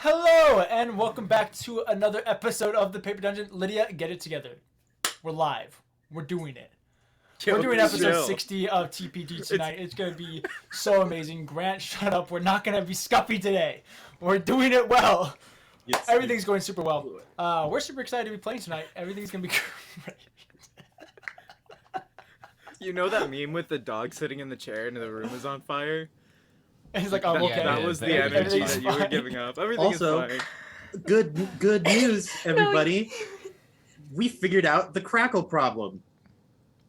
Hello, and welcome back to another episode of the Paper Dungeon. Lydia, get it together. We're live. We're doing it. We're doing episode 60 of TPG tonight. It's going to be so amazing. Grant, shut up. We're not going to be scuffy today. We're doing it well. Yes, everything's going super well. We're super excited to be playing tonight. Everything's going to be great. You know that meme with the dog sitting in the chair and the room is on fire? And he's like, oh, okay. That was the energy that you were giving up. Everything is fine. Good news, everybody. We figured out the crackle problem.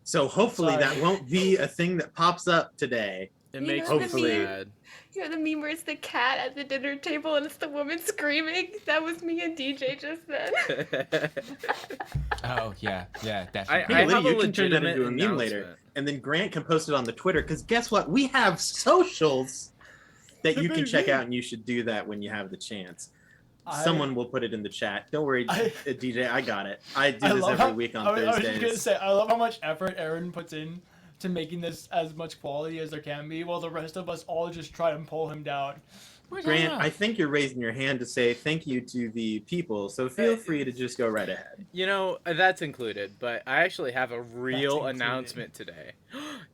So hopefully that won't be a thing that pops up today. It makes me sad. You know the meme where it's the cat at the dinner table and it's the woman screaming? That was me and DJ just then. Oh, yeah, definitely. I have you can turn that into a meme later. And then Grant can post it on the Twitter, because guess what? We have socials that you can check out, and you should do that when you have the chance. Someone will put it in the chat. Don't worry, DJ, I got it. I do this every week on Thursdays. I was just going to say, I love how much effort Aaron puts in to making this as much quality as there can be, while the rest of us all just try and pull him down. Grant, I think you're raising your hand to say thank you to the people, so feel free to just go right ahead. You know, that's included, but I actually have a real announcement today.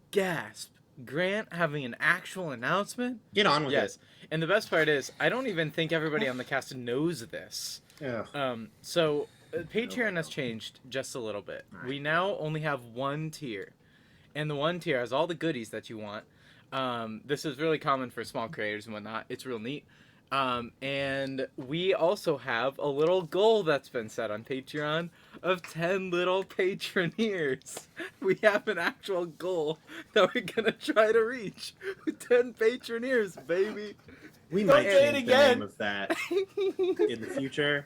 Gasp! Grant having an actual announcement? Get on with it. And the best part is, I don't even think everybody on the cast knows this. Yeah. So, Patreon has changed just a little bit. Right. We now only have one tier. And the one tier has all the goodies that you want. This is really common for small creators and whatnot. It's real neat. And we also have a little goal that's been set on Patreon of 10 little patroneers. We have an actual goal that we're going to try to reach. 10 patroneers, baby. We might change the name of that in the future.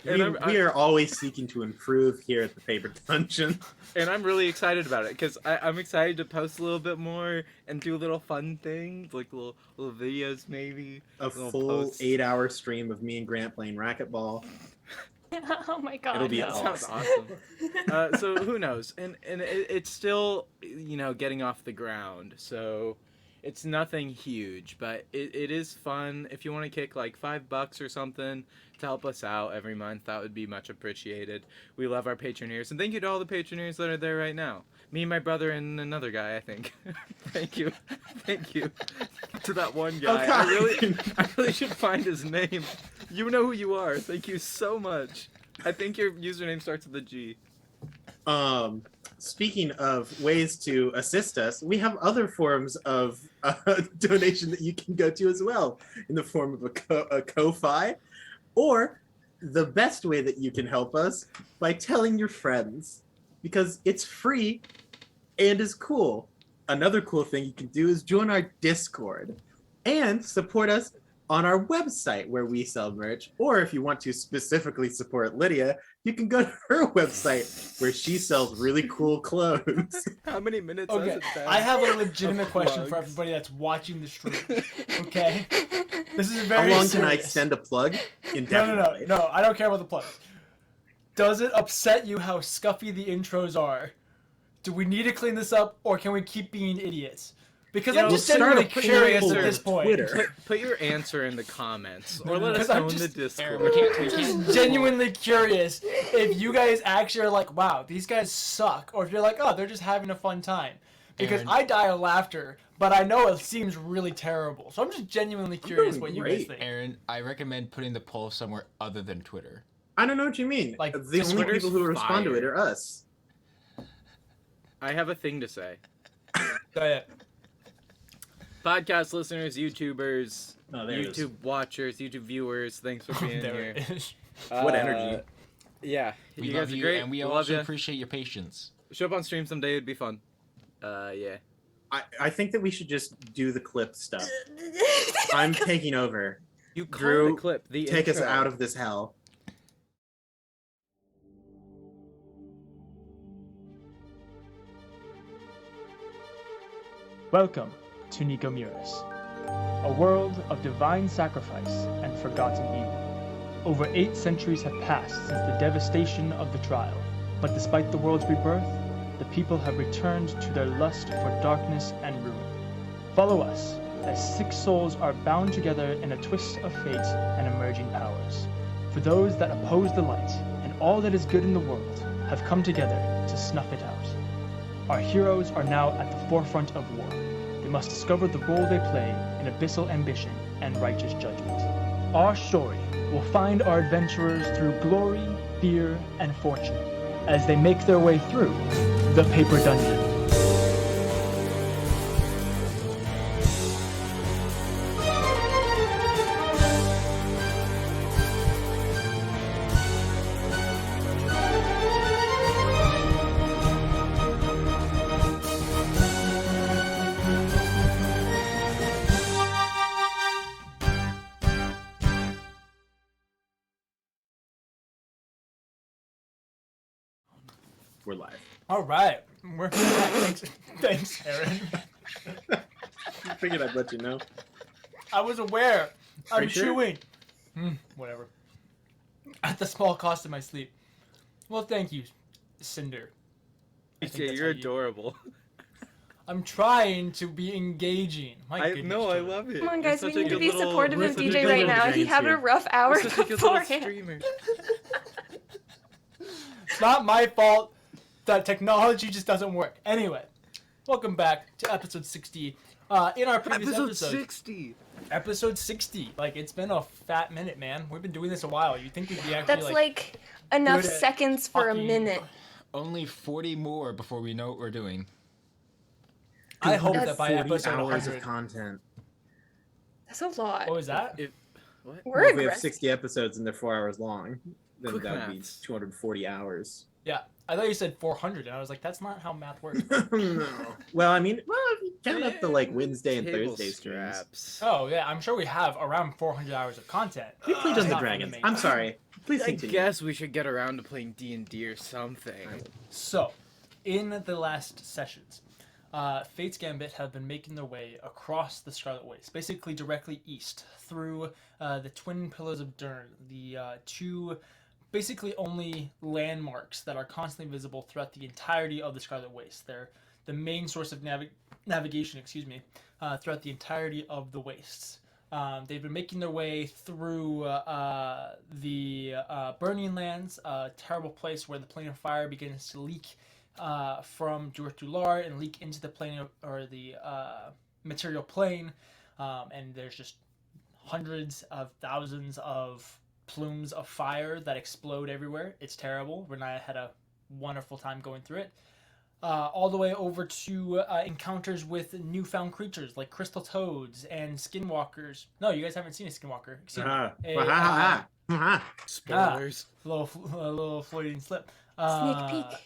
We are always seeking to improve here at the Paper Dungeon. And I'm really excited about it, because I'm excited to post a little bit more and do little fun things, like little videos maybe. A full 8-hour stream of me and Grant playing racquetball. Oh my god. It'll be awesome. Sounds awesome. So who knows? And it's still, getting off the ground. So it's nothing huge, but it is fun. If you want to kick like $5 or something to help us out every month, that would be much appreciated. We love our patroneers, and thank you to all the patroneers that are there right now. Me, my brother, and another guy, I think. Thank you to that one guy. I really should find his name. You know who you are. Thank you so much. I think your username starts with a G. Speaking of ways to assist us, we have other forms of donation that you can go to as well, in the form of a Ko-Fi, or the best way that you can help us by telling your friends, because it's free and is cool. Another cool thing you can do is join our Discord and support us on our website where we sell merch, or if you want to specifically support Lydia, you can go to her website where she sells really cool clothes. How many minutes has it been? I have a legitimate question for everybody that's watching the stream. Okay? This is very How long serious. can I extend a plug? Indefinitely. No, I don't care about the plugs. Does it upset you how scuffy the intros are? Do we need to clean this up, or can we keep being idiots? Because I'm just genuinely curious at this point. Put your answer in the comments, or let us know in the Discord. I'm just genuinely curious if you guys actually are like, wow, these guys suck, or if you're like, oh, they're just having a fun time. Because I die of laughter, but I know it seems really terrible. So I'm just genuinely curious what you guys think. Aaron, I recommend putting the poll somewhere other than Twitter. I don't know what you mean. Like, the only people who respond to it are us. I have a thing to say. Go ahead. Podcast listeners, YouTubers, YouTube watchers, YouTube viewers, thanks for being here. What energy. Yeah, we you love guys are you, great. and we also appreciate your patience. Show up on stream someday, it'd be fun. Yeah. I think that we should just do the clip stuff. I'm taking over. You call Drew, the clip, the take intro. us out of this hell. Welcome to Dungeoneers, a world of divine sacrifice and forgotten evil. Over 8 centuries have passed since the devastation of the trial, but despite the world's rebirth, the people have returned to their lust for darkness and ruin. Follow us as 6 souls are bound together in a twist of fate and emerging powers. For those that oppose the light and all that is good in the world have come together to snuff it out. Our heroes are now at the forefront of war. They must discover the role they play in abyssal ambition and righteous judgment. Our story will find our adventurers through glory, fear, and fortune as they make their way through the Paper Dungeon. We're live. All right. We're back. Thanks, Aaron. I figured I'd let you know. I was aware. I'm you sure? chewing. Whatever. At the small cost of my sleep. Well, thank you, Cinder. I think Yeah, that's you're how adorable. I'm trying to be engaging. My goodness, I children. love it. Come on, You're guys, we such a need to good be little- supportive you're of such a DJ good right little now. He giants had a here. rough hour You're such a good little beforehand. streamer. It's not my fault that technology just doesn't work. Anyway, welcome back to episode 60. In our previous Episode episode, 60. episode 60. Like, it's been a fat minute, man. We've been doing this a while. You'd think we'd be actually That's like enough good at seconds for a talking. minute. Only 40 more before we know what we're doing. I hope That's that by 40 episode hours 100. of content. That's a lot. What was that? What? We're Well, if we have aggressive. 60 episodes and they're 4 hours long, then Quick that would be maths. 240 hours. Yeah, I thought you said 400, and I was like, that's not how math works. No. Well, I mean, if you count up the like Wednesday and Table Thursday streams. straps. Oh, yeah, I'm sure we have around 400 hours of content. We played Just on the not from Dragons. main. I'm sorry. Please I continue. guess we should get around to playing D&D or something. So, in the last sessions, Fate's Gambit have been making their way across the Scarlet Waste, basically directly east through the Twin Pillars of Dern, the two basically only landmarks that are constantly visible throughout the entirety of the Scarlet Waste. They're the main source of navigation, throughout the entirety of the wastes. They've been making their way through the Burning Lands, a terrible place where the plane of fire begins to leak from Dur-Tular and leak into the plane or the material plane, and there's just hundreds of thousands of plumes of fire that explode everywhere. It's terrible. Riniya had a wonderful time going through it. All the way over to encounters with newfound creatures like crystal toads and skinwalkers. No, you guys haven't seen a skinwalker. Excuse me. Spoilers. A little floating slip. Sneak peek.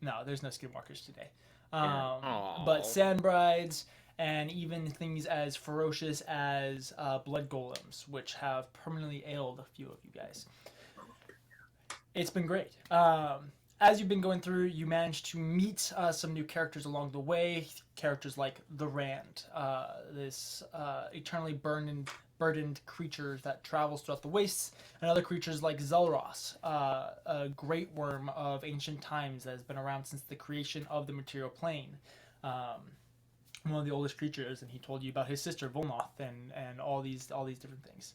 No, there's no skinwalkers today. Aw. But sand brides and even things as ferocious as blood golems, which have permanently ailed a few of you guys. It's been great. As you've been going through, you managed to meet some new characters along the way. Characters like the Rand, this eternally burdened creature that travels throughout the wastes, and other creatures like Zelros, a great worm of ancient times that has been around since the creation of the material plane. One of the oldest creatures, and he told you about his sister Volnoth and all these different things.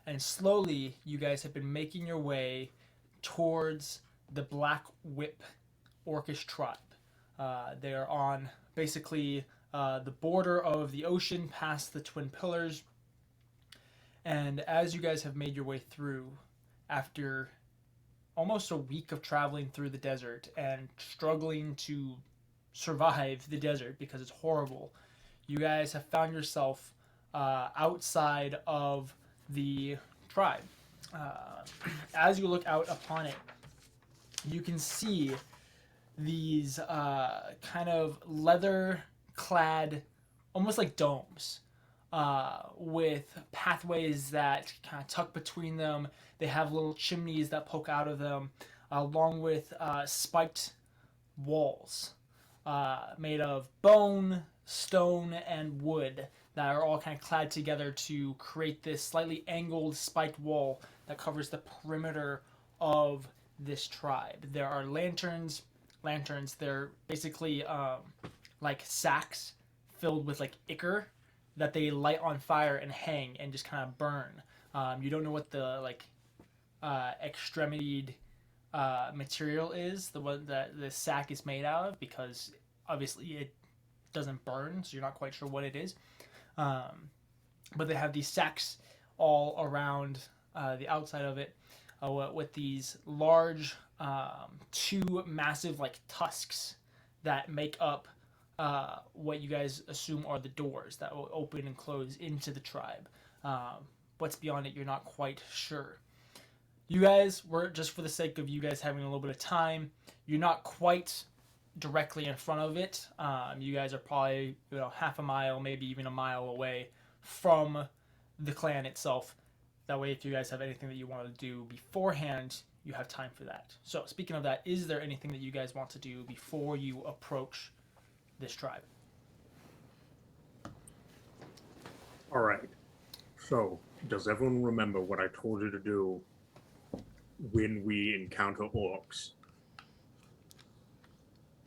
And slowly, you guys have been making your way towards the Black Whip Orcish tribe. They are on basically the border of the ocean, past the Twin Pillars. And as you guys have made your way through, after almost a week of traveling through the desert and struggling to survive the desert because it's horrible, you guys have found yourself outside of the tribe. As you look out upon it, you can see these kind of leather-clad, almost like domes, with pathways that kind of tuck between them. They have little chimneys that poke out of them, along with spiked walls made of bone, stone, and wood that are all kind of clad together to create this slightly angled spiked wall that covers the perimeter of this tribe. There are lanterns. They're basically like sacks filled with like ichor that they light on fire and hang and just kind of burn. You don't know what the extremity material is, the one that the sack is made out of, because obviously it doesn't burn, so you're not quite sure what it is. But they have these sacks all around the outside of it with these large two massive tusks that make up what you guys assume are the doors that will open and close into the tribe. What's beyond it, you're not quite sure. You guys were, just for the sake of you guys having a little bit of time, you're not quite directly in front of it. You guys are probably half a mile, maybe even a mile away from the clan itself. That way, if you guys have anything that you want to do beforehand, you have time for that. So, speaking of that, is there anything that you guys want to do before you approach this tribe? All right. So, does everyone remember what I told you to do when we encounter orcs?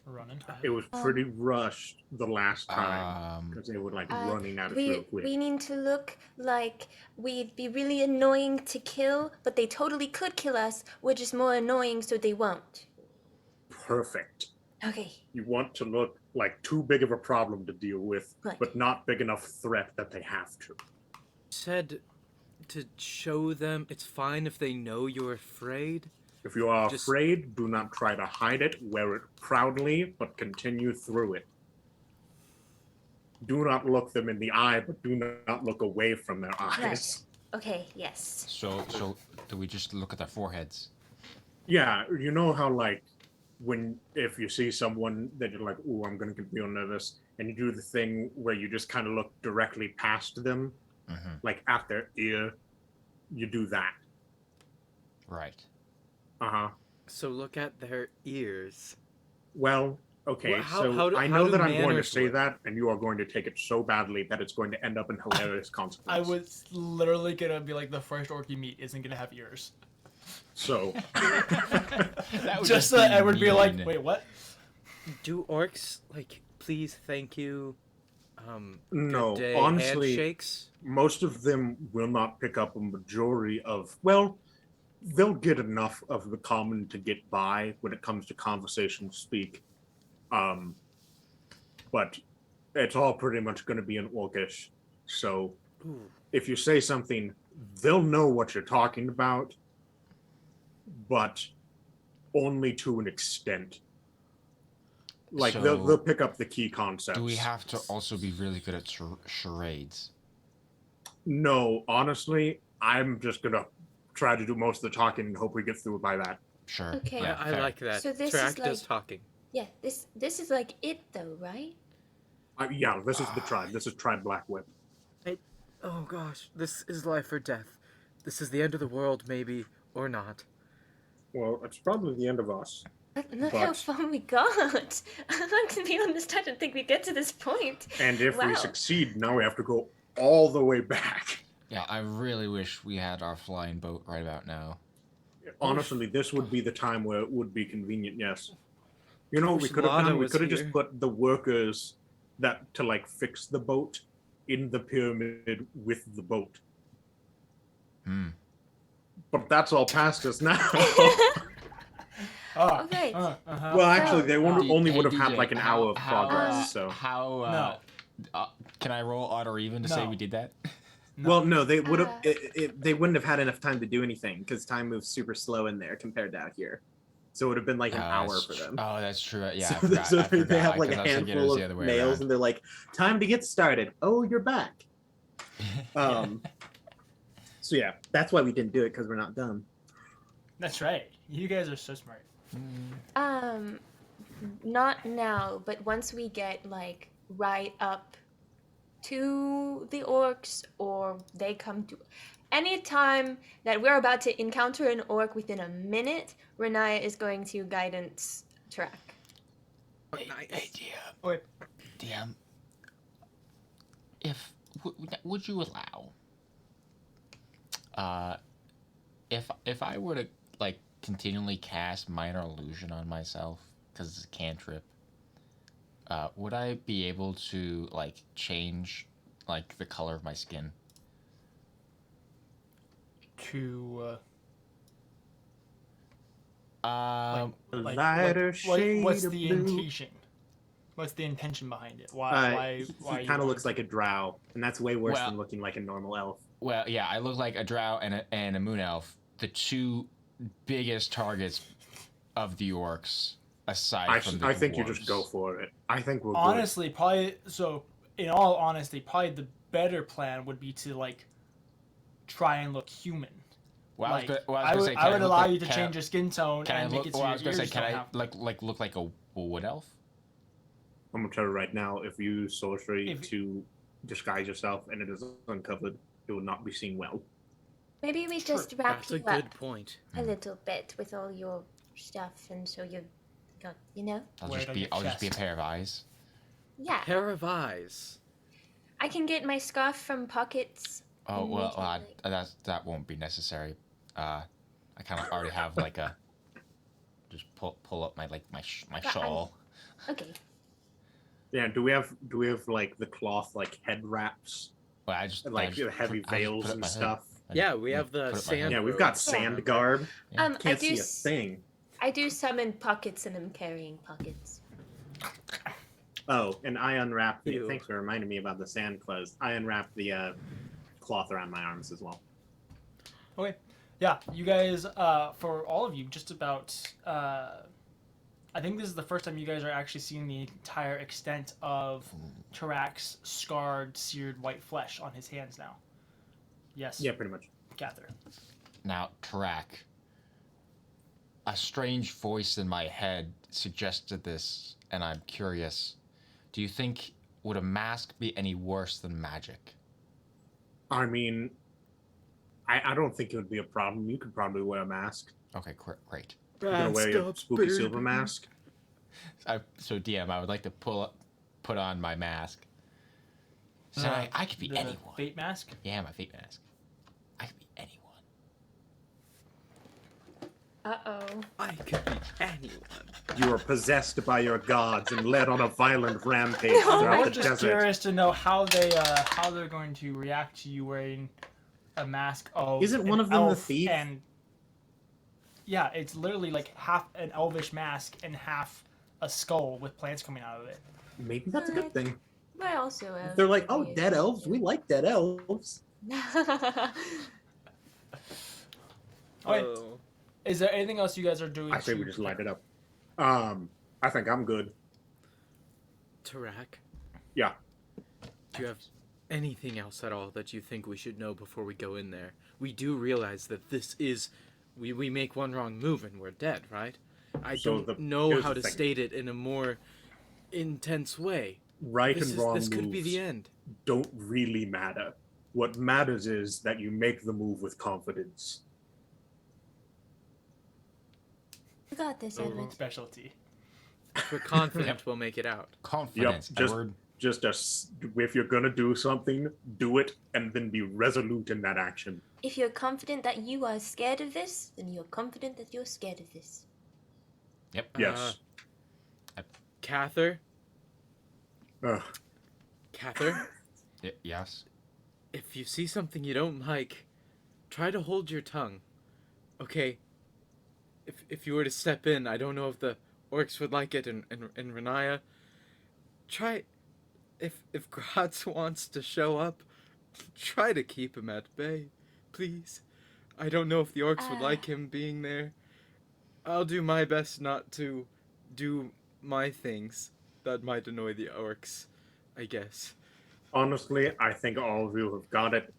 Running. It was pretty rushed the last time because they were running at us real quick. We need to look like we'd be really annoying to kill, but they totally could kill us. We're just more annoying, so they won't. Perfect. Okay. You want to look like too big of a problem to deal with, Right. but not big enough threat that they have to. Said to show them it's fine if they know you're afraid. If you are afraid, do not try to hide it. Wear it proudly, but continue through it. Do not look them in the eye, but do not look away from their eyes. Right. Okay, yes. So do we just look at their foreheads? Yeah, you know how if you see someone that you're like, ooh, I'm gonna get real nervous, and you do the thing where you just kind of look directly past them, like at their ear, you do that. Right. Uh-huh. So look at their ears. Well, okay, Well, how so do- I how know do that I'm going to manners say work? that, and you are going to take it so badly that it's going to end up in hilarious I consequences. was literally gonna be like, the first orc you meet isn't gonna have ears. So, That would Just so that be Edward would be like, mean. wait, what? Do orcs please, thank you, no, good day honestly, handshakes? most of them will not pick up a majority of, well, they'll get enough of the common to get by when it comes to conversation speak. But it's all pretty much going to be in Orcish. So Ooh. if you say something, they'll know what you're talking about, but only to an extent. Like So, they'll pick up the key concepts. Do we have to also be really good at charades? No, honestly, I'm just gonna try to do most of the talking and hope we get through it by that. Sure. Okay. Yeah, I fair. like that. So this Tarak is does like- talking. Yeah, this is like it though, right? Yeah, this is the tribe. This is Tribe Black Whip. Oh gosh, this is life or death. This is the end of the world, maybe, or not. Well, it's probably the end of us. Look how But- far we got. To be honest, I didn't think we'd get to this point. And if we Wow. succeed, now we have to go all the way back. Yeah, I really wish we had our flying boat right about now. Honestly, this would be the time where it would be convenient, yes. You know what we Wish could have Lada done? We was could have just here. put the workers to fix the boat in the pyramid with the boat. Hmm. But that's all past us now. Oh, Okay. Well, actually, they D- only hey, would have had DJ, like an hour of progress. So, How, can I roll odd or even to say No. we did that? Well, no, they would have. Uh. They wouldn't have had enough time to do anything because time moves super slow in there compared to out here. So it would have been like an hour that's for tr- them. Oh, that's true. Yeah, So, I forgot. so I forgot, they have like a 'cause I was thinking it handful was the of other way males, around. and they're like, "Time to get started." Oh, you're back. So yeah, that's why we didn't do it because we're not dumb. That's right. You guys are so smart. Not now, but once we get like right up to the orcs, or they come to. Anytime that we're about to encounter an orc within a minute, Riniya is going to guidance track. Hey, DM. Wait. DM. Would you allow? If I were to continually cast minor illusion on myself because it's a cantrip, would I be able to change like the color of my skin? To lighter shade what's of the blue. intention? What's the intention behind it? Why He kind of looks like a drow, and that's way worse Well- than looking like a normal elf. Well, yeah, I look like a drow and a moon elf, the two biggest targets of the orcs, aside from the I think you dwarves. just go for it. I think we'll honestly probably so. In all honesty, probably the better plan would be to like try and look human. Well, Like, I was gonna say, I can would look allow like- you to can I- change your skin tone Can I and make look? it so Well, I your was gonna say, ears can don't I have. look like a wood elf? I'm gonna tell you right now. If you use sorcery If- to disguise yourself and it is uncovered, it will not be seen well. Maybe we just wrap That's a you good up point. a little bit with all your stuff, and so you got, you know? I'll Wear just it on be your I'll just be a chest. pair of eyes. Yeah. Pair of eyes. I can get my scarf from Pockets. Oh and well, make it like- that won't be necessary. I kind of already have like a. Just pull up my my But shawl. Okay. Yeah. Do we have like the cloth like head wraps, Well, I just like I just heavy put- I just veils put it and my hood. stuff? Yeah, we have put the it my sand. head. Yeah, we've got robes. sand garb. Yeah. I Can't do. see a thing. I do summon Pockets, and I'm carrying Pockets. Oh, and I unwrapped the. Ew. Thanks for reminding me about the sand clothes. I unwrapped the cloth around my arms as well. Okay. Yeah, you guys, for all of you, just about, I think this is the first time you guys are actually seeing the entire extent of Tarak's scarred, seared white flesh on his hands now. Yes. Yeah, pretty much. Kathyr. Now, Tarak. A strange voice in my head suggested this, and I'm curious. Do you think would a mask be any worse than magic? I mean, I don't think it would be a problem. You could probably wear a mask. Okay, great. You're gonna wear your spooky silver mask. So DM, I would like to put on my mask. So I could be the anyone. Fate mask? Yeah, my fate mask. I could be anyone. Uh-oh. I could be anyone. You are possessed by your gods and led on a violent rampage No. throughout I'm the just desert. curious to know how they're going to react to you wearing a mask of Isn't one an of them the elf thief? And yeah, it's literally like half an elvish mask and half a skull with plants coming out of it. Maybe that's a good thing. We're also elves. They're like, oh, dead elves. We like dead elves. Okay. Oh. Is there anything else you guys are doing? I say to we just light it up. I think I'm good. Tarak. Yeah. Do you have anything else at all that you think we should know before we go in there? We do realize that this is... We make one wrong move and we're dead, right? I So don't know here's how the to thing. state it in a more intense way. Right and wrong This could be moves the end. don't really matter. What matters is that you make the move with confidence. You got this, Edward. Specialty. If we're confident we'll make it out. Confidence, just- Edward. If you're gonna do something, do it and then be resolute in that action. If you're confident that you are scared of this, then you're confident that you're scared of this. Yep. Yes. Kathyr? Ugh. Kathyr? Yes. If you see something you don't like, try to hold your tongue. Okay? If you were to step in, I don't know if the orcs would like it, and Riniya, try... If Gratz wants to show up, try to keep him at bay, please. I don't know if the orcs would like him being there. I'll do my best not to do my things that might annoy the orcs, I guess. Honestly, I think all of you have got it.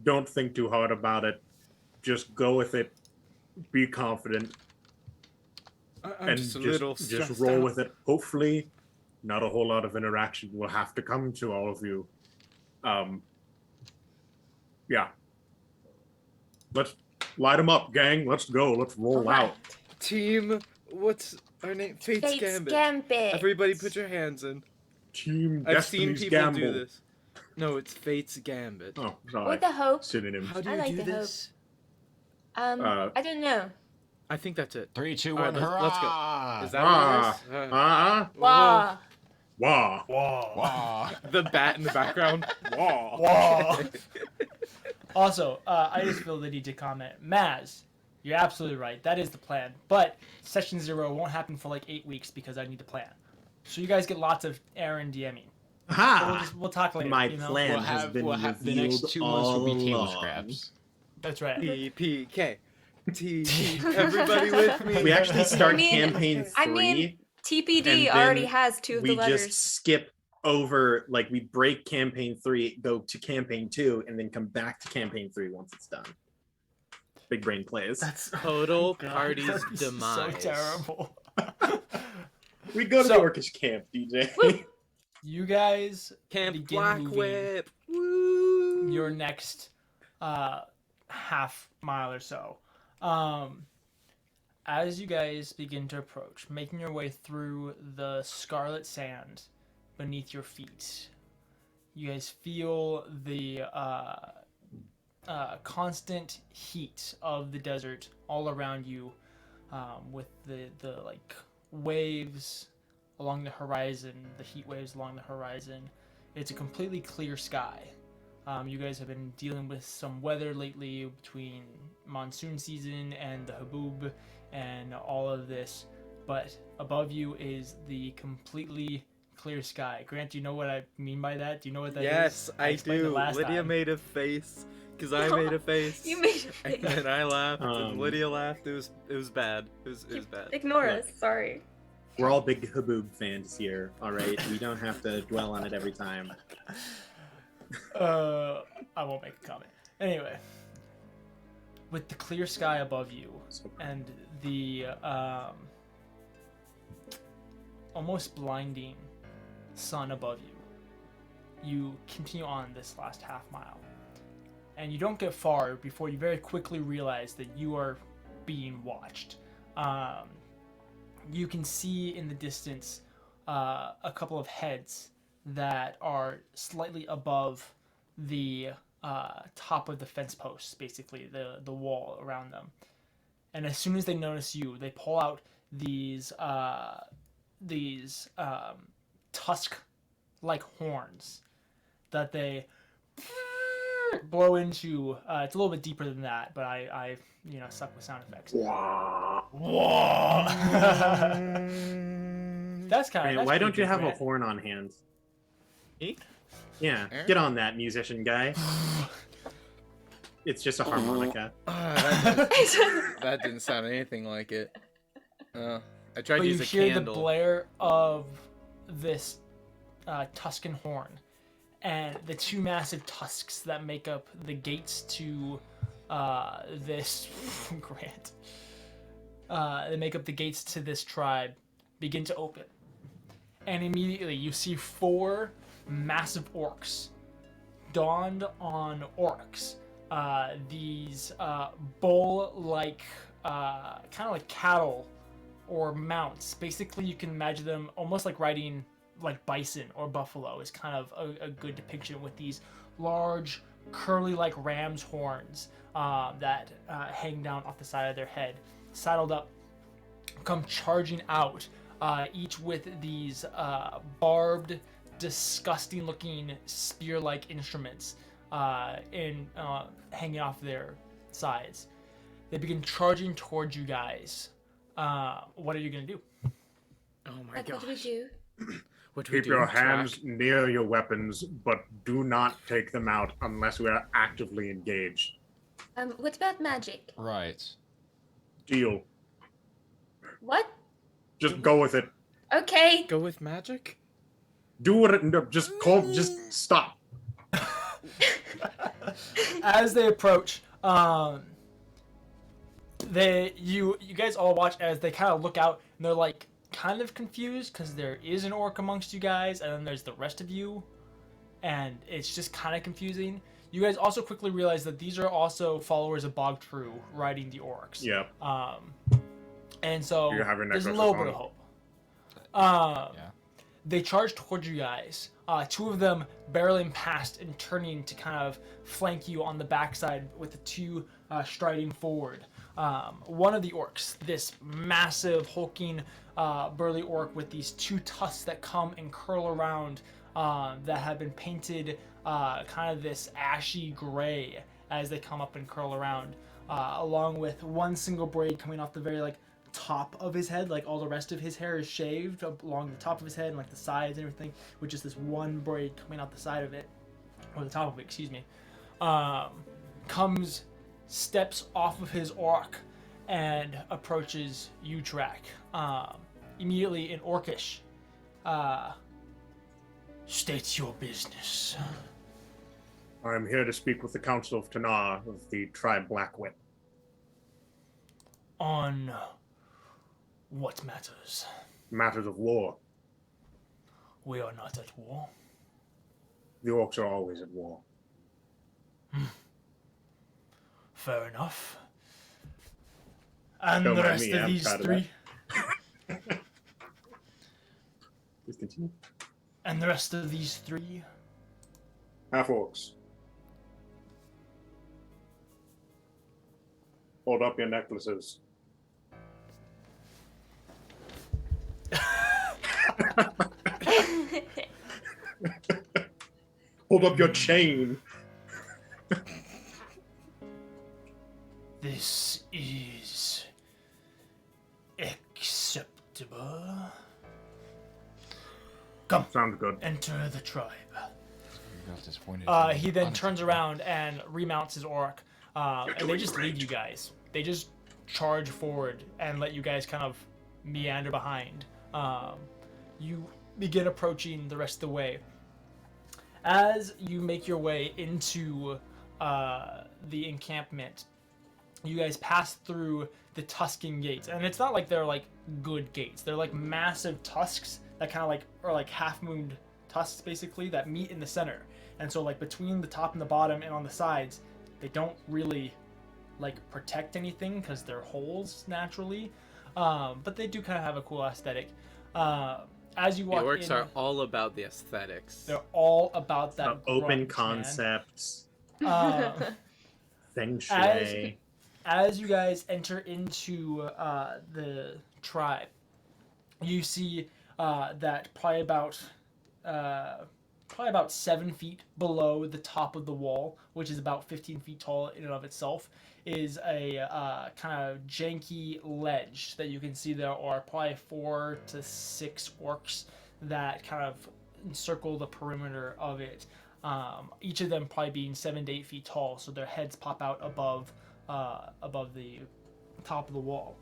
Don't think too hard about it. Just go with it. Be confident. I'm and just a little just stressed roll out. with it. Hopefully, not a whole lot of interaction will have to come to all of you. Yeah. Let's light them up, gang. Let's go. Let's roll Alright. out. Team, what's our name? Fate's Gambit. Gambit. Everybody put your hands in. Team I've seen Destiny's people Gamble. do this. No, it's Fate's Gambit. Oh, Or sorry. the hope. Synonyms. How do I you like do the hope. this? I don't know. I think that's it. 3, 2, All 1, right, hurrah! let's go. Is that Ah, what it is? ah, Wah. wah. Whoa. Wow. The bat in the background. Wah. Wah. Also, I just feel the need to comment. Maz, you're absolutely right. That is the plan. But session 0 won't happen for like 8 weeks because I need to plan. So you guys get lots of Aaron DMing. Ha! So we'll talk later. My you know? plan has been the revealed next 2 months will be all table along. scraps. That's right. TPK. Everybody with me. We actually start I mean- campaign 3. I mean, TPD and already then has 2 of the we letters. just skip over, like we break campaign 3, go to campaign 2, and then come back to campaign 3 once it's done. Big brain plays. That's Total God, party's this is demise. So terrible. We go to So- the Orcish camp, DJ. You guys Camp begin Black moving Whip. Woo. your next half mile or so. As you guys begin to approach, making your way through the scarlet sand beneath your feet, you guys feel the constant heat of the desert all around you, with the like waves along the horizon, the heat waves along the horizon. It's a completely clear sky. You guys have been dealing with some weather lately between monsoon season and the haboob and all of this, but above you is the completely clear sky. Grant, do you know what I mean by that? Do you know what that is? Yes, I explained it do. last Lydia time. made a face because I made a face. You made a And face. then I laughed, and Um, Lydia laughed. It was bad. It was bad. Ignore Look. us. Sorry. We're all big Haboob fans here, all right? We don't have to dwell on it every time. I won't make a comment. Anyway, with the clear sky above you and the almost blinding sun above you, you continue on this last half mile. And you don't get far before you very quickly realize that you are being watched. You can see in the distance a couple of heads that are slightly above the top of the fence posts, basically the wall around them. And as soon as they notice you, they pull out these tusk-like horns that they blow into. It's a little bit deeper than that, but I suck with sound effects. Whoa! That's kind of. Why don't you have a horn on hand? Me? Yeah, Aaron? get on that, musician guy. It's just a harmonica. That didn't sound anything like it. I tried But to you use a hear candle. the blare of this Tuscan horn, and the 2 massive tusks that make up the gates to this Grant. They make up the gates to this tribe begin to open, and immediately you see 4 massive orcs donned on orcs. These bull-like, kind of like cattle or mounts. Basically, you can imagine them almost like riding like bison or buffalo is kind of a good depiction, with these large, curly like ram's horns that hang down off the side of their head, saddled up, come charging out, each with these barbed, disgusting looking spear-like instruments hanging off their sides. They begin charging towards you guys. What are you gonna do? Oh my Like, what do we gosh. do? What do we Keep do? your Track? hands near your weapons, but do not take them out unless we are actively engaged. What about magic? Right. Deal. What? Just go with it. Okay. Go with magic? Do what it. No, just call. Just stop. As they approach, you guys all watch as they kind of look out, and they're like kind of confused because there is an orc amongst you guys, and then there's the rest of you, and it's just kind of confusing. You guys also quickly realize that these are also followers of Bogtrue riding the orcs. Yeah. And so You have your there's a necklaces little on. bit of hope. Yeah. They charge towards you guys. 2 of them barreling past and turning to kind of flank you on the backside, with the 2 striding forward. One of the orcs, this massive, hulking, burly orc with these 2 tusks that come and curl around that have been painted kind of this ashy gray as they come up and curl around, along with one single braid coming off the very like top of his head. Like all the rest of his hair is shaved up along the top of his head and like the sides and everything, with just this one braid coming out the side of it, or the top of it, excuse me. Steps off of his orc and approaches you, Tarak. Immediately in Orcish, states your business. I'm here to speak with the Council of Tanar of the tribe Blackwit. On what matters? Matters of war. We are not at war. The orcs are always at war. Fair enough. And Don't the mind rest me, of I'm these proud of three? Please continue. And the rest of these three? Half orcs. Hold up your necklaces. Hold up your chain. This is acceptable. Come, Sounds good. enter the tribe. You got disappointed. He then turns around and remounts his orc, and they just lead you guys. They just charge forward and let you guys kind of meander behind. You begin approaching the rest of the way. As you make your way into the encampment, you guys pass through the Tuscan gates, and it's not like they're like good gates. They're like massive tusks that kind of like are like half-moon tusks basically that meet in the center. And so like between the top and the bottom and on the sides, they don't really like protect anything because they're holes naturally, but they do kind of have a cool aesthetic. As you walk The orcs in, are all about the aesthetics. they're all about that Open grunge, concepts. man. Feng shui. As you guys enter into the tribe, you see that probably about 7 feet below the top of the wall, which is about 15 feet tall in and of itself, is a kind of janky ledge that you can see. There are probably 4 to 6 orcs that kind of encircle the perimeter of it. Each of them probably being 7 to 8 feet tall, so their heads pop out above the top of the wall.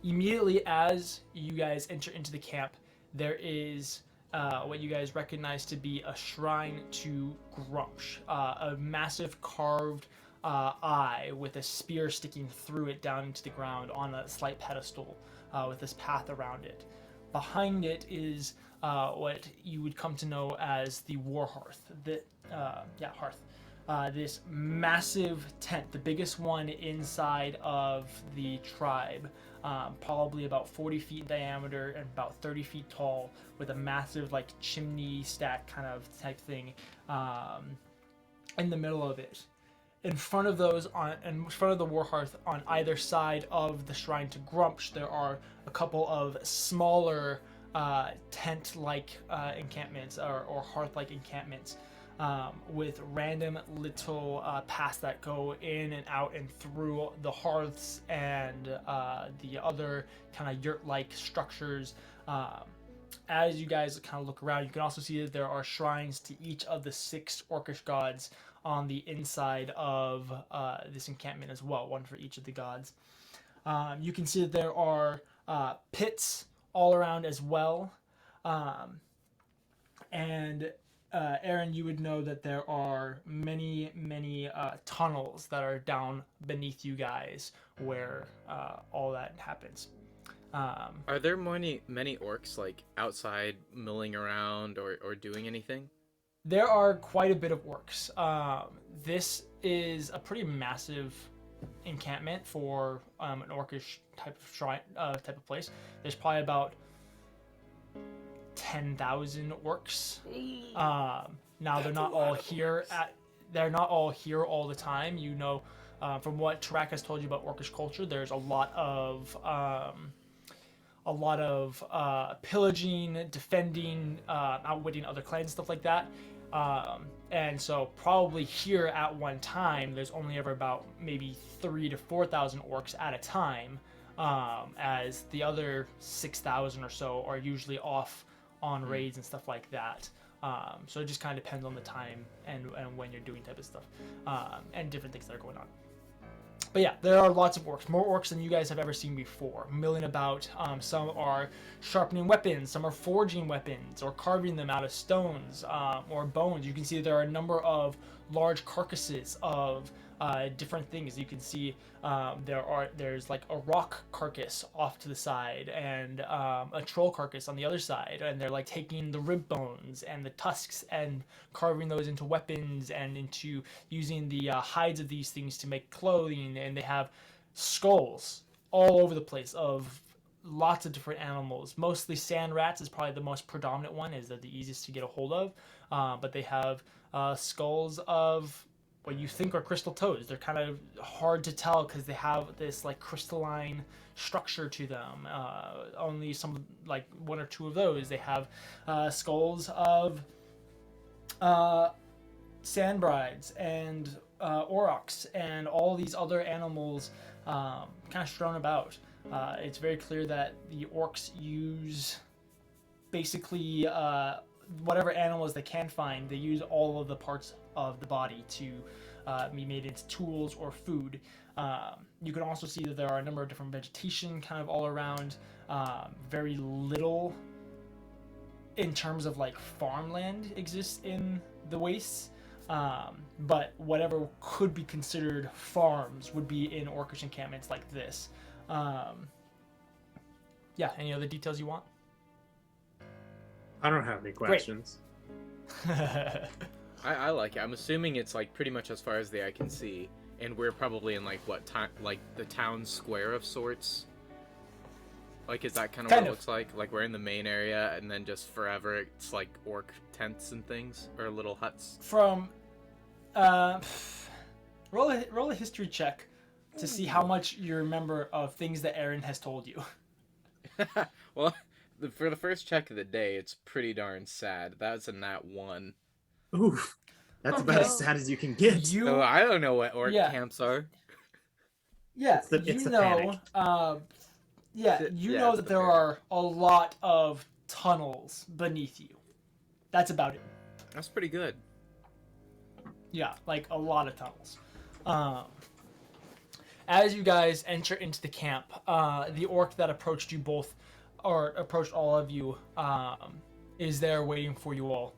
Immediately as you guys enter into the camp, there is what you guys recognize to be a shrine to Grumsh, a massive carved eye with a spear sticking through it down into the ground on a slight pedestal with this path around it. Behind it is what you would come to know as the war hearth. This massive tent, the biggest one inside of the tribe, probably about 40 feet in diameter and about 30 feet tall, with a massive like chimney stack kind of type thing in the middle of it. In front of the war hearth on either side of the shrine to Grumsh, there are a couple of smaller tent-like encampments or hearth-like encampments. With random little paths that go in and out and through the hearths and the other kind of yurt-like structures. As you guys kind of look around, you can also see that there are shrines to each of the 6 orcish gods on the inside of this encampment as well, one for each of the gods. You can see that there are pits all around as well. And Aaron, you would know that there are many tunnels that are down beneath you guys where all that happens. Are there many orcs like outside milling around or doing anything? There are quite a bit of orcs. This is a pretty massive encampment for an orcish type of shrine, type of place. There's probably about 10,000 orcs. Now they're not all here all the time. You know, from what Tarak has told you about orcish culture, there's a lot a lot of pillaging, defending, outwitting other clans, stuff like that. And so probably here at one time, there's only ever about maybe 3,000 to 4,000 orcs at a time, as the other 6,000 or so are usually off on raids and stuff like that. So it just kind of depends on the time and when you're doing type of stuff, and different things that are going on. But yeah, there are lots of orcs, more orcs than you guys have ever seen before, milling about. Some are sharpening weapons, some are forging weapons or carving them out of stones or bones. You can see there are a number of large carcasses of different things. You can see there's like a rock carcass off to the side and a troll carcass on the other side, and they're like taking the rib bones and the tusks and carving those into weapons and into using the hides of these things to make clothing. And they have skulls all over the place of lots of different animals. Mostly sand rats is probably the most predominant one, is that the easiest to get a hold of, but they have skulls of what you think are crystal toads. They're kind of hard to tell because they have this like crystalline structure to them. Only some, like one or two of those. They have skulls of sandbrides and aurochs and all these other animals kind of strewn about. It's very clear that the orcs use basically whatever animals they can find. They use all of the parts of the body to be made into tools or food. You can also see that there are a number of different vegetation kind of all around. Very little in terms of like farmland exists in the wastes, but whatever could be considered farms would be in orcish encampments like this. Yeah, any other details you want? I don't have any questions. I like it. I'm assuming it's like pretty much as far as the eye can see, and we're probably in like what time, like the town square of sorts. Like, is that kind of what it looks like? Like we're in the main area, and then just forever it's like orc tents and things, or little huts. From roll a history check to see how much you remember of things that Aaron has told you. Well, for the first check of the day, it's pretty darn sad. That's a nat 1. Oof. That's about as sad as you can get. So I don't know what orc camps are. Yeah, It's the panic. You know that there are a lot of tunnels beneath you. That's about it. That's pretty good. Yeah, like a lot of tunnels. As you guys enter into the camp, the orc that approached you both, or approached all of you, is there waiting for you all.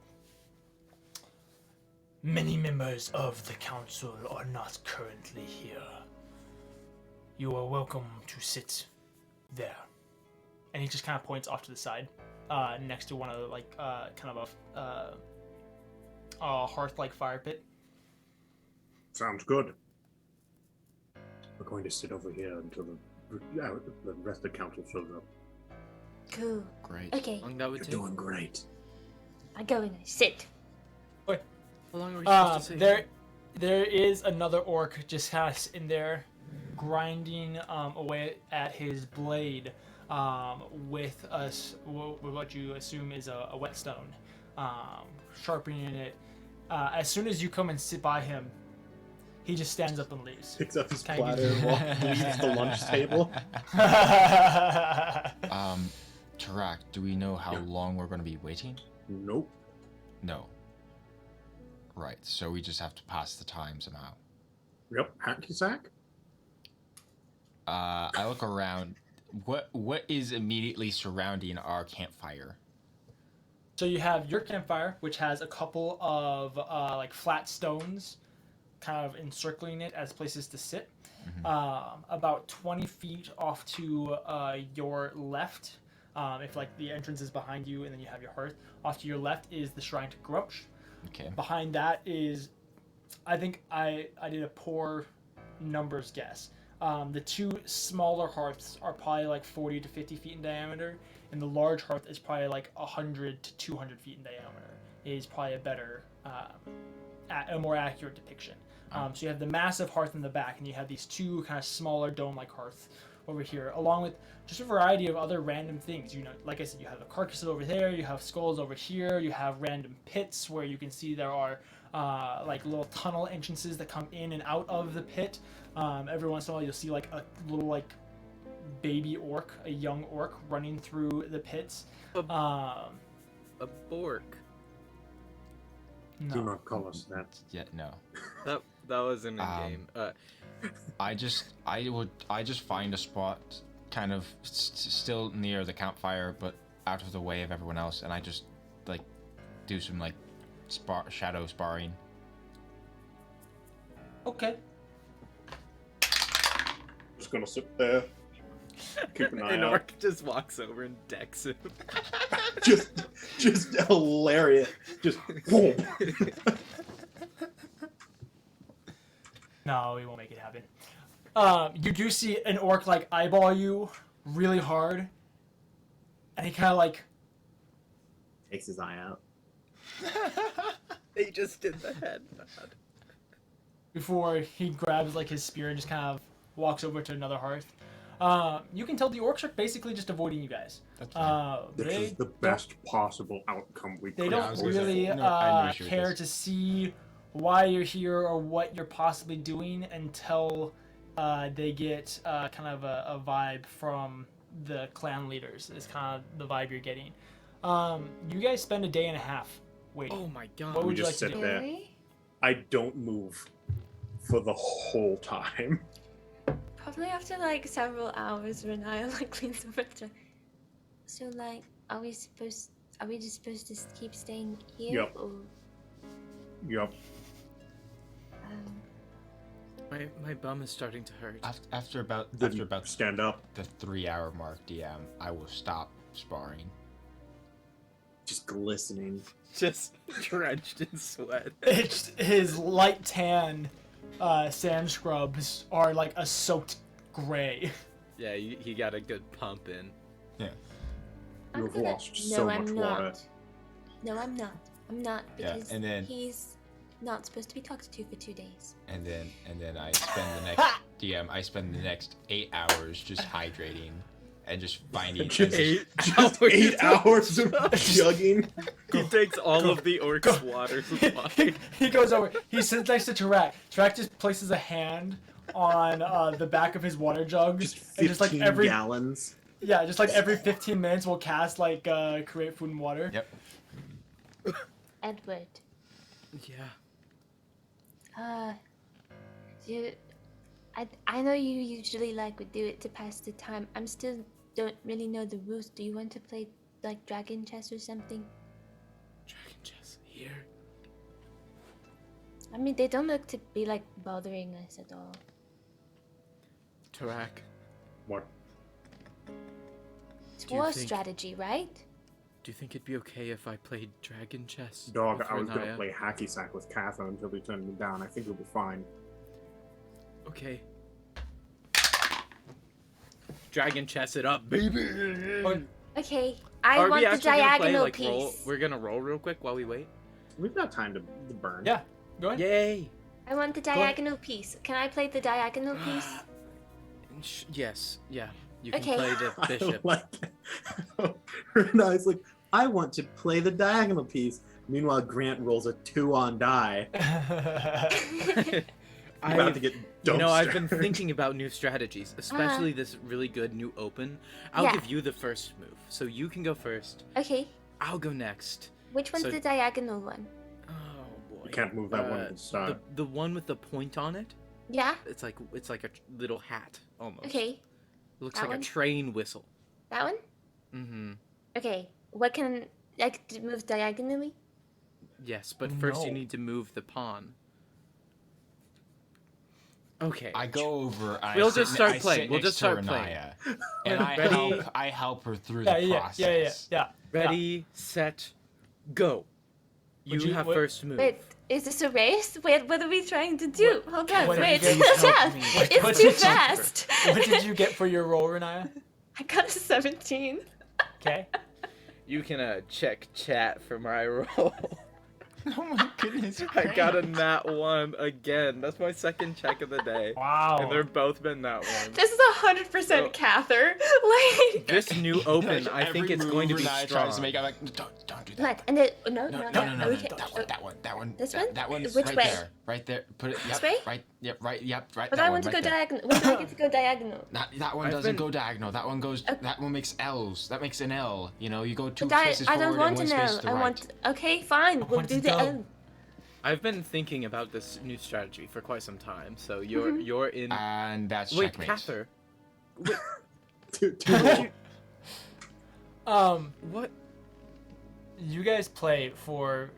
Many members of the council are not currently here. You are welcome to sit there. And he just kind of points off to the side, next to one of the, like, kind of a hearth-like fire pit. Sounds good. We're going to sit over here until the rest of the council shows up. Cool. Great. Okay, You're doing great. I go and I sit. How long are we supposed to sit? There is another orc just kind of in there, grinding away at his blade with what you assume is a whetstone, sharpening it. As soon as you come and sit by him, he just stands up and leaves. Picks up his Kinda platter and leaves the lunch table. Tarak, do we know how long we're going to be waiting? Nope. No. Right, so we just have to pass the time somehow. Yep. Hacky sack. I look around. What is immediately surrounding our campfire? So you have your campfire, which has a couple of like flat stones kind of encircling it as places to sit. Mm-hmm. About 20 feet off to your left, if like the entrance is behind you and then you have your hearth, off to your left is the shrine to Grumsh. Okay. Behind that is, I think I did a poor numbers guess. The two smaller hearths are probably like 40 to 50 feet in diameter, and the large hearth is probably like 100 to 200 feet in diameter. Is probably a better, a more accurate depiction. So you have the massive hearth in the back, and you have these two kind of smaller dome-like hearths over here, along with just a variety of other random things. You know, like I said, you have the carcasses over there, you have skulls over here, you have random pits where you can see there are like little tunnel entrances that come in and out of the pit. Every once in a while, you'll see like a little like baby orc, a young orc running through the pits. A bork. Do No. not call us that. Yeah, no. That wasn't a game. I just find a spot kind of still near the campfire, but out of the way of everyone else, and I just like do some like shadow sparring. Okay. Just gonna sit there, keep an eye An out. orc just walks over and decks him. just hilarious. Just boom. No, we won't make it happen. You do see an orc like eyeball you really hard, and he kind of like Takes his eye out. They just did the head nod. before he grabs like his spear and just kind of walks over to another hearth. You can tell the orcs are basically just avoiding you guys. That's fine. This They is the best possible outcome we They could don't have. was gonna really say, no, I knew she was care this. to see why you're here or what you're possibly doing until they get kind of a vibe from the clan leaders. Is kind of the vibe you're getting. You guys spend a day and a half waiting. Oh my god. What We would you just like to sit do? there. Really? I don't move for the whole time. Probably after like several hours, Riniya like cleans the picture. So like, are we just supposed to keep staying here? Yep. Or, Yup. My bum is starting to hurt. After about Didn't stand up. the 3-hour mark, DM, I will stop sparring. Just glistening. Just drenched in sweat. It's his light tan sand scrubs are like a soaked gray. Yeah, he got a good pump in. Yeah. I'm You've gonna- lost so I'm much not. water. No, I'm not. I'm not Yeah, because and then- he's not supposed to be talked to for 2 days. And then I spend the next DM. I spend the next 8 hours just hydrating and just finding. Just Eight Just hours 8 of hours of jugging. He takes all of the orc's water supply. He goes over. He sits next to Tarak. Tarak just places a hand on the back of his water jug. Just and 15 just like every gallons. yeah, just like every 15 minutes we'll cast like create food and water. Yep. Edward, Yeah. I know you usually like would do it to pass the time. I'm still don't really know the rules. Do you want to play like dragon chess or something? Dragon chess here. I mean, they don't look to be like bothering us at all. Tarak, What? It's Do you war think- strategy, right? do you think it'd be okay if I played dragon chess? Dog, with I was gonna Riniya? play hacky sack with Kathyr until he turned me down. I think we'll be fine. Okay. Dragon chess it up, baby. Okay, I Are want we the actually gonna play diagonal like piece. roll? We're gonna roll real quick while we wait. We've got time to burn. Yeah. Go ahead. Yay! I want the ahead. diagonal piece. Can I play the diagonal piece? Yes, yeah. You can Okay. play the I bishop. like it. Renae's like, I want to play the diagonal piece. Meanwhile, Grant rolls a 2 on die. I'm about to get I've been dumpstered. thinking about new strategies, especially this really good new open. I'll Yeah. give you the first move, so you can go first. Okay, I'll go next. which one's So- the diagonal one? Oh boy. You can't move that one at the start. The one with the point on it. Yeah. It's like a little hat almost. Okay, Looks that like one? a train whistle. that one. Mm-hmm. Okay, what can move diagonally? Yes, but first you No. need to move the pawn. Okay. I go over. And We'll I sit just start I playing. sit We'll next just to start playing. Riniya, and Ready? I help her through Yeah, the yeah, process. yeah. Ready, set, go. Would You you- have what- first move. Wait, is this a race? Wait, what are we trying to do? Hold on, what wait, did you guys help me? what it's did too you- fast. What did you get for your roll, Riniya? I got a 17. Okay. You can check chat for my roll. Oh my goodness. is I got a great. nat 1 again. That's my second check of the day. Wow. And they're both been nat 1. This is 100% Kathyr. Like, This new open, I think Every it's going to move be Riniya strong. tries to make, I'm like, don't do that. what? And then, no. No. Okay. That one. This that, one? That one's Which right way? there. Right there. Put it. This Yep. way? Right. Yep. Right. Yep. Right. But that I one, want to right go there. diagonal. When do I get to go diagonal? That one I've doesn't been- go diagonal. That one goes. That one makes L's. That makes an L. You know, you go two But spaces I forward don't want and to one know. space to the I right. want. Okay, fine. We'll want do to the go. L. I've been thinking about this new strategy for quite some time. So you're in. And that's Wait, checkmate. Kathyr. What? You guys play for,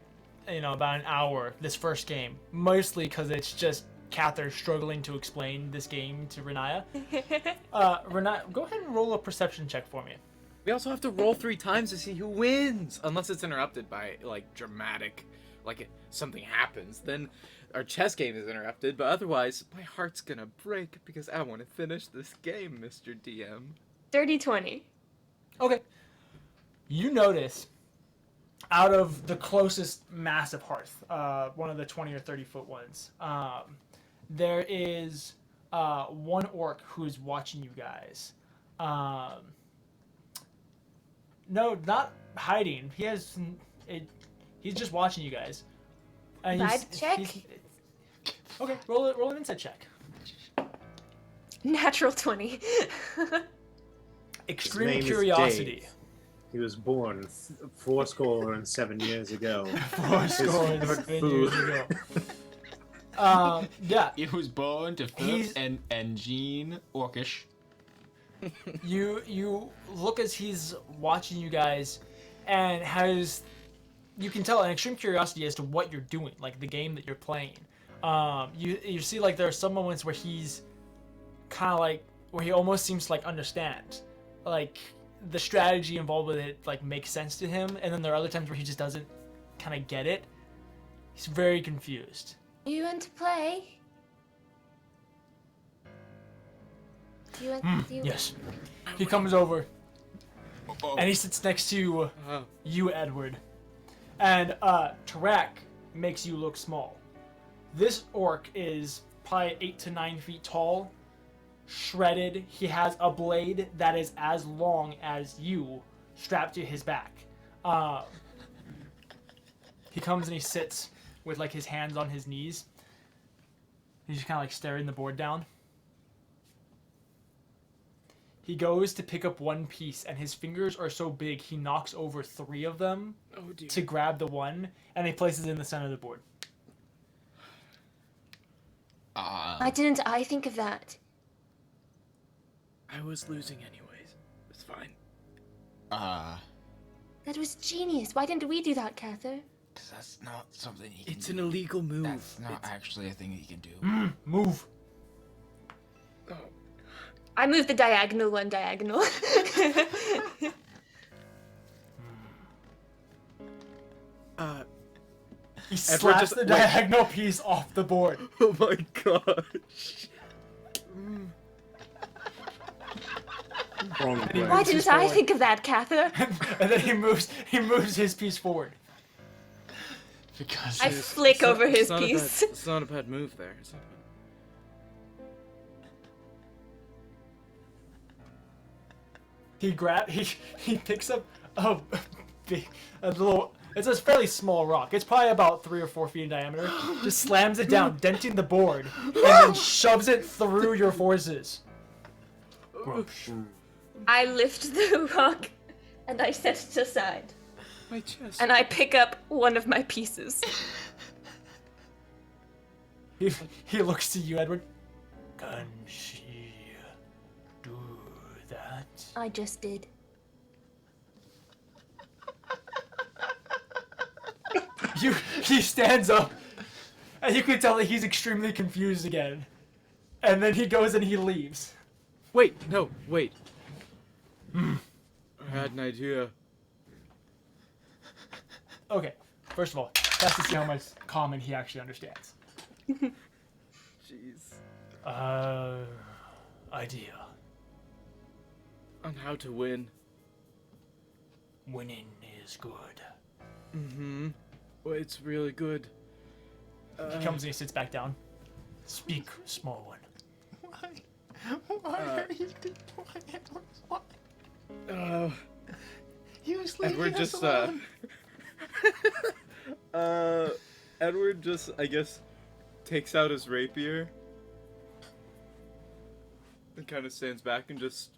about an hour this first game, mostly because it's just Kathyr struggling to explain this game to Riniya. Riniya, go ahead and roll a perception check for me. We also have to roll 3 times to see who wins, unless it's interrupted by like dramatic, like something happens. Then our chess game is interrupted. But otherwise, my heart's gonna break because I want to finish this game, Mr. DM. 30-20. Okay. You notice, out of the closest massive hearth, one of the 20 or 30 foot ones, there is one orc who's watching you guys. No, not hiding. He's just watching you guys. And Vibe check? Okay, roll an insight check. Natural 20. Extreme name is curiosity. Dave. He was born 407 years ago. 407 favorite years food. ago. Yeah. He was born to He's- Philip and Jean Orcish. You look as he's watching you guys, and you can tell an extreme curiosity as to what you're doing, like the game that you're playing. You see, like, there are some moments where he's kind of like, where he almost seems to like understand, like the strategy involved with it like makes sense to him, and then there are other times where he just doesn't kind of get it. He's very confused. You want to play? Do you want do you... Yes. He comes over Oh. and he sits next to Oh. you, Edward. And Tarak makes you look small. This orc is probably 8 to 9 feet tall, shredded. He has a blade that is as long as you strapped to his back. He comes and he sits with like his hands on his knees. He's just kind of like staring the board down. He goes to pick up one piece, and his fingers are so big he knocks over 3 of them Oh dear. to grab the one, and he places it in the center of the board. Why didn't I think of that? I was losing anyways. It's fine. That was genius. Why didn't we do that, Kathyr? Because that's not something he can It's do. an illegal move. That's not It's- actually a thing he can do. Move. Oh. I moved the diagonal one diagonal. He Edward slaps just- the wait. diagonal piece off the board. Oh my gosh. Wrong He way. Why moves his didn't I forward. think of that, Kathyr? And then he moves his piece forward. Because I flick over his piece. It's not a bad move there. It's not He picks up a little. It's a fairly small rock. It's probably about 3 or 4 feet in diameter. Just slams it down, denting the board, and then shoves it through your forces. I lift the rock and I set it aside. my chest. And I pick up one of my pieces. He looks to you, Edward. Can she do that? I just did. He stands up, and you can tell that he's extremely confused again. And then he goes and he leaves. Wait, no, wait. I had an idea. Okay, first of all, that's to see how much common he actually understands. Jeez. Idea. On how to win. Winning is good. Mm-hmm. Well, it's really good. He comes and he sits back down. Speak, small one. Why are you being quiet? Why? He was leaving Edward us just alone. Edward just, I guess, takes out his rapier and kind of stands back and just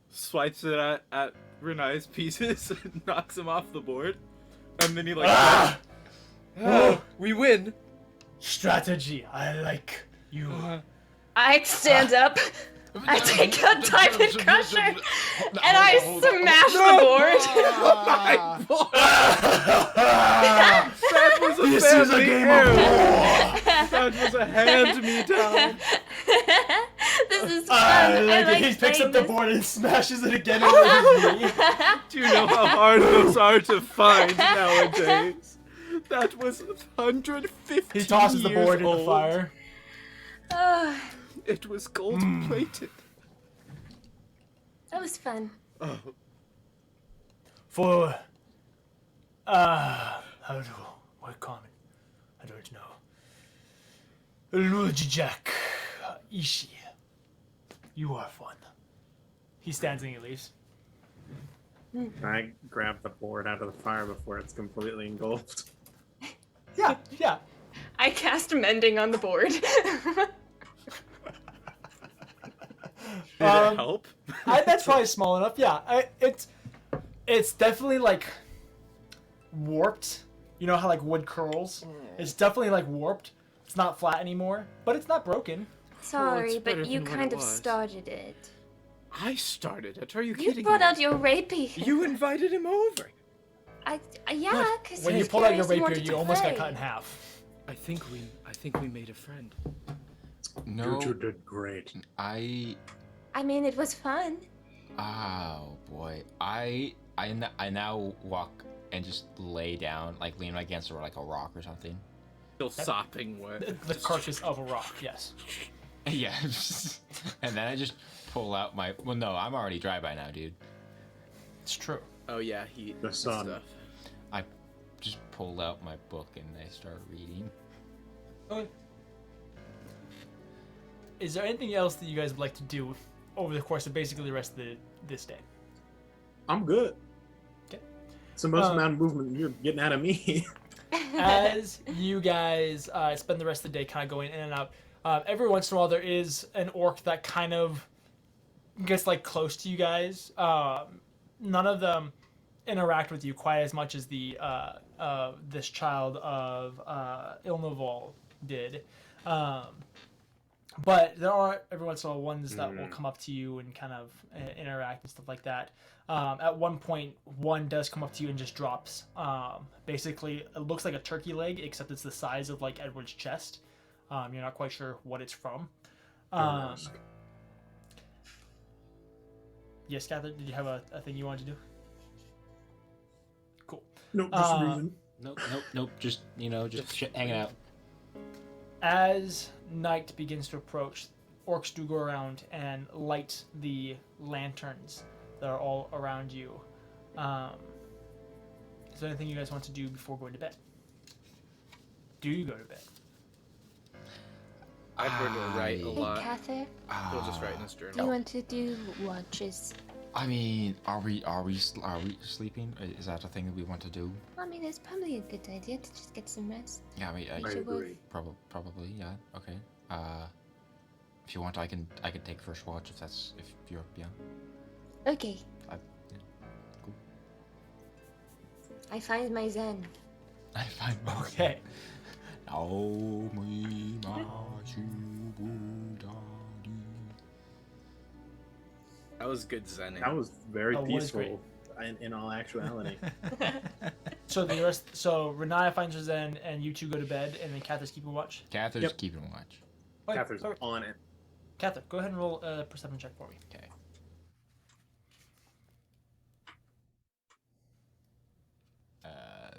swipes it at Riniya's pieces and knocks him off the board. And then he like, we win. Strategy. I like you. I stand up. I take out Diamond Crusher and I smash the board. That was a This is a family game error. of war. That was a hand-me-down. This is fun. I like he picks up the playing board and smashes it again over his knee. Do you know how hard those are to find nowadays? That was 150 He tosses the years board in the old. fire. this. It was gold-plated. That was fun. Oh. For how do what common? I don't know. Lujijak Ishi. You are fun. He stands and he leaves. I grab the board out of the fire before it's completely engulfed. Yeah, yeah. I cast mending on the board. Did it help? That's probably small enough. Yeah, it's definitely like warped. You know how like wood curls? It's definitely like warped. It's not flat anymore, but it's not broken. Sorry, better but you than what kind it of was. started it. I started it. Are you You kidding brought me? out your rapier. You invited him over. Yeah, because When you pulled out your rapier, you almost got cut in half. I think we made a friend. No, You two did great. I. I mean, it was fun. Oh boy, I now walk and just lay down, like lean against like a rock or something. Still sopping wet. The carcass of a rock, yes. Yeah, and then I just pull out my. Well, no, I'm already dry by now, dude. It's true. Oh yeah, heat. The sun. Stuff. I just pulled out my book and I start reading. Okay. Is there anything else that you guys would like to do over the course of basically the rest of this day? I'm good. Okay. It's the most amount of movement you're getting out of me. As you guys spend the rest of the day kind of going in and out, every once in a while there is an orc that kind of gets like close to you guys. None of them interact with you quite as much as the this child of Ilnoval did. But there are every once in a while ones that will come up to you and kind of interact and stuff like that. At one point, one does come up to you and just drops. Basically, it looks like a turkey leg, except it's the size of like Edward's chest. You're not quite sure what it's from. Yes, Kathyr, did you have a thing you wanted to do? Cool. Nope, just reading. Nope. Just hanging out. As night begins to approach, orcs do go around and light the lanterns that are all around you. Is there anything you guys want to do before going to bed? Do you go to bed? Edward will write a Hey, lot. Kathyr, He'll just write in his do you journal. want to do watches? I mean, are we sleeping? Is that a thing that we want to do? I mean, it's probably a good idea to just get some rest. Yeah, I mean, I agree. probably, yeah. Okay. If you want, I can take first watch if you're Okay. Cool. I find my zen. I find my Okay. That was good zenning. That was very Oh, what is peaceful in all actuality. So Riniya finds her zen, and you two go to bed, and then Kathyr's keeping watch. Kathyr's Yep. keeping watch. Wait, Catherine's sorry. on it. Kathyr, go ahead and roll a perception check for me. Okay.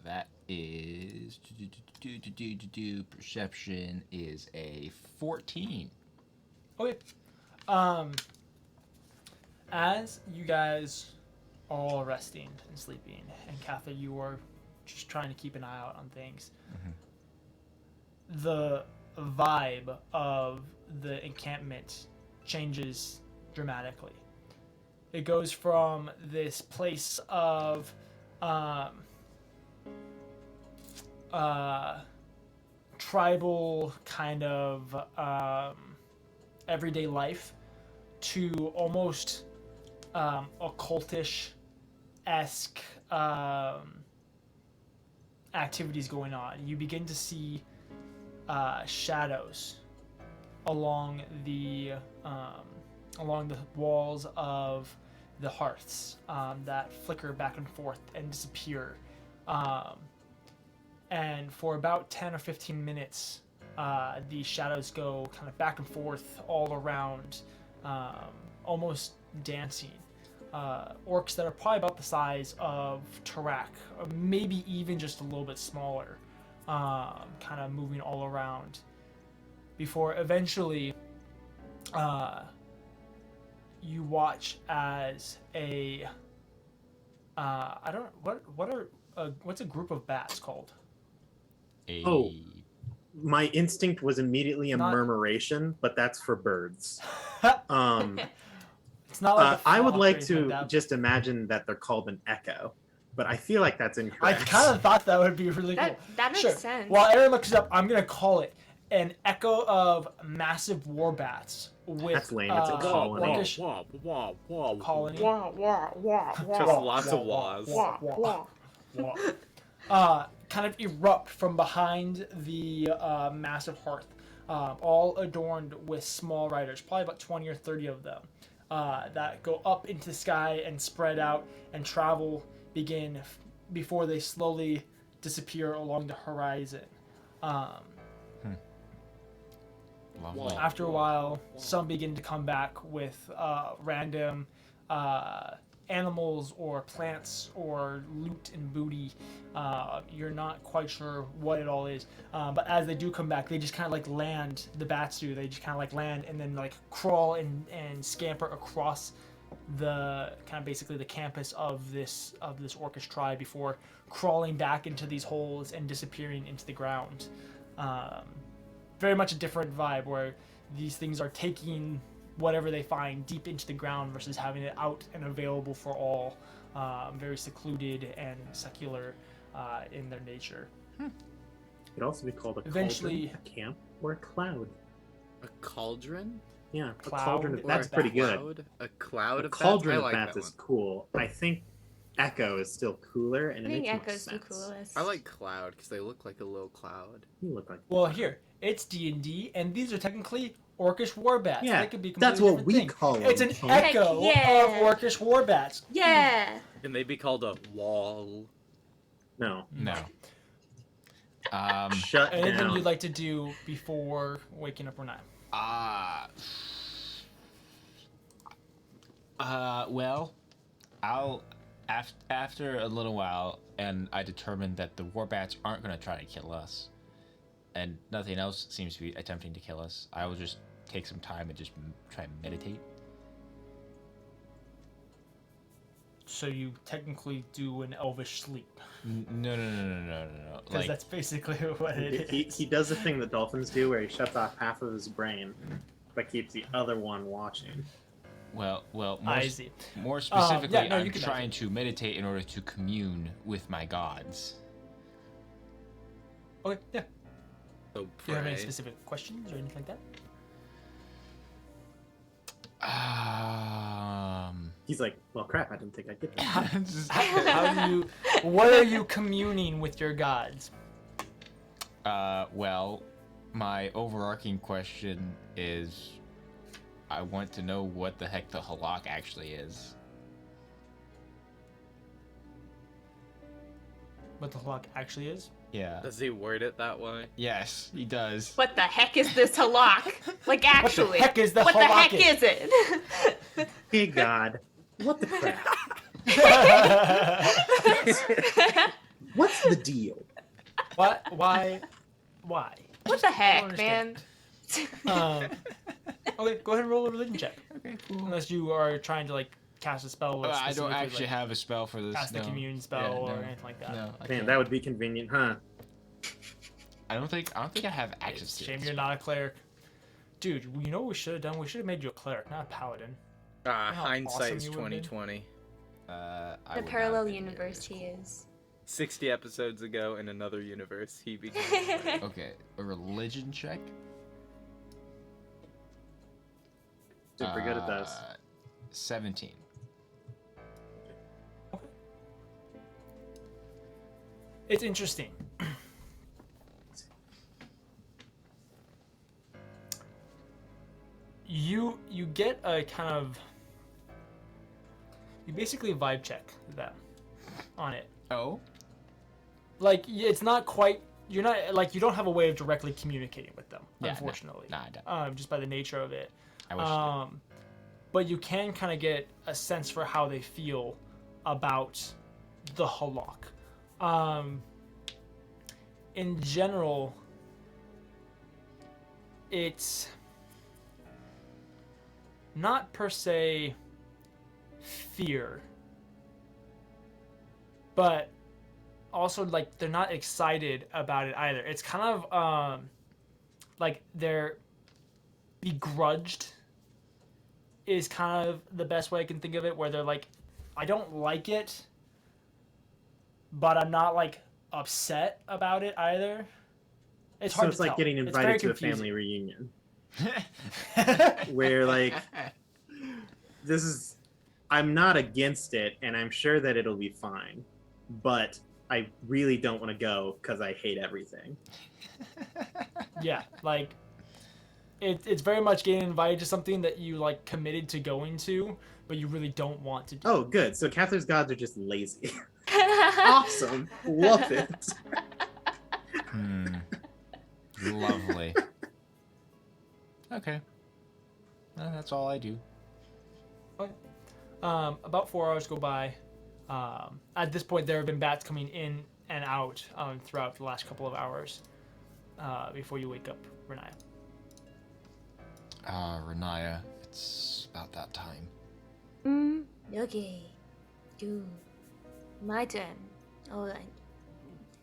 That is perception is a 14. Okay. As you guys are all resting and sleeping, and Kathyr, you are just trying to keep an eye out on things. the vibe of the encampment changes dramatically. It goes from this place of tribal kind of everyday life to almost occultish-esque activities going on. You begin to see shadows along the walls of the hearths that flicker back and forth and disappear. And for about 10 or 15 minutes, the shadows go kind of back and forth all around, almost dancing. Orcs that are probably about the size of Tarak, or maybe even just a little bit smaller, kind of moving all around, before eventually you watch as what's a group of bats called? Oh, my instinct was immediately a murmuration, but that's for birds. It's not like I would like to just imagine that they're called an echo, but I feel like that's I incorrect. kind of thought that would be really cool. That makes sense. While Aaron looks it up, I'm gonna call it an echo of massive war bats with That's lame. It's a colony. orcish colony. Just lots of wahs. Kind of erupt from behind the massive hearth, all adorned with small riders, probably about 20 or 30 of them, that go up into the sky and spread out and travel begin before they slowly disappear along the horizon. After a while, some begin to come back with random animals or plants or loot and booty. You're not quite sure what it all is, but as they do come back, they just kind of like land. The bats do. They just kind of like land and then like crawl and scamper across the kind of basically the campus of this orcish tribe before crawling back into these holes and disappearing into the ground. Very much a different vibe where these things are taking whatever they find deep into the ground versus having it out and available for all. Very secluded and secular in their nature. It could also be called a Eventually, cauldron, a camp, or a cloud. A cauldron? Yeah, Cloud a cauldron of or bats a pretty bat. good. A cloud A of cauldron bats? of I like bats that is one. cool. I think echo is still cooler, and I it think makes more echo's the sense. coolest. I like cloud because they look like a little cloud. You look like Well, here it's D&D, and these are technically orcish war bats. Yeah, They could be that's completely what we different call thing. them. It's an Tom. echo yeah. of orcish war bats. Yeah. Can they be called a wall? No. No. Shut Anything down. you'd like to do before waking up or not? Well, I'll after a little while, and I determined that the warbats aren't going to try to kill us, and nothing else seems to be attempting to kill us. I will just take some time and just try and meditate. So you technically do an elvish sleep, No. because Like, that's basically what it is. He does the thing the dolphins do where he shuts off half of his brain, but keeps the other one watching. well, I see. more specifically, no, you I'm can trying to meditate in order to commune with my gods. Okay, yeah. So Do you have any pray. specific questions or anything like that? He's like, well, crap, I didn't think I'd get that. How do you? What are you communing with your gods? Well, my overarching question is, I want to know what the heck the halak actually is. What the halak actually is? Yeah. Does he word it that way? Yes, he does. What the heck is this halak? Like actually. heck is the what the halak heck is it? Hey, God, what the crap? What's the deal? What? Why? Why? What the heck, understand. man? Okay, go ahead and roll a religion check. Okay, cool. Unless you are trying to like cast a spell. Or I don't specifically, actually like, have a spell for this. cast no. a commune spell Yeah, or no. anything like that. No, I Man, can't. that would be convenient, huh? I don't think I have access to Shame it. you're not a cleric. Dude, you know what we should have done? We should have made you a cleric, not a paladin. how Hindsight awesome is you would've been. 2020. I The would not parallel have been universe here. he is. 60 episodes ago in another universe, he became. Okay, a religion check. Super good at those. 17. It's interesting. You get a kind of, you basically vibe check them on it. Oh. Like it's not quite, you're not like, you don't have a way of directly communicating with them, Yeah, unfortunately. Nah, I don't. Just by the nature of it. I wish you did. But you can kind of get a sense for how they feel about the Halak. In general, it's not per se fear, but also like they're not excited about it either. It's kind of like they're begrudged is kind of the best way I can think of it, where they're like, I don't like it, but I'm not like upset about it either. It's hard So it's to like tell. getting It's invited very to a confusing. family reunion where like this is, I'm not against it and I'm sure that it'll be fine, but I really don't want to go because I hate everything. Yeah, like it's very much getting invited to something that you like committed to going to, but you really don't want to do. Oh, good. So Cathyr's gods are just lazy. Awesome. Love it. Lovely. Okay. That's all I do. About 4 hours go by. At this point, there have been bats coming in and out throughout the last couple of hours before you wake up, Riniya. Riniya, it's about that time. Okay. Dude. My turn. Alright.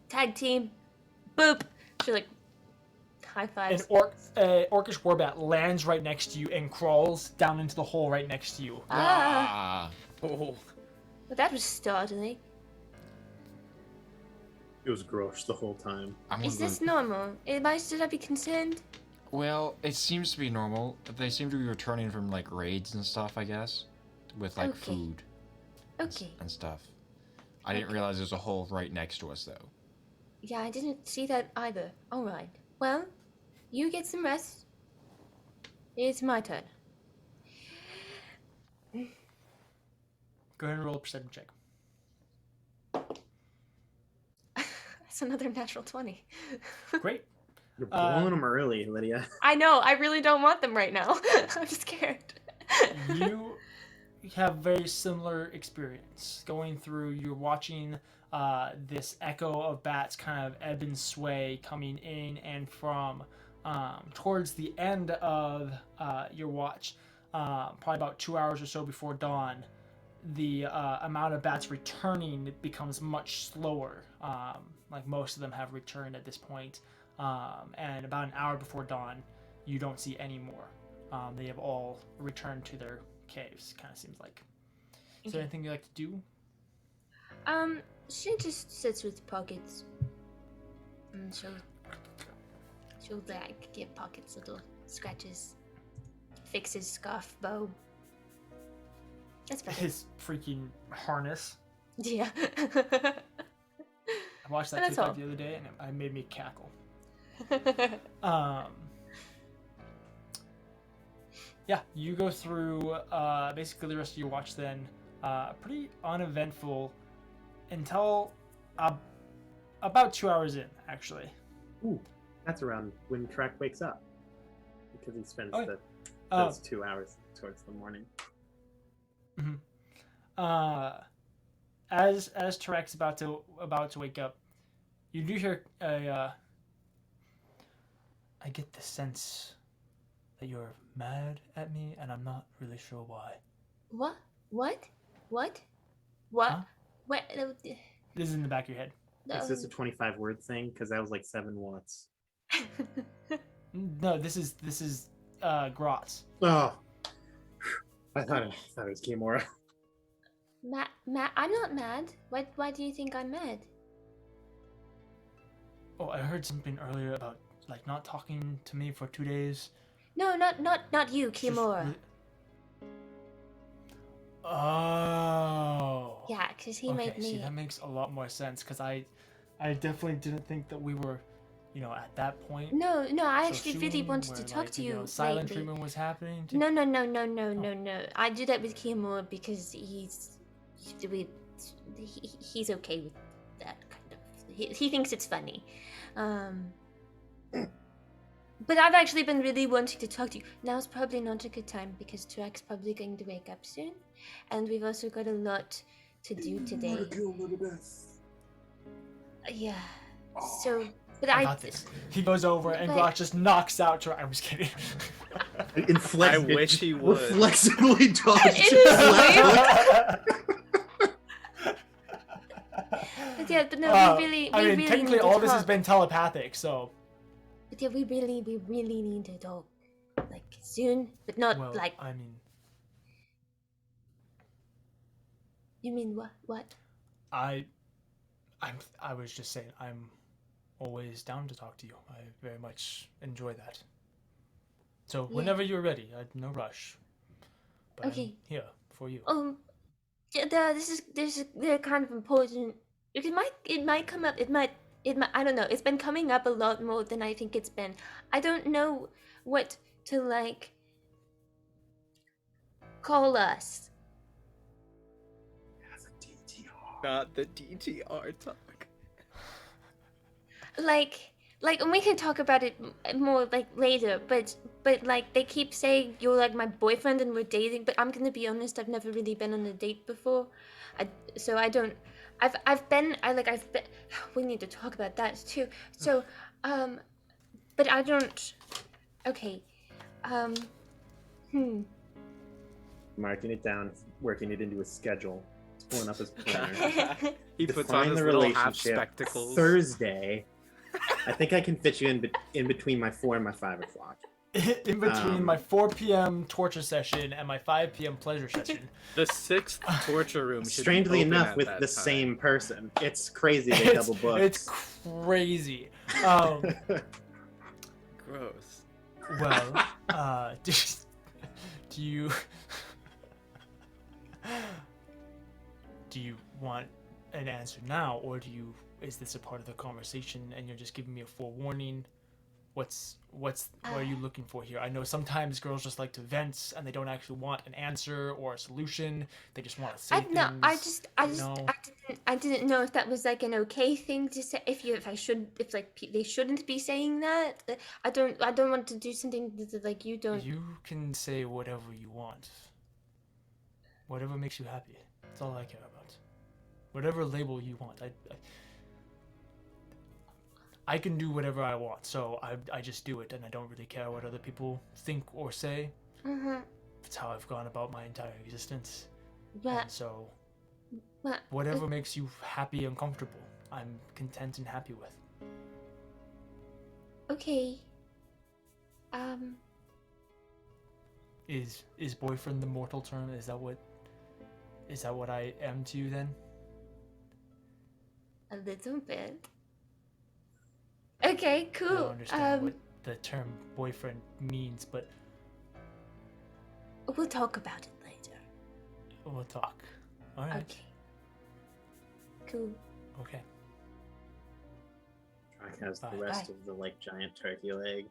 Tag team. Boop. She like high An fives. orcish warbat lands right next to you and crawls down into the hole right next to you. Ah. Oh. But that was startling. It was gross the whole time. Is this normal? Should I be concerned? Well, it seems to be normal. They seem to be returning from like raids and stuff, I guess, with like Okay. food Okay. and stuff. I didn't realize there's a hole right next to us though. Yeah, I didn't see that either. Alright. Well, you get some rest. It's my turn. Go ahead and roll a perception check. That's another natural 20. Great. You're blowing them early, Lydia. I know, I really don't want them right now. I'm scared. You have very similar experience going through. You're watching this echo of bats kind of ebb and sway coming in and from. Towards the end of your watch, probably about 2 hours or so before dawn, the amount of bats returning becomes much slower. Like most of them have returned at this point. And about an hour before dawn, you don't see any more. They have all returned to their caves, kind of seems like. Is there anything you like to do? She just sits with pockets. And she'll like give pockets little scratches. Fix his scarf bow. That's better. His freaking harness. Yeah. I watched that That's TikTok all. the other day and it made me cackle. Yeah, you go through basically the rest of your watch then. Pretty uneventful until about 2 hours in, actually. Ooh, that's around when Tarak wakes up. Because he spends Oh, those 2 hours towards the morning. As Tarak's about to wake up, you do hear I get the sense that you're mad at me, and I'm not really sure why. What? What? Huh? What? This is in the back of your head. Is this a 25-word thing? Because that was like 7 watts. No, this is Grotz. Oh, I thought it was Kimura. Matt, I'm not mad. Why do you think I'm mad? Oh, I heard something earlier about like not talking to me for 2 days. No, not you, Kimura. Oh. Yeah, because he Okay, made me. see, that makes a lot more sense because I definitely didn't think that we were, at that point. No, I so actually really soon, wanted to where, talk like, to you. Silent lately. treatment was happening. No. I do that with Kimura because he's okay with that kind of. He thinks it's funny. But I've actually been really wanting to talk to you. Now's probably not a good time because Tarak's probably going to wake up soon, and we've also got a lot to do today. Yeah. So, but I got this. He goes over and Grotz just knocks out Tarak. I'm just kidding. I wish he would. Flexibly dodged. But yeah, but no, we really technically need to all this has talk. been telepathic, so. But yeah, we really need to talk, like soon, but not Well, like. I mean. You mean what? What? I was just saying I'm always down to talk to you. I very much enjoy that. So whenever you're ready, no rush. But Okay. I'm here for you. They're kind of important. It might come up. It might. I don't know. It's been coming up a lot more than I think it's been. I don't know what to like. Call us. Not the DTR talk. Like, and we can talk about it more like later. But like they keep saying you're like my boyfriend and we're dating. But I'm gonna be honest. I've never really been on a date before. So I don't. I've been. We need to talk about that too. So, but I don't. Okay. Marking it down, working it into a schedule, pulling up his planner. He puts Define on his the little half relationship. spectacles. Thursday. I think I can fit you in between my 4 and my 5 o'clock. In between my 4 p.m. torture session and my 5 p.m. pleasure session. The 6th torture room. Should Strangely be open enough, at with that the time. same person. It's crazy they double book. It's crazy. Gross. Well, do you want an answer now, or is this a part of the conversation and you're just giving me a forewarning? What are you looking for here? I know sometimes girls just like to vent and they don't actually want an answer or a solution. They just want to say things. I didn't know if that was like an okay thing to say. If they shouldn't be saying that. I don't want to do something that like you don't. You can say whatever you want. Whatever makes you happy. That's all I care about. Whatever label you want. I can do whatever I want, so I just do it, and I don't really care what other people think or say. Mm-hmm. That's how I've gone about my entire existence. But And so, whatever makes you happy and comfortable, I'm content and happy with. Okay. Is boyfriend the mortal term? Is that what I am to you then? A little bit. Okay, I don't cool. understand what the term boyfriend means, but We'll talk about it later. we'll talk. All right. Okay. Cool. Okay. Track has the Bye. rest of the giant turkey leg.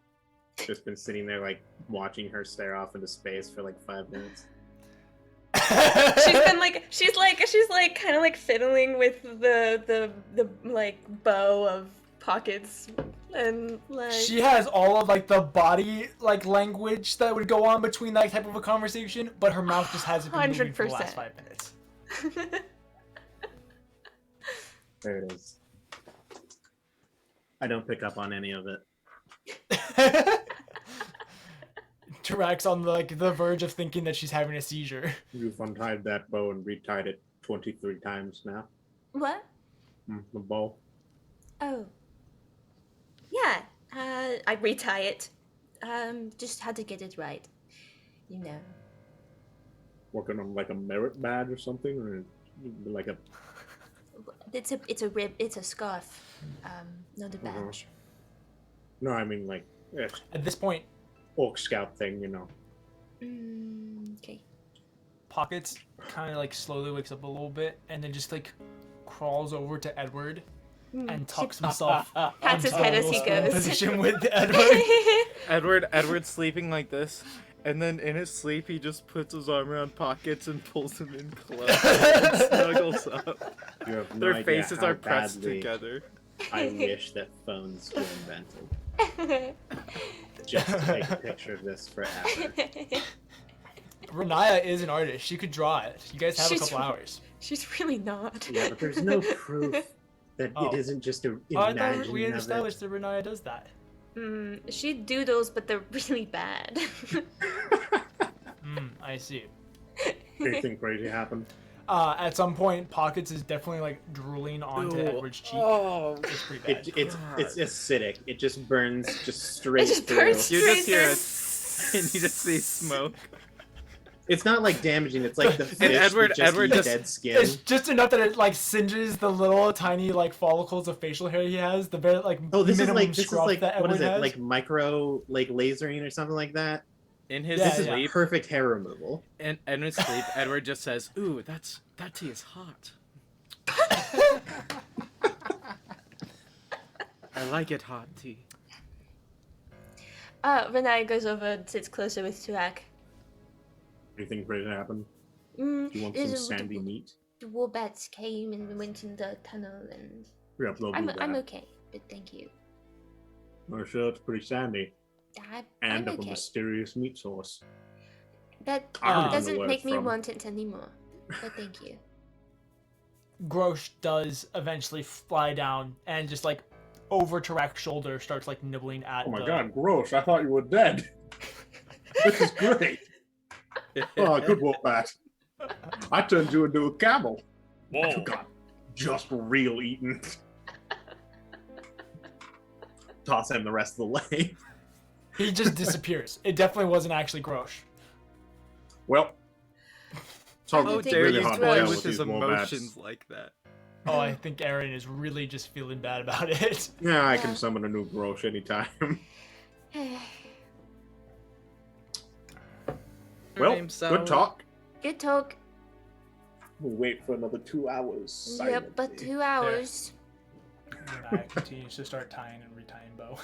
Just been sitting there watching her stare off into space for 5 minutes. She's kind of fiddling with the bow of pockets and She has all of the body language that would go on between that type of a conversation, but her mouth just hasn't been moving for the last 5 minutes. There it is. I don't pick up on any of it. Tarak's on the verge of thinking that she's having a seizure. You've untied that bow and retied it 23 times now. What? The bow. Oh. Yeah. I retie it. Just had to get it right. You know. Working on like a merit badge or something, or like a. It's a scarf. Not a badge. No, I mean like At this point, Orc Scout thing, you know. Okay. Pockets kind of like slowly wakes up a little bit and then just like crawls over to Edward and tucks himself Pats his head as he goes. position with Edward. Edward's sleeping like this, and then in his sleep he just puts his arm around Pockets and pulls him in close and snuggles up. You have no Their idea faces how are pressed badly together. I wish that phones were invented. Just to take a picture of this forever. Riniya is an artist. She could draw it. You guys have a couple hours. She's really not. Yeah, but there's no proof that Oh. it isn't just a I imagining thought we had of it. established that Riniya does that. She doodles, but they're really bad. I see. Anything crazy happened? At some point, Pockets is definitely like drooling onto Ooh. Edward's cheek. Oh, It's pretty bad. It's acidic. It just burns just straight just through. burns you just hear it, Straight and you just see smoke. It's not like damaging. It's like the fish Edward- that just Edward eats just- dead skin. It's just enough that it like singes the little tiny like follicles of facial hair he has. The very like Oh, this is minimum like scruff that what Edward is it? has. Like micro like lasering or something like that. In his Yeah, This is sleep, perfect hair removal. in his sleep, Edward just says, "Ooh, that tea is hot. I like it hot tea." Renai goes over and sits closer with Tarak. Anything crazy happened? You want some sandy meat? The Warbats came and we went in the tunnel and Yeah, they'll do I'm that. okay, but thank you. I'm sure it's pretty sandy. I'm And of a okay. mysterious meat source. That I don't know doesn't where make it's me from. want it anymore. But thank you. Grosh does eventually fly down and just like over Tarak's shoulder starts like nibbling at Oh my the... god, gross. I thought you were dead. This is great. Oh, good wombat. I turned you into a camel. Whoa. You got just real eaten. Toss him the rest of the way. He just disappears. It definitely wasn't actually Grosh. Well, it's How think dare really you hard to toy tell with these his emotions like that? Oh, I think Aaron is really just feeling bad about it. Yeah, I can summon a new Grosh anytime. Well, name's good Sour. talk. Good talk. We'll wait for another 2 hours. Yep, but silently. 2 hours. And I continues to start tying and retying bow.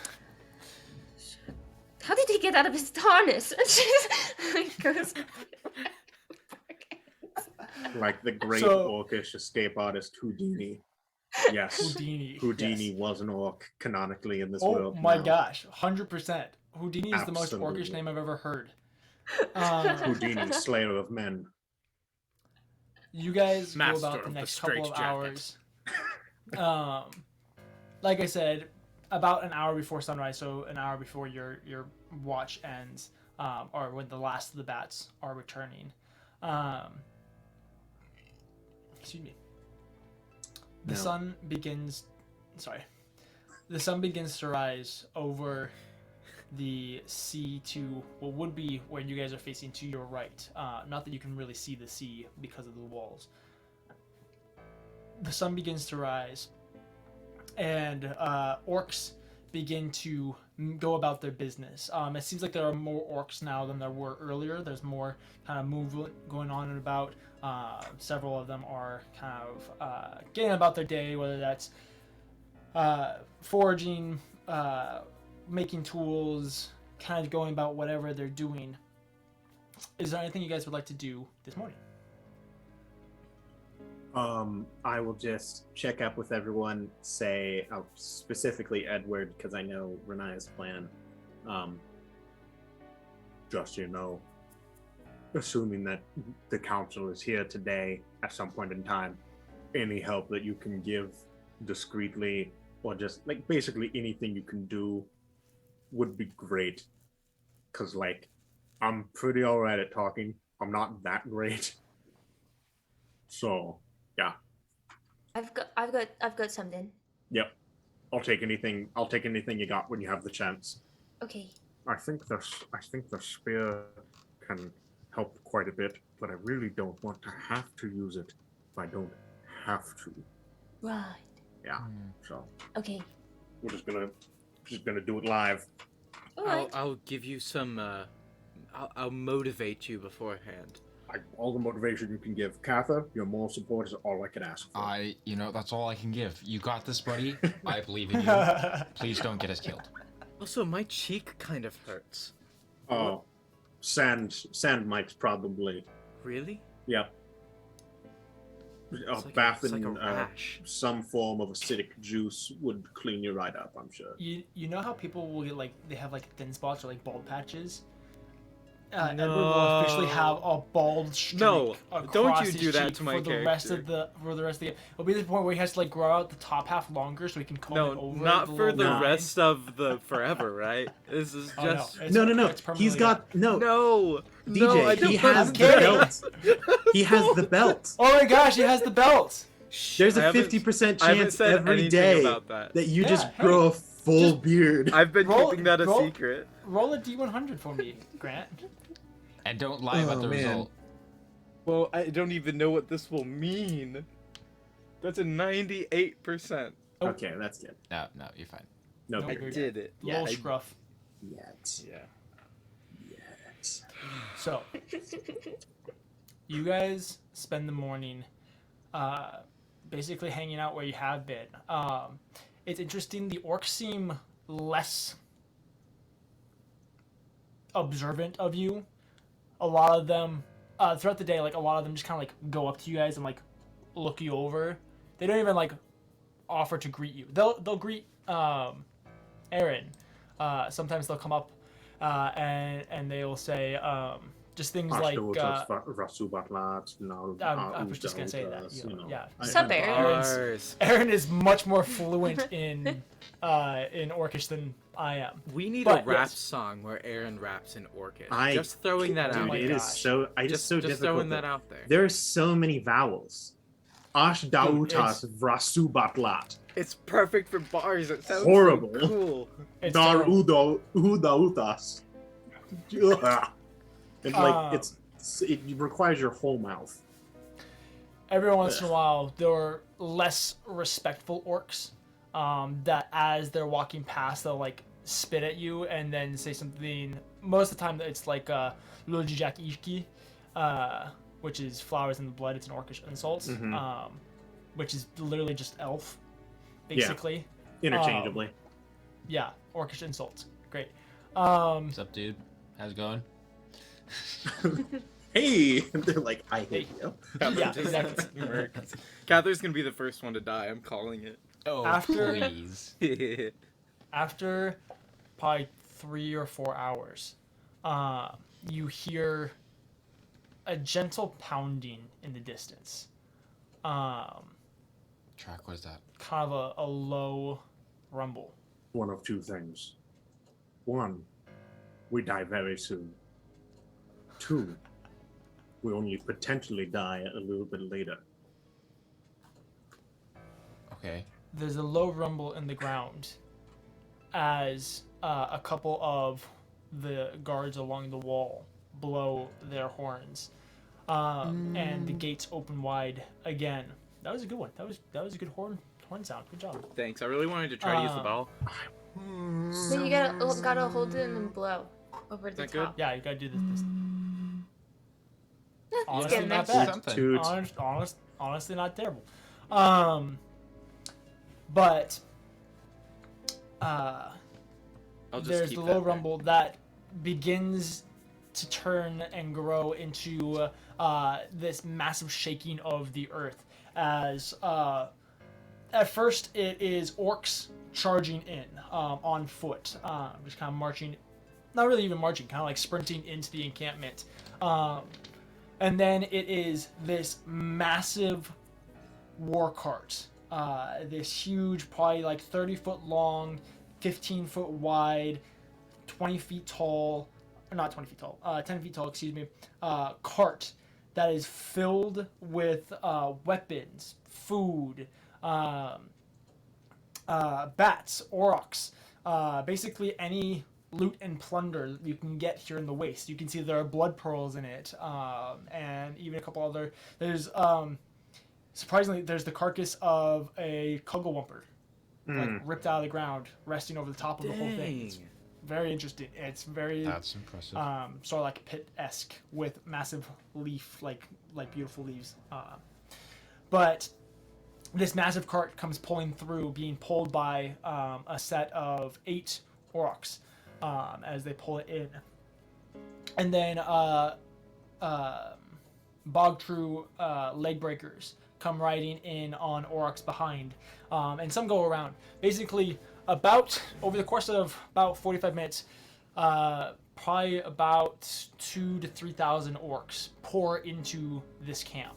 How did he get out of his harness? He goes. Like the great So- orcish escape artist Houdini. Yes, Houdini. Houdini yes. was an orc canonically in this Oh world. my now. gosh, 100%. Houdini is the most Absolutely. orcish name I've ever heard. Houdini, slayer of men. You guys Master go about the of the next couple of straitjacket. hours. Like I said, about an hour before sunrise, so an hour before your watch ends, or when the last of the bats are returning. Excuse me. The No. sun begins. Sorry. The sun begins to rise over the sea to what would be where you guys are facing to your right. Not that you can really see the sea because of the walls. The sun begins to rise, and orcs begin to go about their business. It seems like there are more orcs now than there were earlier. There's more kind of movement going on and about. Several of them are kind of getting about their day, whether that's foraging, making tools, kind of going about whatever they're doing. Is there anything you guys would like to do this morning? I will just check up with everyone, say, specifically Edward, because I know Riniya's plan. Just so you know, assuming that the council is here today at some point in time, any help that you can give discreetly or just like basically anything you can do would be great. Cause like I'm pretty alright at talking. I'm not that great. So yeah. I've got something. Yep. I'll take anything you got when you have the chance. Okay. I think the spear can help quite a bit, but I really don't want to have to use it if I don't have to. Right. Yeah. So Okay. we're just gonna do it live. All right. I'll give you some. I'll motivate you beforehand. All the motivation you can give. Kathyr, your moral support is all I can ask for. That's all I can give. You got this, buddy. I believe in you. Please don't get us killed. Also, my cheek kind of hurts. Oh, sand mites probably. Really? Yeah. A It's bath it's like in a rash. some form of acidic juice would clean you right up, I'm sure. You know how people will get they have thin spots or bald patches? Edward No. will officially have a bald streak. No, don't across you his do that cheek to my for the rest of character. the it'll be the point where he has to grow out the top half longer so he can comb it No, over. not for the little line. rest of the forever, right? This is Oh, no. just It's- No. it's He's permanently got no. no. DJ, no, I he don't has I'm the kidding. belt. He has the belt. Oh my gosh, he has the belt. Shh, There's I a haven't- 50% I haven't chance said every anything day about that. that you Yeah, just hey, grow a full just- beard. I've been Roll- keeping that a roll- secret. Roll a d100 for me, Grant. And don't lie about Oh, the man. result. Well, I don't even know what this will mean. That's a 98%. Oh. Okay, that's good. No, you're fine. No Nope. I beard did it. A little I- scruff. yet. Yeah. Yet. So, you guys spend the morning basically hanging out where you have been. It's interesting, the orcs seem less observant of you. A lot of them, throughout the day, a lot of them just kind of go up to you guys and look you over. They don't even offer to greet you. They'll greet Aaron. Sometimes they'll come up and they'll say just things like I was just gonna say that. Yeah. Sup, Aaron? Bars. Aaron is much more fluent in Orcish than I am. We need But, a rap yes. song where Aaron raps in Orcish. I- Just throwing that Oh out. my Dude, it is gosh. so. It's Just, so just difficult. throwing that out there. There are so many vowels. Ash dautas it's- vrasubatlat. It's perfect for bars. It sounds Horrible. So cool. It's Dar terrible. udo udautas. And it requires your whole mouth. Every once in a while, there are less respectful orcs that as they're walking past, they'll spit at you and then say something. Most of the time, it's Lojijak Ishki, which is flowers in the blood. It's an orcish insult, Mhm. which is literally just elf, basically. Interchangeably. Yeah, orcish insults. Great. What's up, dude? How's it going? Hey! They're like, I hate you. Yeah, Just exactly. works. Catherine's gonna be the first one to die. I'm calling it. Oh, After- please. After probably 3 or 4 hours, you hear a gentle pounding in the distance. Track, what is that? Kind of a low rumble. One of two things. One, we die very soon. Two, we only potentially die a little bit later. Okay. There's a low rumble in the ground as a couple of the guards along the wall blow their horns, and the gates open wide again. That was a good one. That was a good horn sound. Good job. Thanks. I really wanted to try to use the bell. Then you gotta hold it and blow over the that good? top. Yeah, you gotta do this. It's Honestly, getting not there. bad. Something. Toot. Honestly, not terrible. But I'll just there's keep the that low there. rumble that begins to turn and grow into this massive shaking of the earth as at first it is orcs charging in on foot, just kind of marching, not really even marching, kind of sprinting into the encampment, and then it is this massive war cart, this huge, probably 30-foot long, 15-foot wide, 20 feet tall, or not 20 feet tall, 10 feet tall, excuse me, cart that is filled with weapons, food, bats, aurochs, basically any loot and plunder you can get here in the waste. You can see there are blood pearls in it, and even a couple other. There's surprisingly there's the carcass of a Kugglewumper, like ripped out of the ground, resting over the top of the whole thing. It's very interesting. It's very That's impressive. sort of like pit-esque with massive leaf, like beautiful leaves. But this massive cart comes pulling through, being pulled by a set of 8 orcs as they pull it in. And then bog true leg breakers come riding in on orcs behind, and some go around. Basically, over the course of about 45 minutes, probably about 2,000 to 3,000 orcs pour into this camp.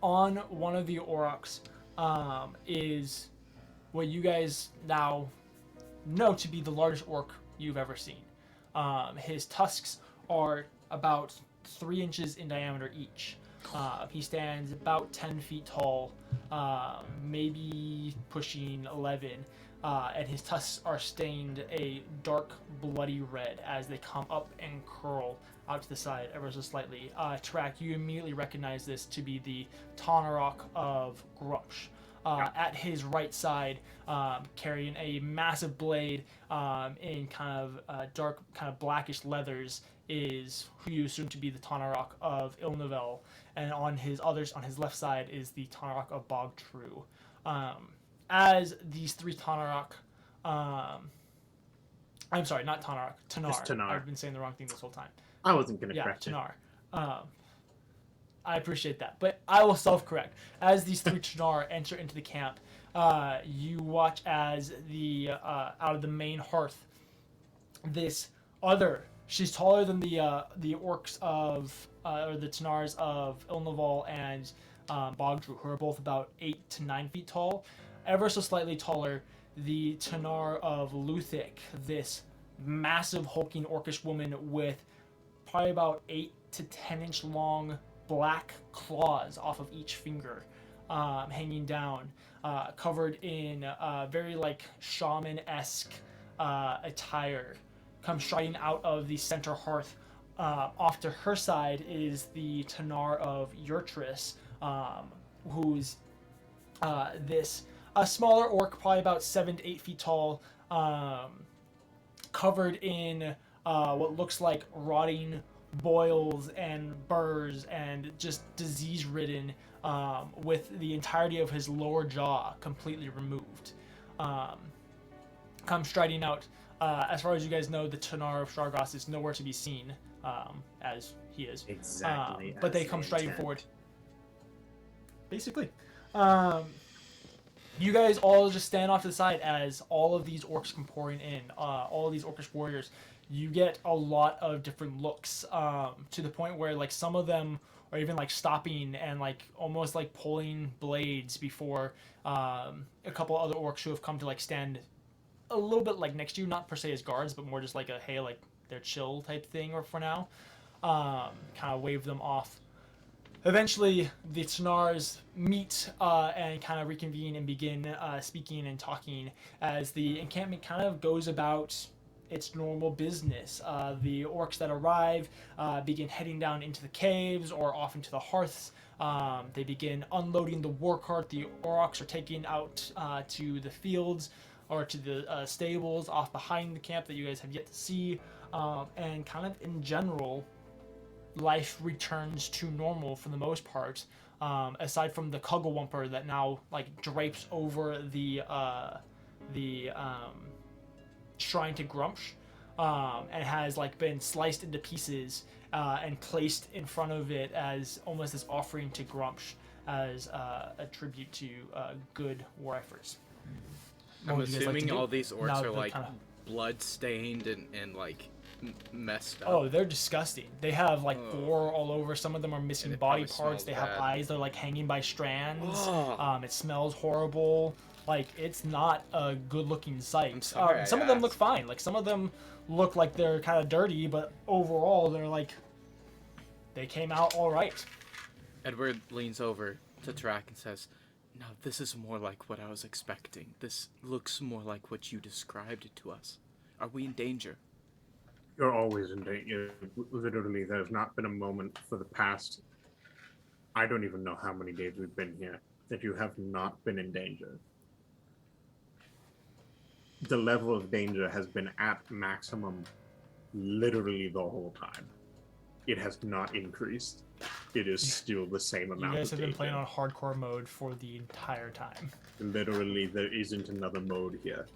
On one of the orcs is what you guys now know to be the largest orc you've ever seen. His tusks are about 3 inches in diameter each. He stands about 10 feet tall, maybe pushing 11, and his tusks are stained a dark bloody red as they come up and curl out to the side ever so slightly. Tarak, you immediately recognize this to be the Tarak of Grumsh. At his right side, carrying a massive blade in kind of dark, kind of blackish leathers, is who you assume to be the Tarak of Ilnavel, and on his left side is the Tarak of Bog True. As these 3 Tarak, I'm sorry, not Tarak, Tanar. It's Tanar. I've been saying the wrong thing this whole time. I wasn't gonna correct it. Tanar. I appreciate that, but I will self-correct. As these 3 Tanar enter into the camp, you watch as the out of the main hearth, this other. She's taller than the orcs of or the Tanars of Ilnaval and Bogdru, who are both about 8 to 9 feet tall. Ever so slightly taller, the Tanar of Luthik, this massive hulking orcish woman with probably about 8 to 10 inch long black claws off of each finger, hanging down, covered in very like shaman-esque attire, comes striding out of the center hearth. Off to her side is the Tanar of Yurtris, who's a smaller orc, probably about 7 to 8 feet tall, covered in what looks like rotting boils and burrs and just disease-ridden, with the entirety of his lower jaw completely removed. Comes striding out. As far as you guys know, the Tanar of Shargos is nowhere to be seen, as he is. Exactly. But they come striding forward. Basically. You guys all just stand off to the side as all of these orcs come pouring in. All of these orcish warriors. You get a lot of different looks, to the point where like some of them are even like stopping and like almost like pulling blades before a couple other orcs who have come to like stand a little bit like next to you, not per se as guards, but more just like a hey, like they're chill type thing, or for now, kind of wave them off. Eventually, the Tanars meet and kind of reconvene and begin speaking and talking as the encampment kind of goes about its normal business. The orcs that arrive begin heading down into the caves or off into the hearths. They begin unloading the war cart. The orcs are taken out to the fields or to the stables off behind the camp that you guys have yet to see. And kind of in general, life returns to normal for the most part, aside from the Kugglewumper that now like drapes over the shrine to Grumsh, and has like been sliced into pieces and placed in front of it as almost this offering to Grumsh as a tribute to good war efforts. I'm assuming all these orcs are like blood stained and like messed up. Oh, they're disgusting. They have like gore all over. Some of them are missing body parts. They have eyes that are like hanging by strands. It smells horrible. Like, it's not a good looking sight. Some of them look fine. Like, some of them look like they're kind of dirty, but overall they're like, they came out all right. Edward leans over to Tarak and says, "Now this is more like what I was expecting. This looks more like what you described it to us." Are we in danger? You're always in danger. Literally, there's not been a moment for the past, I don't even know how many days we've been here, that you have not been in danger. The level of danger has been at maximum literally the whole time. It has not increased. It is still the same You amount guys of have been danger. playing on hardcore mode for the entire time. Literally, there isn't another mode here.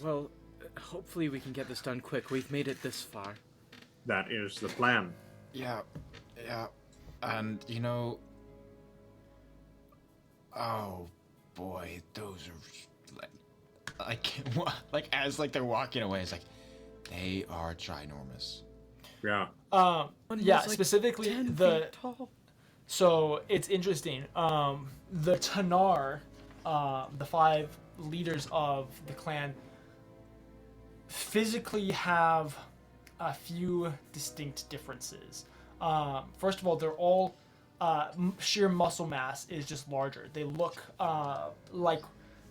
Well, hopefully we can get this done quick. We've made it this far. That is the plan. Yeah, yeah. And, you know... Oh, boy, those are... Like, as, like, they're walking away, it's like, they are ginormous. Yeah. Yeah, specifically the... So, it's interesting. The Tanar, the 5 leaders of the clan, physically have a few distinct differences. First of all, they're all sheer muscle mass is just larger. They look like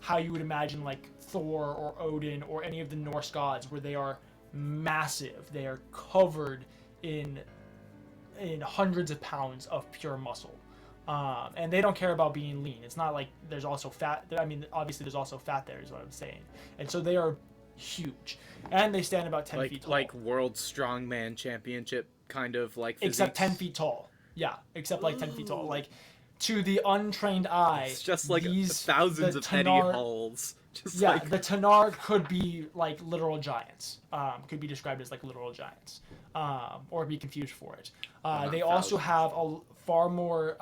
how you would imagine like Thor or Odin or any of the Norse gods, where they are massive. They are covered in hundreds of pounds of pure muscle. And they don't care about being lean. It's not like there's also fat. I mean, obviously there's also fat there, is what I'm saying. And so they are huge, and they stand about 10 feet tall. Like World Strongman Championship kind of like physiques. Except 10 feet tall. Yeah, except like 10 feet tall. Like, to the untrained eye, It's just like these, thousands the of Eddie Tanar- Halls. Just Yeah, like the Tanar could be like literal giants. Could be described as like literal giants, or be confused for it. They also have a far more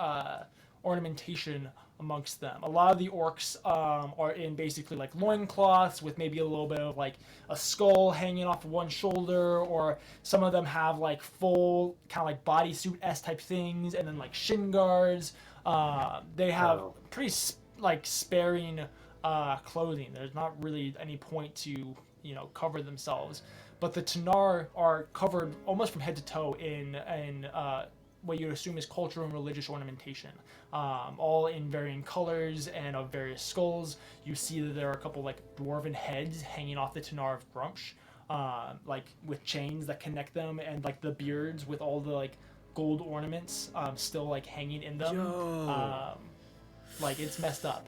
ornamentation amongst them. A lot of the orcs are in basically like loincloths with maybe a little bit of like a skull hanging off of one shoulder, or some of them have like full kind of like bodysuit-esque type things, and then like shin guards. They have pretty like sparing clothing. There's not really any point to, you know, cover themselves. But the Tanar are covered almost from head to toe in what you assume is cultural and religious ornamentation, all in varying colors and of various skulls. You see that there are a couple like dwarven heads hanging off the Tanar of Grumsh, like with chains that connect them, and like the beards with all the like gold ornaments still like hanging in them. Like, it's messed up.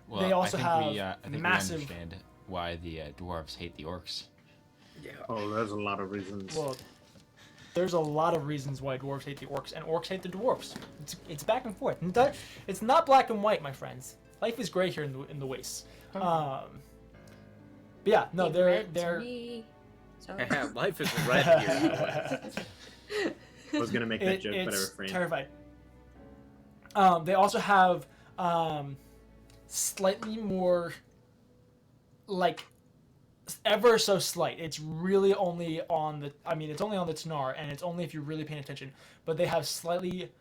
Well, They also I think have we massive- understand why the dwarves hate the orcs. Oh, there's a lot of reasons. Well, there's a lot of reasons why dwarves hate the orcs, and orcs hate the dwarves. It's back and forth. It's not black and white, my friends. Life is gray here in the wastes. But yeah, no, they're life is red here. I was gonna make that joke, but I it's refrained. terrified. They also have slightly more, like, ever so slight. It's really only on the. I mean, it's only on the Tanar, and it's only if you're really paying attention. But they have slightly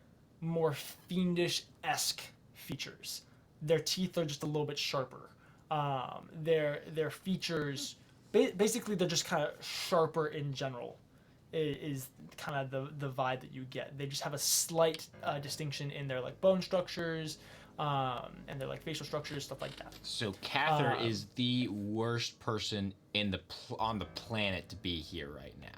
more fiendish-esque features. Their teeth are just a little bit sharper. Their features, basically, they're just kind of sharper in general. Is kind of the vibe that you get. They just have a slight distinction in their like bone structures, and their like facial structures, stuff like that. So Kathyr is the worst person on the planet to be here right now.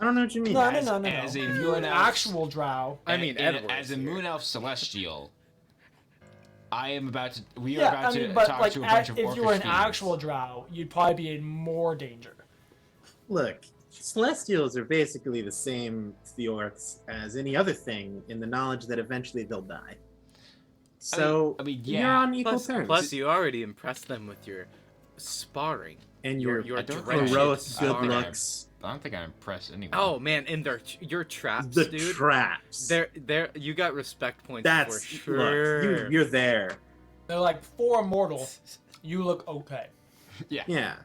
I don't know what you mean. No. As If a you're an moon elf- actual drow, I mean, Edward's as a here. moon elf celestial, we are about yeah, I to mean, but talk like to a bunch of if you were an orcish actual drow, you'd probably be in more danger. Look, Celestials are basically the same to the orcs as any other thing, in the knowledge that eventually they'll die. So I mean, you're yeah. on equal terms. Plus, you already impressed them with your sparring. and Your your I don't direct heroic sparring. good looks. I don't think I'm impressed anyway. Oh man, and your traps, The dude. traps. They're you got respect points That's for sure. look, you're there. They're like, for a mortal, you look okay. Yeah,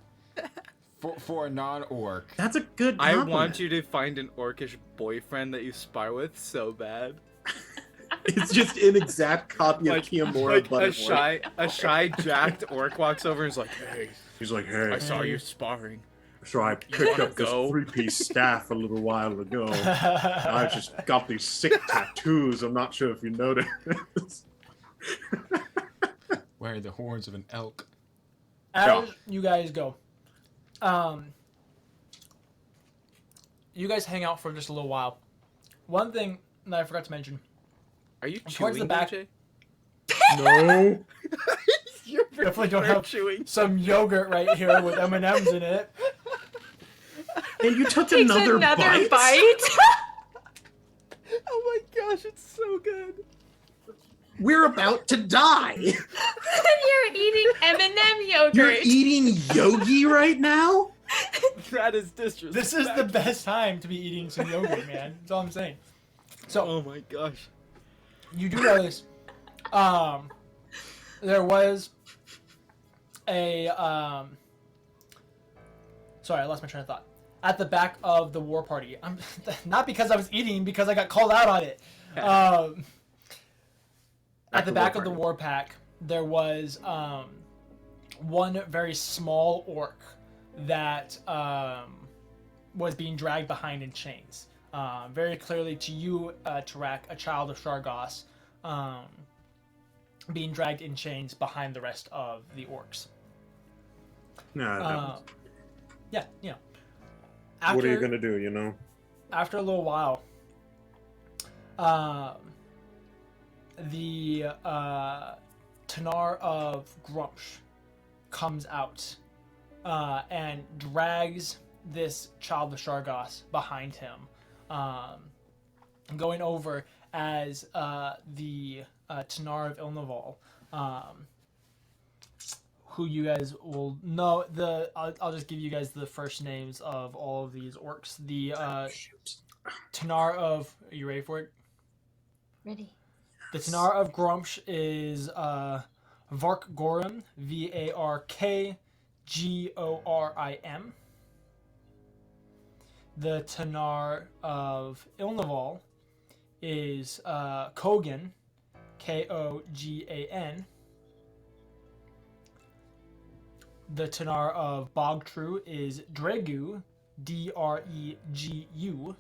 For a non-orc. that's a good I compliment. want you to find an orcish boyfriend that you spar with so bad. It's just an exact copy of Kiamura Like Butterboy. a shy jacked orc walks over and is like, "Hey, He's like, hey, I saw you sparring." so I picked wanna up this go? 3-piece staff a little while ago. I just got these sick tattoos. I'm not sure if you noticed. Where are the horns of an elk? As you guys go, you guys hang out for just a little while. One thing that I forgot to mention. Are you Towards chewing the back- DJ? No. You're Definitely don't have chewing. some yogurt right here with M&Ms in it. And you took Takes another bite. Oh my gosh, it's so good. We're about to die. You're eating M&M yogurt. You're eating yogi right now? That is disrespectful. This is the best time to be eating some yogurt, man. That's all I'm saying. So, Oh my gosh. you do know this. There was a sorry, I lost my train of thought. At the back of the war party, I'm not because I was eating, because I got called out on it. At the back of the war pack, there was one very small orc that was being dragged behind in chains. Very clearly to you, Tarak, a child of Shargos, being dragged in chains behind the rest of the orcs. No. Yeah, you know. What are you gonna do? You know. After a little while, the Tanar of Grumsh comes out and drags this child of Shargos behind him, going over as the Tanar of Ilnaval, who you guys will know. I'll just give you guys the first names of all of these orcs. The Tanar of... Are you ready for it? Ready. The Tanar of Grumsh is Vark Gorim, Varkgorim. The Tanar of Ilnaval is Kogan, Kogan. The Tanar of Bogtru is Dregu, Dregu.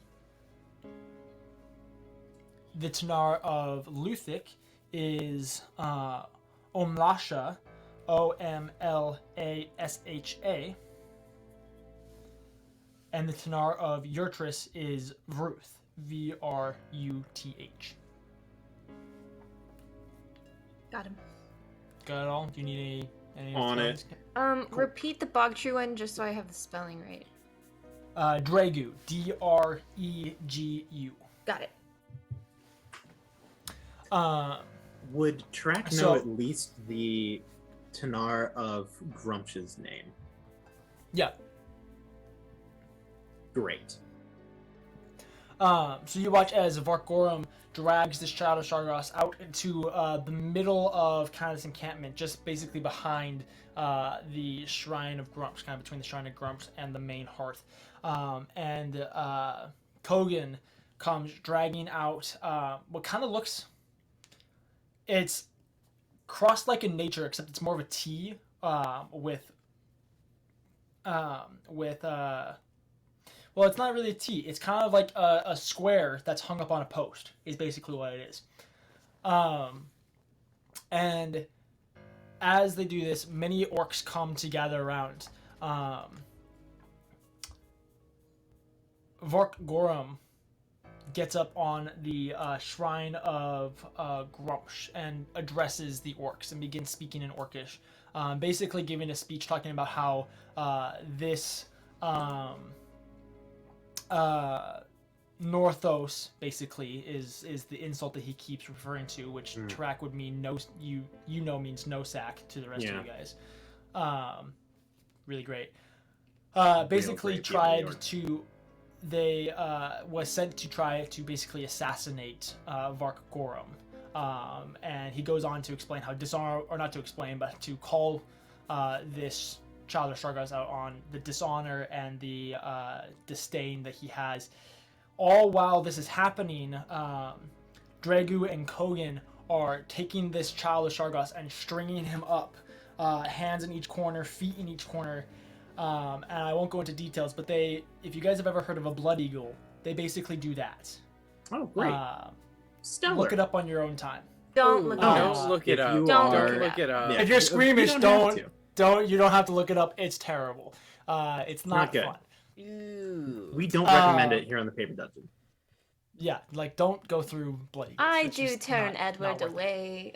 The Tanar of Luthic is Omlasha, Omlasha. And the Tanar of Yurtris is Vruth, Vruth. Got him. Got it all? Do you need any On it. Cool. Repeat the Bogtrue one just so I have the spelling right. Dregu, Dregu. Got it. Would Tarak know at least the Tanar of Grumsh's name? Yeah. Great. So you watch as Varkorum drags this child of Shargos out into the middle of kind of this encampment, just basically behind the Shrine of Grumps, kind of between the Shrine of Grumps and the main hearth. And Kogan comes dragging out what kind of looks... It's crossed-like in nature, except it's more of a T with well, it's not really a T. It's kind of like a square that's hung up on a post, is basically what it is. And as they do this, many orcs come to gather around. Vark Gorum gets up on the Shrine of Grumsh and addresses the orcs and begins speaking in Orcish. Basically giving a speech talking about how this... Northos basically is the insult that he keeps referring to, which Tarak would mean no, you know means no sack to the rest of you guys. Really great. Basically tried to was sent to try to basically assassinate Vark Gorum. And he goes on to explain how dishonor, or not to explain, but to call this child of Shargos out on the dishonor and the disdain that he has. All while this is happening, Dregu and Kogan are taking this child of Shargos and stringing him up, hands in each corner, feet in each corner. And I won't go into details, but if you guys have ever heard of a blood eagle, they basically do that. Oh, great. Stellar. Look it up on your own time. Don't look it up. Don't look it up. Don't Don't look it up. Yeah. If you're squeamish, You don't. have to. You don't have to look it up. It's terrible. It's not good. fun. We don't recommend it here on the Paper Dungeon. Yeah, like don't go through bloody. I It's do just turn not Edward worth it. away.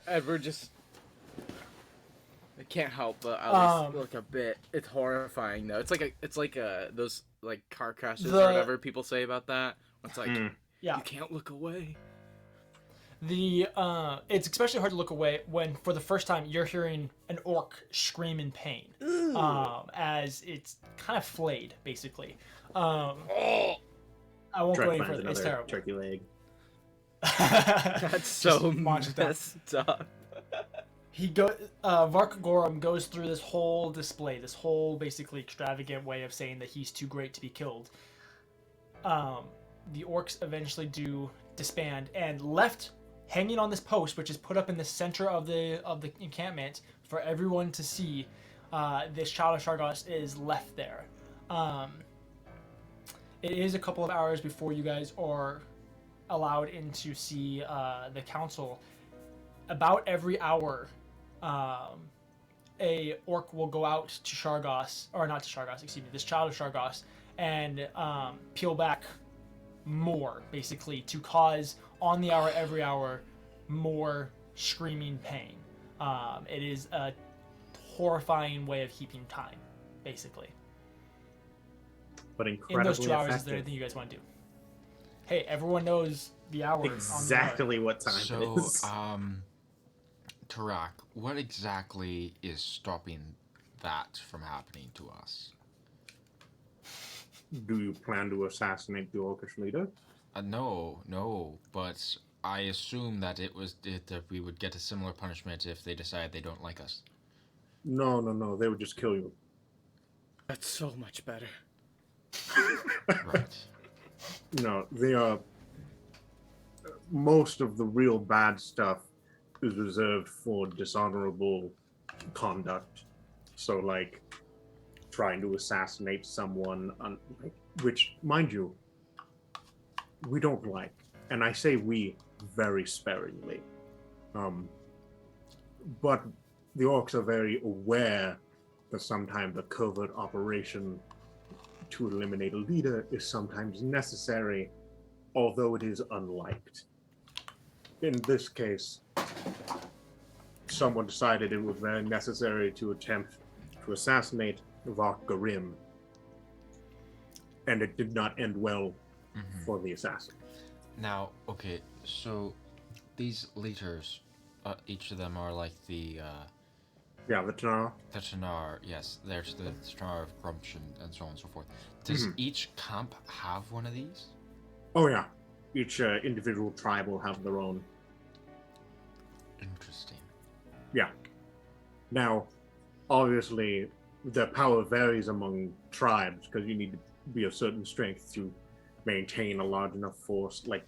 Edward just. I can't help but at least look a bit. It's horrifying though. It's like those like car crashes or whatever people say about that. It's like Yeah. you can't look away. It's especially hard to look away when for the first time you're hearing an orc scream in pain, as it's kind of flayed basically. I won't go any further. It's terrible. Turkey leg. That's so messed up. Vark Gorum goes through this whole display, this whole basically extravagant way of saying that he's too great to be killed. The orcs eventually do disband, and left hanging on this post, which is put up in the center of the encampment for everyone to see, this Child of Shargos is left there. It is a couple of hours before you guys are allowed in to see the council. About every hour, a orc will go out to Shargos, or not to Shargos, excuse me, this Child of Shargos, and peel back more, basically, to cause, on the hour, every hour, more screaming pain. It is a horrifying way of keeping time, basically. But In incredibly those 2 hours, is effective. there anything you guys want to do? Hey, everyone knows the hour. Exactly what time So, it is. Tarak, what exactly is stopping that from happening to us? Do you plan to assassinate the Orcish leader? No, but I assume that that we would get a similar punishment if they decide they don't like us. No, they would just kill you. That's so much better. Right. No, they are. Most of the real bad stuff is reserved for dishonorable conduct. So, like, trying to assassinate someone, which, mind you, we don't like. And I say we very sparingly. But the orcs are very aware that sometimes a covert operation to eliminate a leader is sometimes necessary, although it is unliked. In this case, someone decided it was very necessary to attempt to assassinate Vark Garim, and it did not end well for the assassin. Now, okay, so these leaders, each of them are like the Tanar. the Tanar, yes, there's the Tanar of Grumsh and so on and so forth. Does each camp have one of these? Oh yeah, each individual tribe will have their own. Interesting. Yeah. Now, obviously, the power varies among tribes because you need to be of certain strength to maintain a large enough force. Like,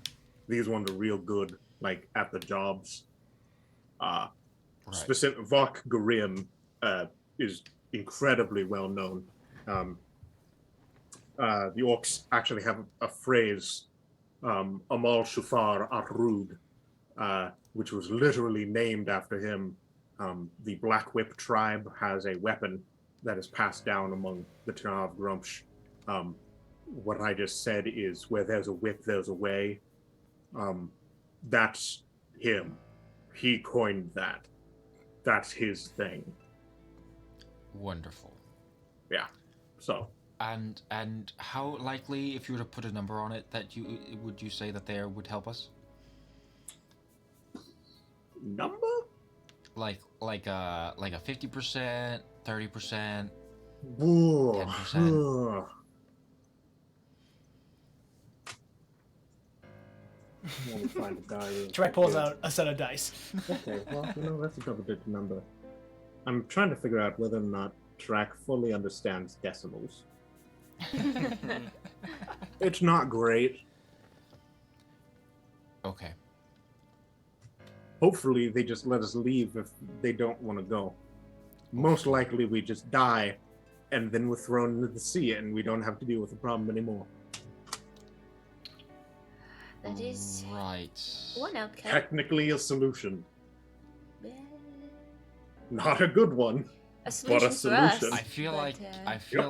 these ones are real good, like, at the jobs. Specific Vark Garim is incredibly well known. The orcs actually have a phrase, Amal Shufar Arud, which was literally named after him. The Black Whip tribe has a weapon that is passed down among the Tanar of Grumsh. What I just said is, where there's a whip, there's a way. That's him. He coined that. That's his thing. Wonderful. Yeah. So. And how likely, if you were to put a number on it, that would you say that they would help us? Number? Like a 50%, 30%, Whoa. 10%. Let me find a die real Trey quick pulls here. out a set of dice. Okay, well, that's a double-digit number. I'm trying to figure out whether or not Tarak fully understands decimals. It's not great. Okay. Hopefully, they just let us leave if they don't want to go. Most likely, we just die, and then we're thrown into the sea, and we don't have to deal with the problem anymore. That is Right. one outcome. Technically, a solution. Not a good one. A solution for us. solution. I feel but,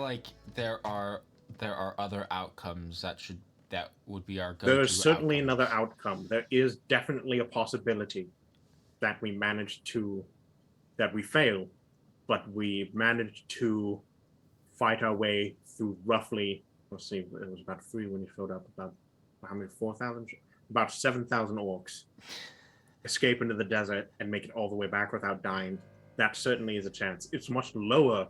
like uh, there are other outcomes that would be our go-to. There is certainly outcomes. another outcome. There is definitely a possibility that we fail, but we managed to fight our way through roughly, let's see, it was about 3 when you filled up, about how many, 4,000? About 7,000 orcs. Escape into the desert and make it all the way back without dying. That certainly is a chance. It's much lower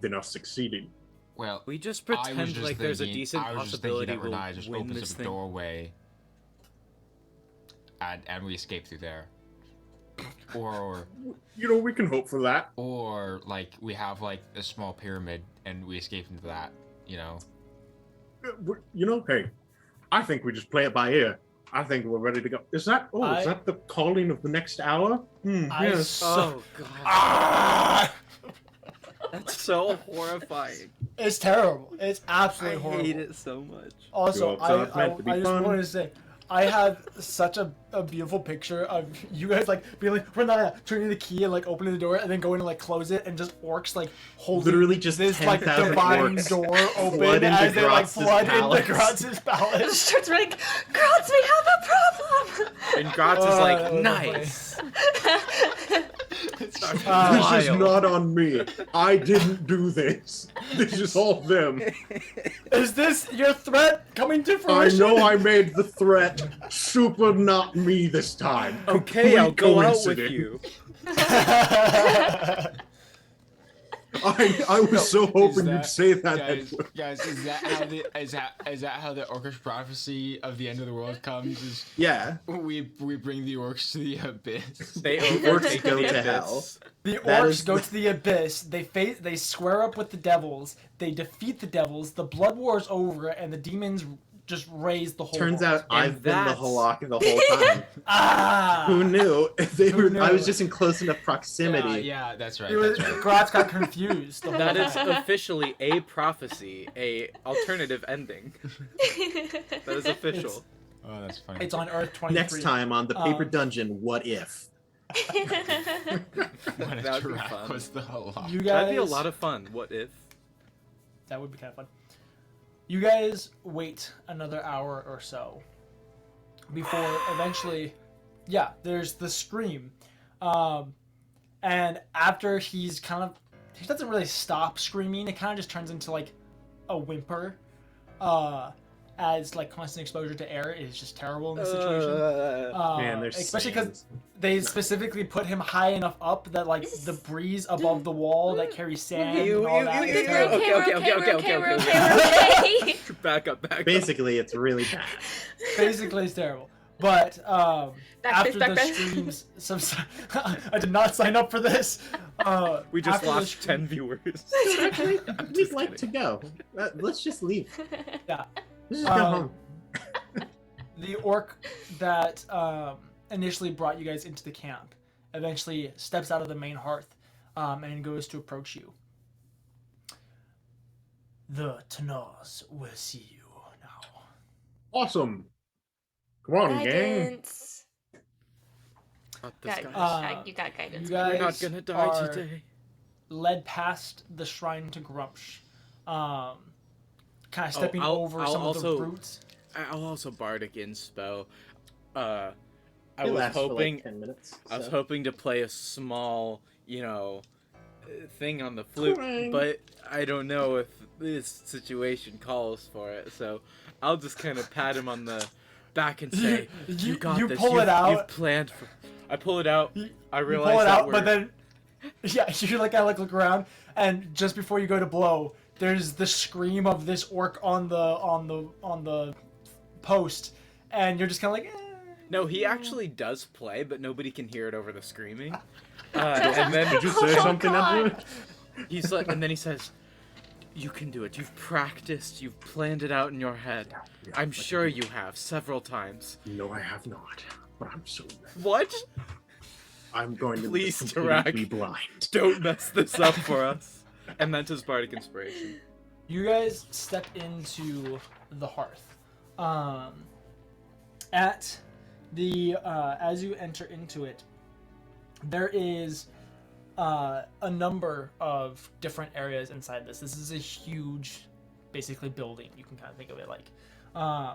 than us succeeding. Well, We just I was pretend just like there's a thinking- decent I was just thinking possibility that we'll Riniya just win opens this up a thing. doorway, and we escape through there. Or We can hope for that. like we have like a small pyramid and we escape into that. Hey, I think we just play it by ear. I think we're ready to go. Is that the calling of the next hour? Yes. Oh god, Ah! that's so horrifying. It's terrible. It's I absolutely horrible. hate it so much. Also, It's not meant to be I just fun. wanted to say, I have such a beautiful picture of you guys like being like Riniya turning the key and like opening the door and then going to like close it and just orcs like holding Literally just this like 10,000 divine orcs door flood open into as they like Grotz's flood palace. into Grotz's palace. starts running. Girls, we have a problem. And Gratz is Oh, like, that was nice. This is not on me. I didn't do this. This is all them. Is this your threat coming to I fruition? know I made the threat. Super not me this time. Okay, I'll Complete go out with coincidence. you. I was so hoping you'd say that. Edward. guys, is that how the orcish prophecy of the end of the world comes? Is Yeah. we bring the orcs to the abyss. They orcs overtake go the to abyss. hell. The That orcs is go the- to the abyss. They square up with the devils. They defeat the devils. The blood war is over, and the demons just raise the whole. Turns world. out I've been the that's- Halak the whole time. Ah! Who knew? Who knew? I was just in close enough proximity. Yeah, that's right. It was, That's right. Gratz got confused. The whole That is time. officially a prophecy, a alternative ending. That is official. Oh, that's funny. It's on Earth 23. Next time on the Paper Um, Dungeon, what if? When a That'd be Tarak fun. was the halak. You guys. That'd be a lot of fun. What if? That would be kind of fun. You guys wait another hour or so before eventually, yeah, there's the scream. And after he doesn't really stop screaming, it kind of just turns into like a whimper. As like constant exposure to air is just terrible in this situation. Man, there's especially because sands. they specifically put him high enough up that like the breeze above the wall that carries sand and all that is you- terrible. okay. Back up. Basically, it's really bad. Basically, it's terrible. But after back the fist. streams, I did not sign up for this. We just after the lost stream- 10 viewers. Actually, we'd like to go. Let's just leave. Yeah. Let's just go home. The orc that initially brought you guys into the camp eventually steps out of the main hearth and goes to approach you. The Tanaz will see you now. Awesome. Come on, gang. Guidance. Not this Guidance. guy. You got guidance. You guys We're not gonna die are today. led past the shrine to Grumsh. Kind of stepping I'll over some of the also- brutes. I'll also bardic inspo. I It was lasts for hoping like 10 minutes. I was so. hoping to play a small, thing on the flute, Twang. but I don't know if this situation calls for it. So I'll just kind of pat him on the back and say, "You got you this. pull it You've out. planned for." I pull it out. I You realize pull it that out, we're... but then yeah, you like I look around, and just before you go to blow, there's the scream of this orc on the post, and you're just kind of like. No, he actually does play, but nobody can hear it over the screaming. And then Did you say something, Edward? he's like, and then he says, "You can do it. You've practiced. You've planned it out in your head. Yeah, I'm sure you have several times." No, I have not. But I'm so mad. What? I'm going to Please, be completely Tarak. blind. Don't mess this up for us. And that's his bardic inspiration. You guys step into the hearth. At the as you enter into it, there is a number of different areas inside this. This is a huge, basically, building. You can kind of think of it like.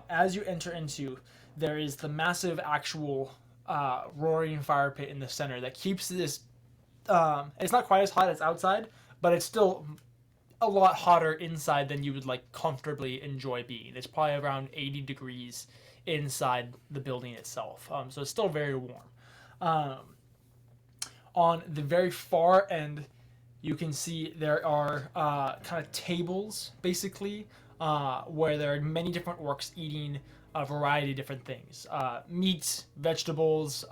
As you enter into, there is the massive actual roaring fire pit in the center that keeps this. It's not quite as hot as outside, but it's still a lot hotter inside than you would like comfortably enjoy being. It's probably around 80 degrees inside the building itself. So it's still very warm. On the very far end, you can see there are kind of tables, basically, where there are many different orcs eating a variety of different things. Meats, vegetables,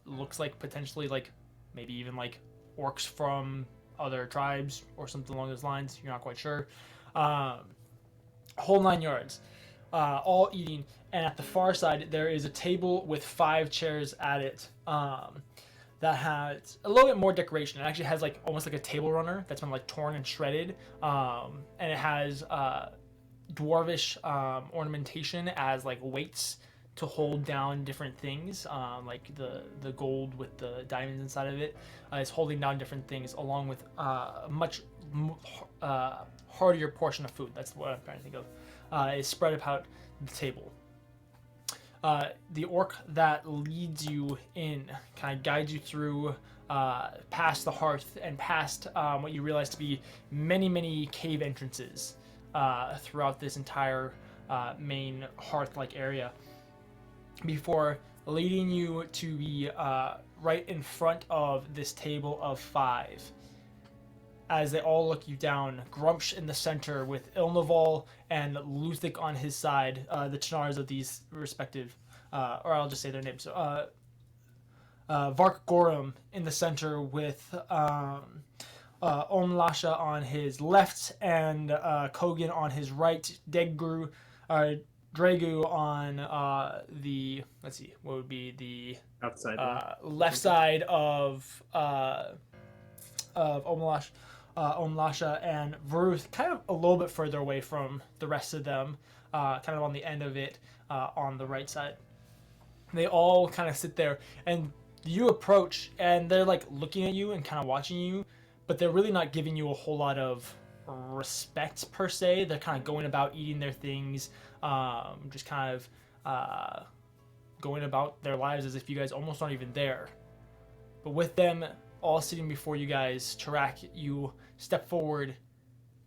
looks like potentially like maybe even like orcs from other tribes or something along those lines. You're not quite sure. Whole 9 yards. All eating. And at the far side, there is a table with 5 chairs at it. That has a little bit more decoration. It actually has like almost like a table runner that's been like torn and shredded, and it has dwarvish ornamentation as like weights to hold down different things, like the gold with the diamonds inside of it is holding down different things, along with a much heartier portion of food. That's what I'm trying to think of. Is spread about the table. The orc that leads you in kind of guides you through past the hearth and past what you realize to be many cave entrances throughout this entire main hearth-like area, before leading you to be right in front of this table of 5. As they all look you down, Grumpsh in the center with Ilnaval and Luthik on his side, the Chinars of these respective, or I'll just say their names. Vark Gorum in the center with Omlasha on his left and Kogan on his right. Dragu on the, let's see, what would be the Outside. left side of Omlash. Omlasha and Varuth kind of a little bit further away from the rest of them, kind of on the end of it, on the right side. They all kind of sit there, and you approach, and they're like looking at you and kind of watching you, but they're really not giving you a whole lot of respect per se. They're kind of going about eating their things, just kind of going about their lives as if you guys almost aren't even there. But with them all sitting before you guys, Tarak, you step forward.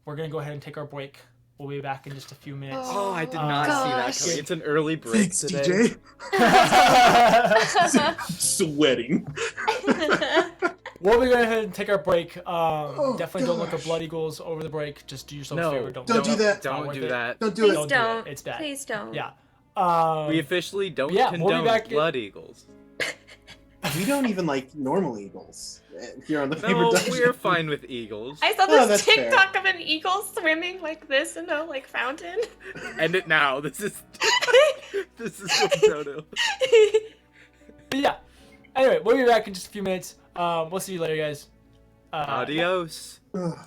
We're going to go ahead and take our break. We'll be back in just a few minutes. Oh, I did not see that gosh. coming. It's an early break Thanks, today. DJ. Sweating. We'll be going ahead and take our break. Definitely don't look at Blood Eagles over the break. Just do yourself a favor. Don't do that. It's not Don't worth do it. that. Don't do Please it. Don't don't. do it. It's bad. Please don't. Yeah. We officially don't yeah, we'll be condone back in- Blood Eagles. We don't even like normal eagles here on the Paper No, Dungeon. we're fine with eagles. I saw Oh, this that's fair. TikTok of an eagle swimming like this in a like fountain. End it now. This is so Toto. But yeah. Anyway, we'll be back in just a few minutes. We'll see you later, guys. Adios. Ugh.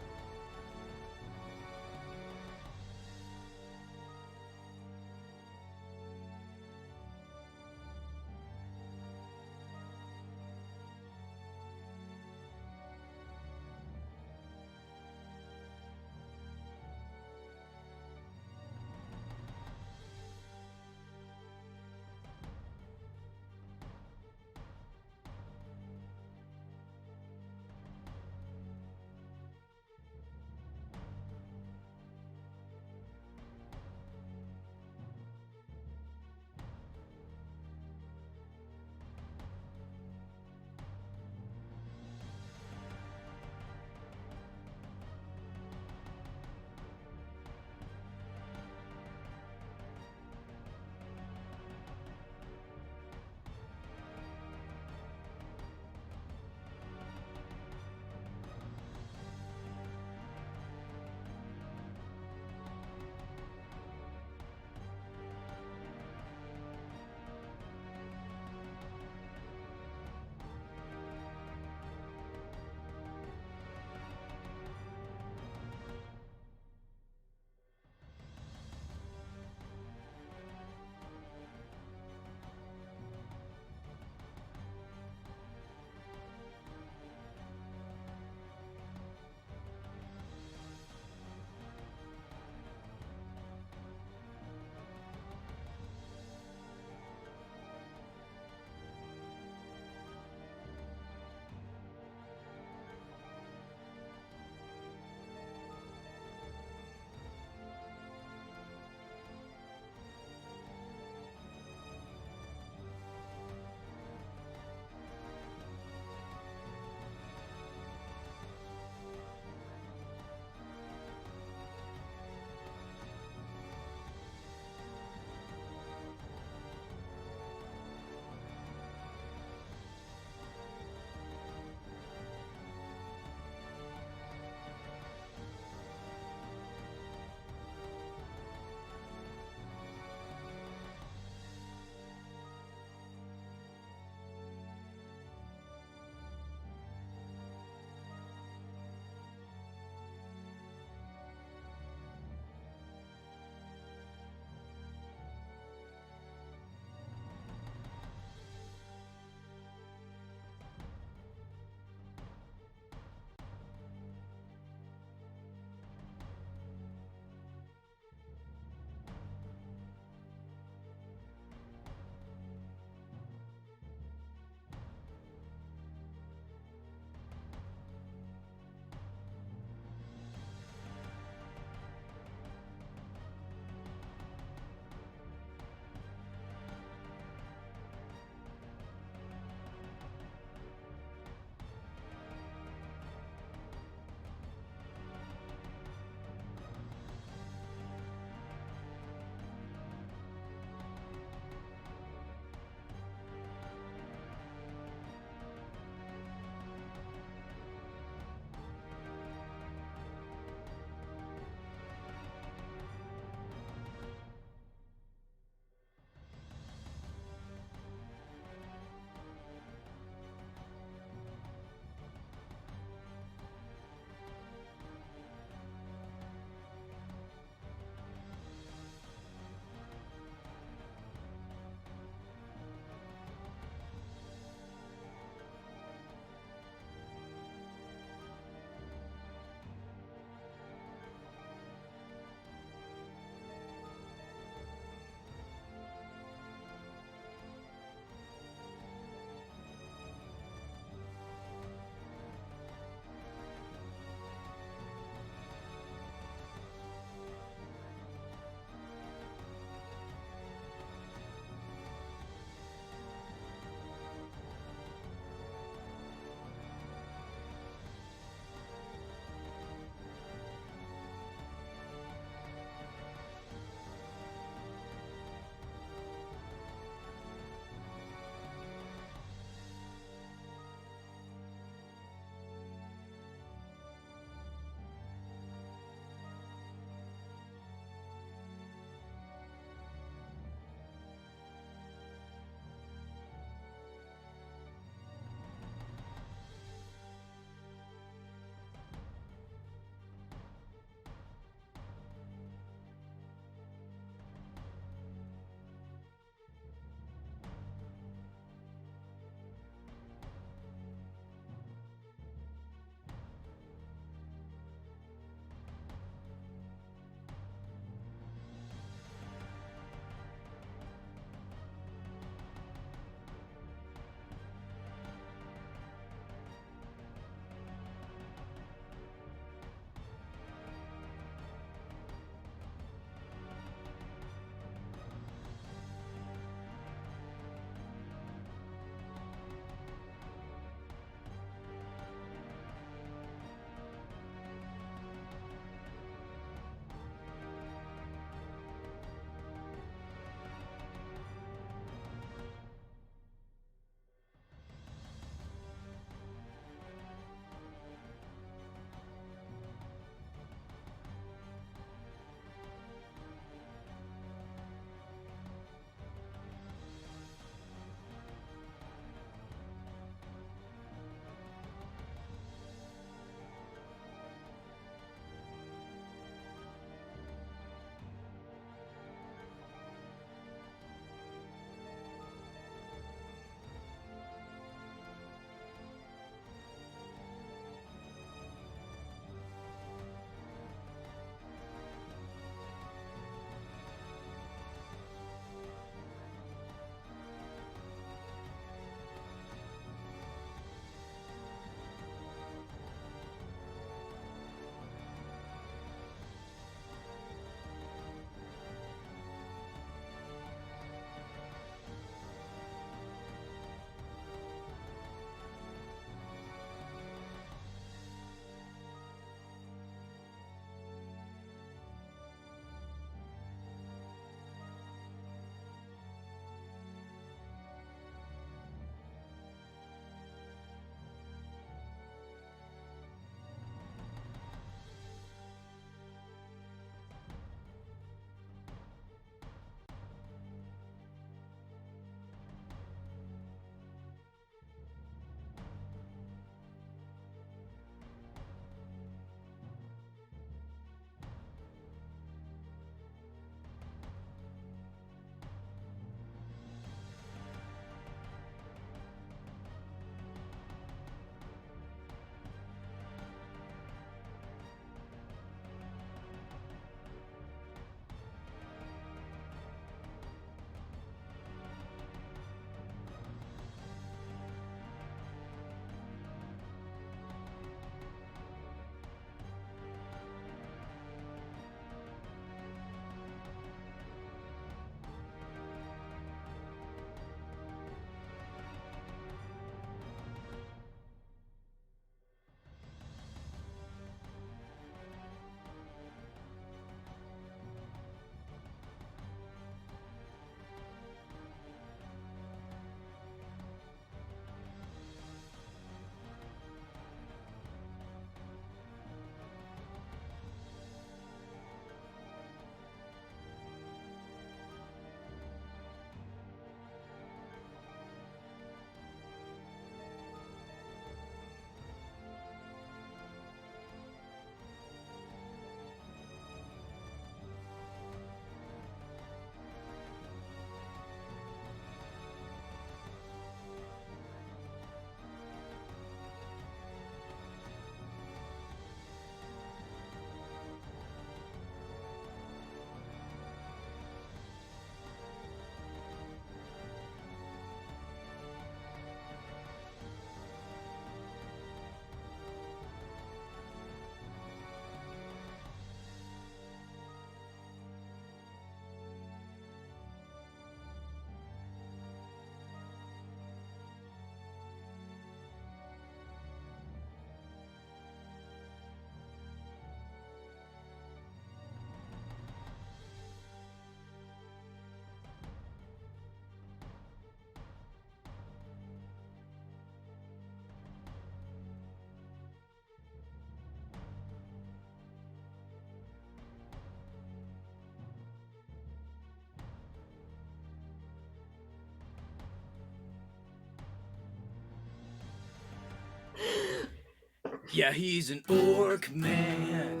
Yeah, he's an orc man.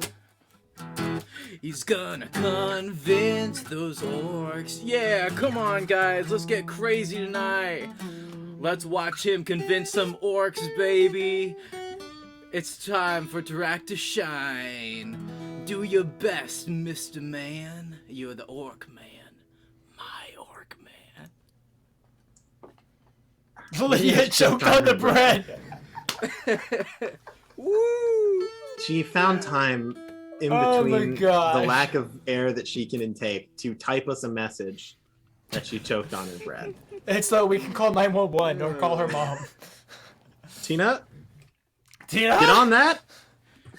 He's gonna convince those orcs. Yeah, come on, guys, let's get crazy tonight. Let's watch him convince some orcs, baby. It's time for Tarak to shine. Do your best, Mr. Man. You're the orc man. My orc man. Lydia choked on the bread. Woo! She found time in Oh my between the gosh. lack of air that she can intake to type us a message that she choked on her bread. It's so we can call 911 or call her mom. Tina, Tina, get on that.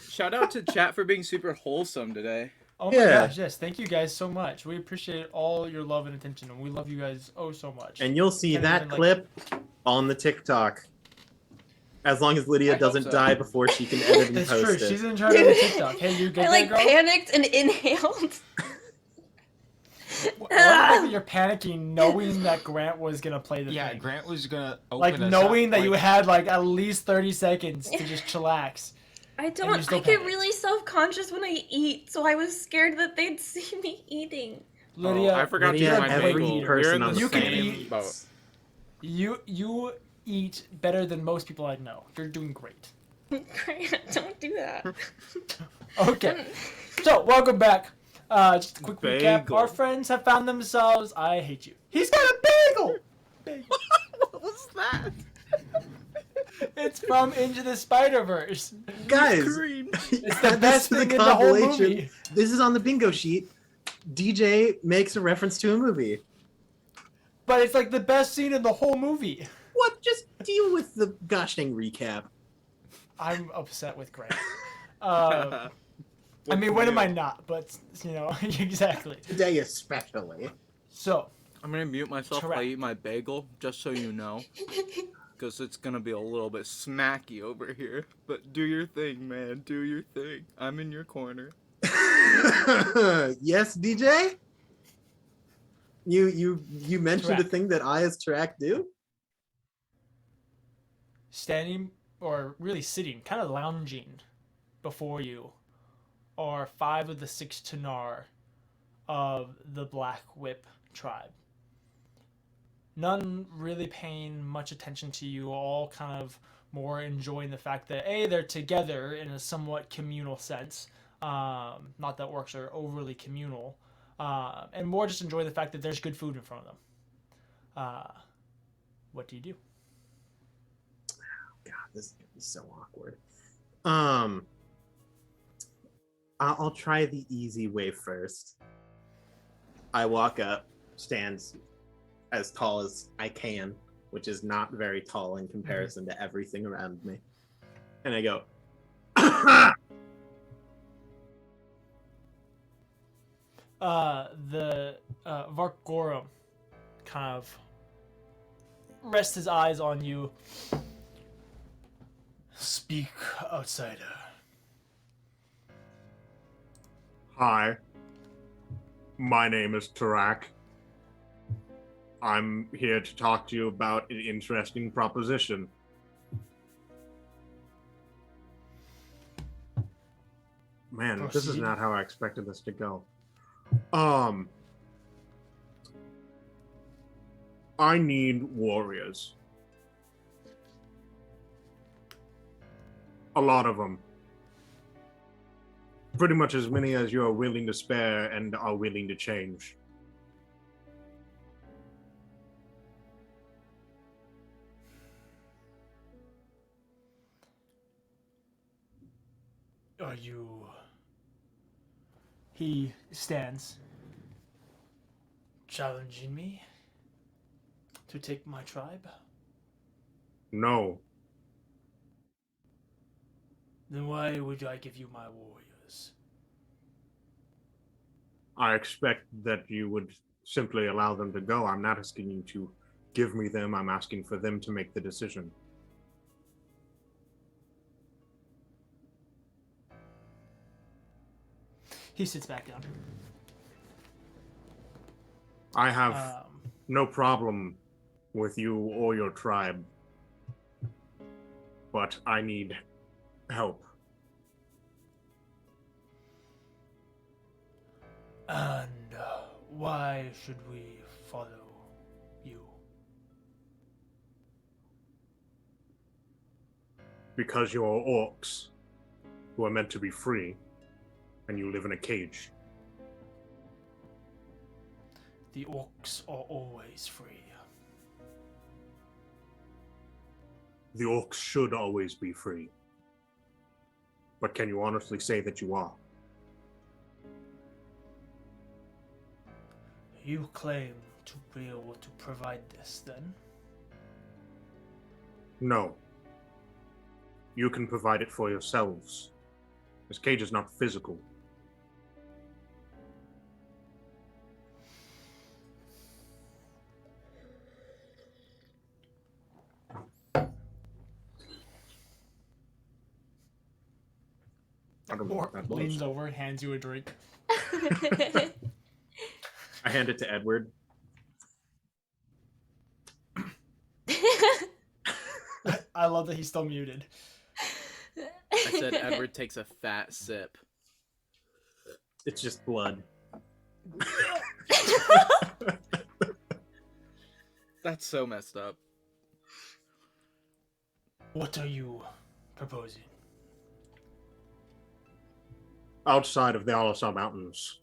Shout out to chat for being super wholesome today. Oh my Yeah. gosh, yes, thank you guys so much. We appreciate all your love and attention, and we love you guys oh so much. And you'll see Can't that even, like- clip on the TikTok. As long as Lydia I hope doesn't so. die before she can edit and It's true. post She's it. in charge of the TikTok. Hey, you get I that, like girl? panicked and inhaled. Well, I like that you're panicking, knowing that Grant was gonna play the Yeah, thing. Grant was gonna open Like us knowing up, that you like- had like at least 30 seconds to just chillax. I you don't. still I get panicked. really self-conscious when I eat, so I was scared that they'd see me eating. Lydia, I forgot Lydia, to eat my every bagel. person We're in on the You can same eat- boat. you eat better than most people I know. You're doing great. Grant, don't do that. Okay, so welcome back. Just a quick recap. Bagel. Our friends have found themselves. I hate you. He's got a bagel. Bagel. What was that? It's from Into the Spider-Verse. Guys, Green. It's the add best this to thing in the whole compilation. movie. This is on the bingo sheet. DJ makes a reference to a movie. But it's like the best scene in the whole movie. What? Just deal with the gosh dang recap. I'm upset with Grant. I mean, when am I not? But, you know, exactly. Today especially. So, I'm gonna mute myself while I Tarak. eat my bagel, just so you know. Because it's gonna be a little bit smacky over here. But do your thing, man. Do your thing. I'm in your corner. Yes, DJ? You mentioned a Tarak. thing that I as Tarak do? standing, or really sitting, kind of lounging before you, are 5 of the 6 Tanar of the Black Whip tribe. None really paying much attention to you, all kind of more enjoying the fact that A, they're together in a somewhat communal sense. Not that orcs are overly communal. And more just enjoy the fact that there's good food in front of them. What do you do? God, this is gonna be so awkward. I'll try the easy way first. I walk up, stands as tall as I can, which is not very tall in comparison to everything around me. And I go, The Vark Gorum kind of rests his eyes on you. Speak, outsider. Hi. My name is Tarak. I'm here to talk to you about an interesting proposition. Man, this is Proceed. not how I expected this to go. I need warriors. A lot of them. Pretty much as many as you are willing to spare and are willing to change. Are you... He stands, challenging me to take my tribe? No. Then why would I give you my warriors? I expect that you would simply allow them to go. I'm not asking you to give me them. I'm asking for them to make the decision. He sits back down. I have Um, no problem with you or your tribe, but I need help. And why should we follow you? Because you're orcs who are meant to be free, and you live in a cage. The orcs are always free. The orcs should always be free. But can you honestly say that you are? You claim to be able to provide this, then? No. You can provide it for yourselves. This cage is not physical. I don't know what that was. Leans over, hands you a drink. I hand it to Edward. I love that he's still muted. I said Edward takes a fat sip. It's just blood. That's so messed up. What are you proposing? Outside of the Alasar Mountains,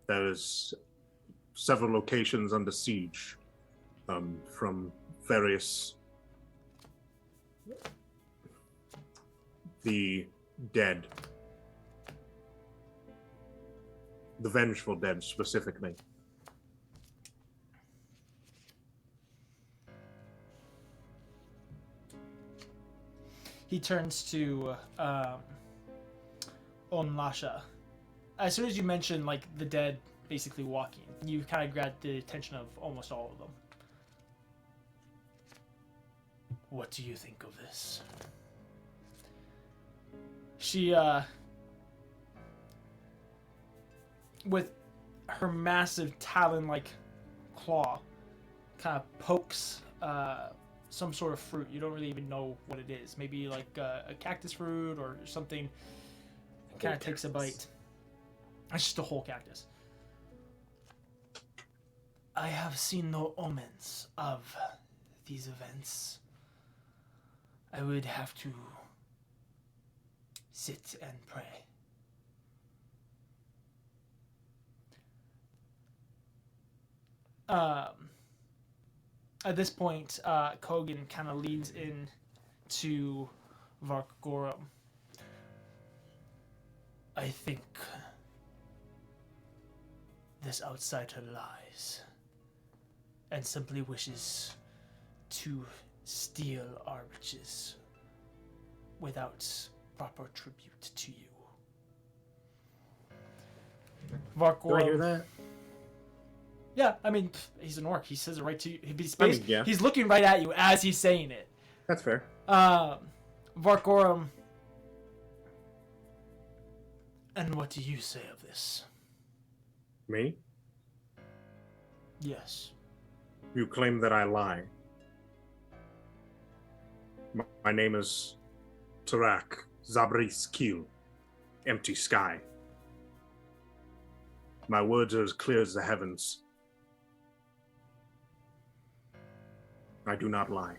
there is several locations under siege from various the dead, the vengeful dead specifically. He turns to Onlasha. As soon as you mention like the dead basically walking, you kind of grabbed the attention of almost all of them. What do you think of this? She, with her massive talon-like claw, kind of pokes some sort of fruit. You don't really even know what it is. Maybe like a cactus fruit or something. Kind of takes a bite. It's just a whole cactus. I have seen no omens of these events. I would have to sit and pray. At this point, Kogan kind of leads in to Vargorum. I think this outsider lies and simply wishes to steal our riches without proper tribute to you. Vargorum. Do I hear that? Yeah, I mean, he's an orc. He says it right to you. Yeah. He's looking right at you as he's saying it. That's fair. Vargorum. And what do you say of this? Me? Yes. You claim that I lie. My name is Tarak Zabris Kil, Empty Sky. My words are as clear as the heavens. I do not lie.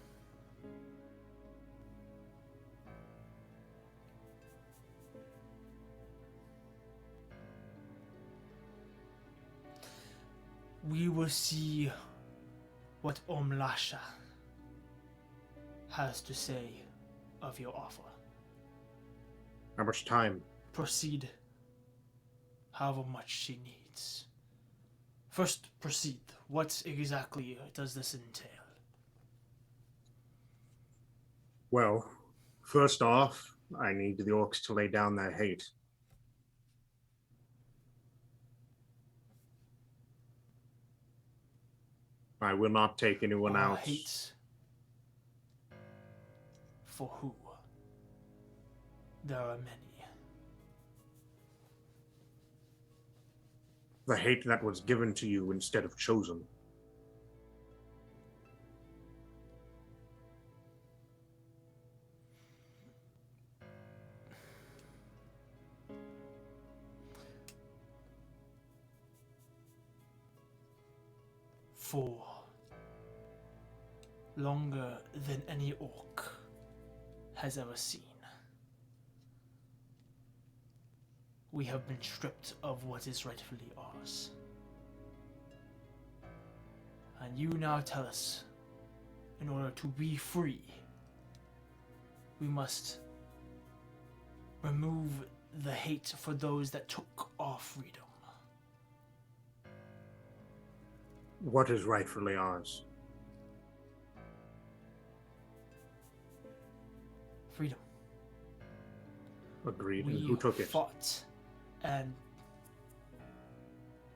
We will see what Omlasha has to say of your offer. How much time? Proceed however much she needs. First, proceed. What exactly does this entail? Well, first off, I need the orcs to lay down their hate. I will not take anyone Our out. hate for who? There are many. The hate that was given to you instead of chosen. for longer than any orc has ever seen. We have been stripped of what is rightfully ours. And you now tell us, in order to be free, we must remove the hate for those that took our freedom. What is rightfully ours? Freedom. Agreed. We And who took it? fought, and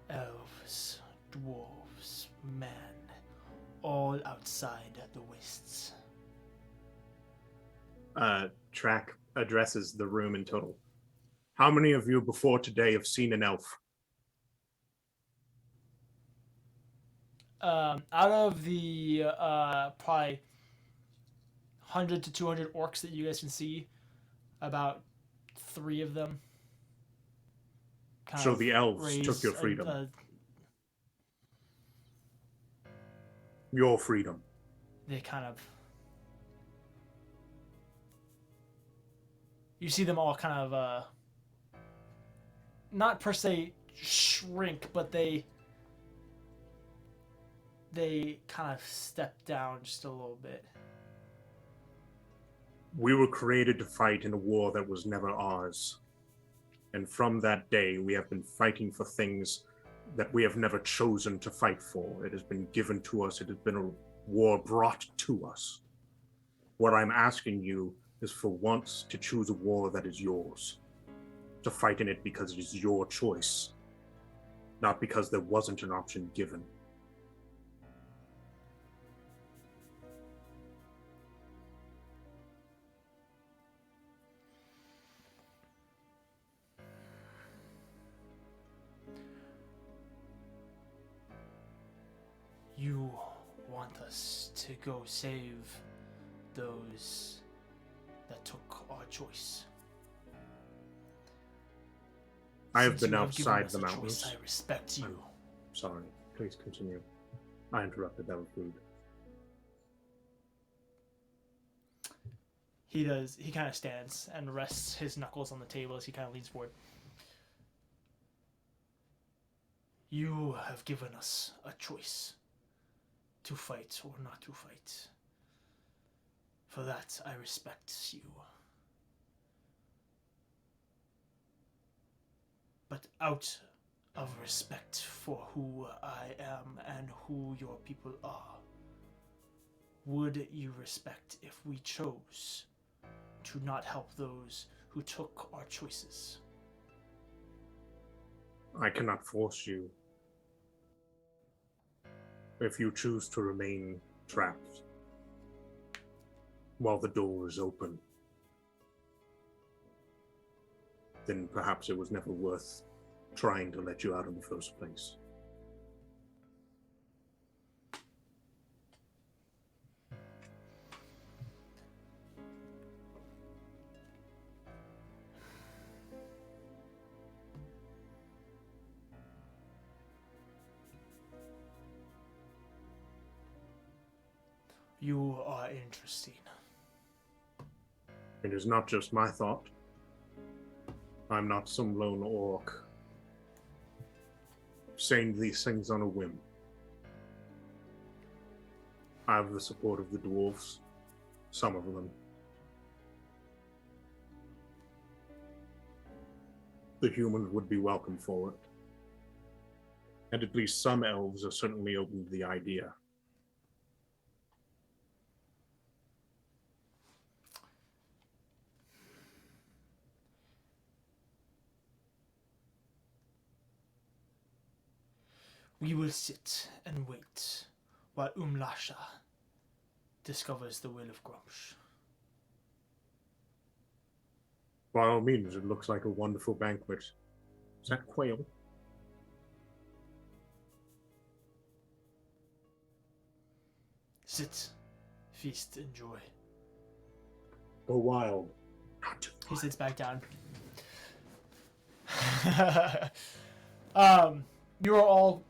elves, dwarves, men, all outside the wastes. Track addresses the room in total. How many of you before today have seen an elf? Out of the probably 100 to 200 orcs that you guys can see, about 3 of them. So the elves took your raise freedom. Your freedom. They kind of. You see them all kind of, not per se shrink, but they kind of step down just a little bit. We were created to fight in a war that was never ours. And from that day, we have been fighting for things that we have never chosen to fight for. It has been given to us. It has been a war brought to us. What I'm asking you is for once to choose a war that is yours. To fight in it because it is your choice. Not because there wasn't an option given. You want us to go save those that took our choice. I have Since been you given outside us the a choice, mountains. I respect you. Sorry, please continue. I interrupted, that was rude. He does. He kind of stands and rests his knuckles on the table as he kind of leans forward. You have given us a choice to fight or not to fight. For that, I respect you. But out of respect for who I am and who your people are, would you respect if we chose to not help those who took our choices? I cannot force you. If you choose to remain trapped while the door is open, then perhaps it was never worth trying to let you out in the first place. You are interesting. It is not just my thought. I'm not some lone orc saying these things on a whim. I have the support of the dwarves, some of them. The humans would be welcome for it. And at least some elves are certainly open to the idea. We will sit and wait while Umlasha discovers the will of Grumsh. By all means, it looks like a wonderful banquet. Is that quail? Sit, feast, enjoy. Go wild. Not too He wild. sits back down. You are all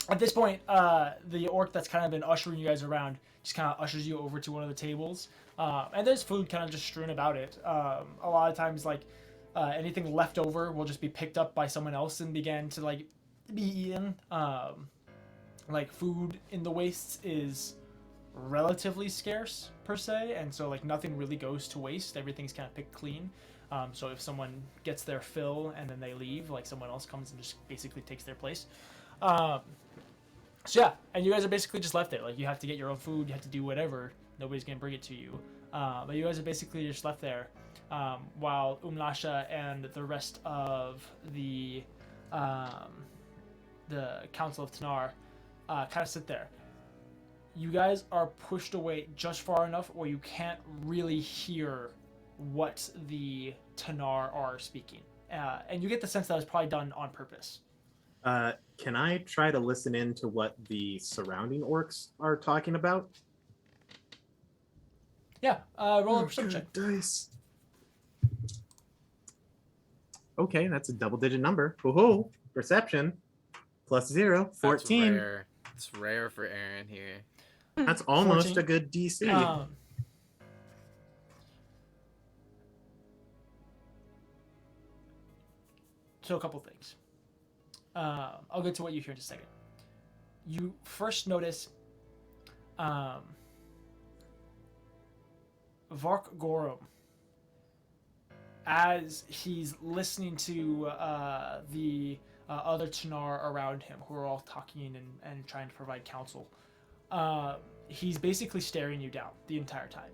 At this point, the orc that's kind of been ushering you guys around just kind of ushers you over to one of the tables, and there's food kind of just strewn about it. A lot of times, like anything left over will just be picked up by someone else and began to like be eaten. Like food in the wastes is relatively scarce per se, and so like nothing really goes to waste. Everything's kind of picked clean. So if someone gets their fill and then they leave, like someone else comes and just basically takes their place. So yeah, and you guys are basically just left there. Like you have to get your own food, you have to do whatever. Nobody's gonna bring it to you. But you guys are basically just left there, while Umlasha and the rest of the Council of Tanar kind of sit there. You guys are pushed away just far enough where you can't really hear what the Tanar are speaking, and you get the sense that it was probably done on purpose. Can I try to listen in to what the surrounding orcs are talking about? Yeah, roll a perception check. Dice. Okay, that's a double-digit number. Woohoo! Perception. +0, 14. That's rare. It's rare for Aaron here. That's almost 14. a good DC. So a couple things. I'll get to what you hear in just a second. You first notice Vark Gorum, as he's listening to the other Tanar around him, who are all talking and trying to provide counsel. He's basically staring you down the entire time.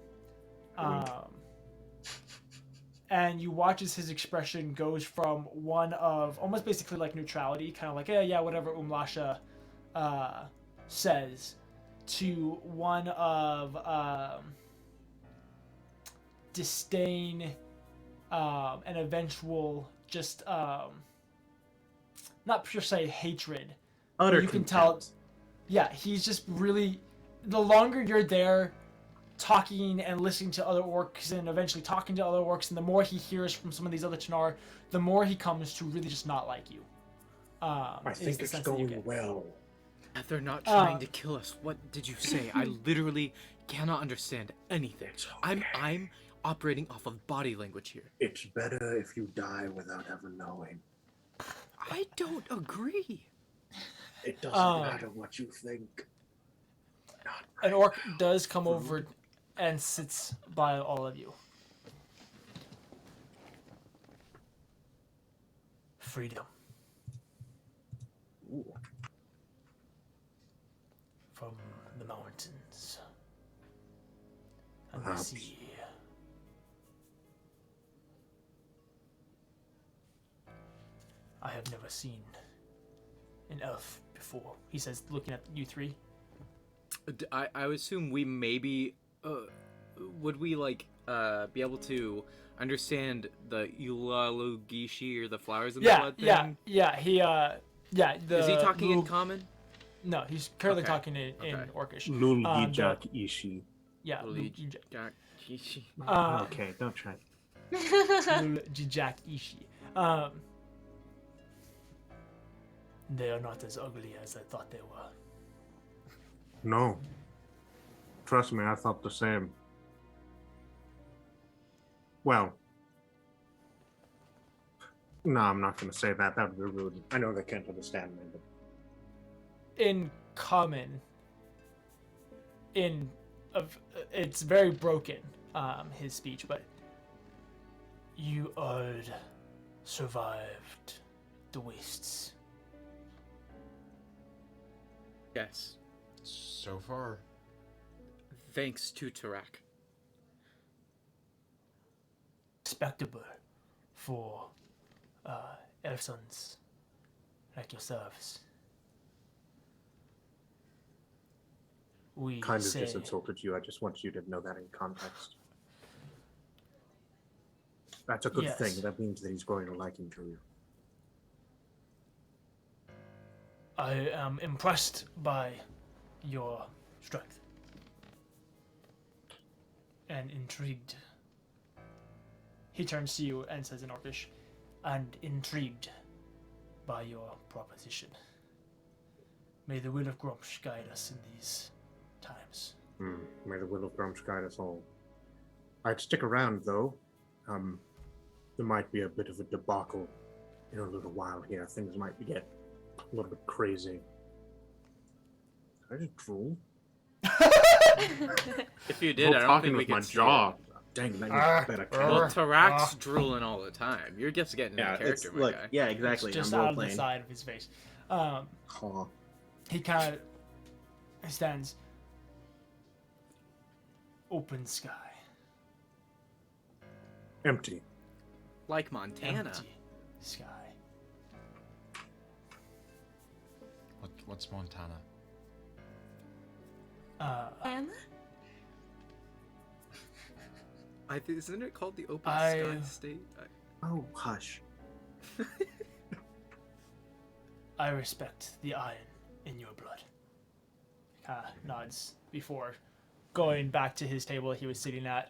And you watch as his expression goes from one of almost basically like neutrality, kind of like, yeah, whatever Umlasha says, to one of disdain and eventual just not per se hatred. Utter You can contempt. tell, yeah, he's just really, the longer you're there talking and listening to other orcs and eventually talking to other orcs, and the more he hears from some of these other Tanar, the more he comes to really just not like you. I think it's going well. They're not trying to kill us. What did you say? I literally cannot understand anything. I'm operating off of body language here. It's better if you die without ever knowing. I don't agree. It doesn't matter what you think. An orc does come over and sits by all of you. Freedom. Ooh. From the mountains and the Perhaps. sea. I have never seen an elf before, he says, looking at you three. I would assume we maybe would we like be able to understand the Ulalugishi or the flowers in the blood thing? Is he talking in common? No, he's currently Okay. talking in Okay. Orcish. Lulgijak Ishi. Yeah, Okay, don't try. Jijak Ishi. They are not as ugly as I thought they were. No. Trust me, I thought the same. Well. No, I'm not going to say that. That would be rude. I know they can't understand me, but... In common, it's very broken, his speech, but you all survived the wastes. Yes. So far. Thanks to Tarak. Respectable for elf sons like yourselves. We Kind of say, just insulted you. I just want you to know that in context. That's a good Yes. thing. That means that he's growing a liking to you. I am impressed by your strength and intrigued. He turns to you and says in Orcish, and intrigued by your proposition. May the will of Grumsh guide us in these times. May the will of Grumsh guide us all. I'd stick around, though. There might be a bit of a debacle in a little while here. Things might get a little bit crazy. I just drool. If you did, I don't think we with my could see jaw. it. Dang, that needs better Well, cut. Tarak's drooling all the time. You're just getting in character, my guy. yeah, exactly. It's just I'm out role of the playing. side of his face. Aw. He kind of stands. Open sky. Empty. Like Montana. Empty sky. What's Montana? Anna? Isn't it called the Open I- Sky State? Oh, hush. I respect the iron in your blood. Nods before going back to his table he was sitting at.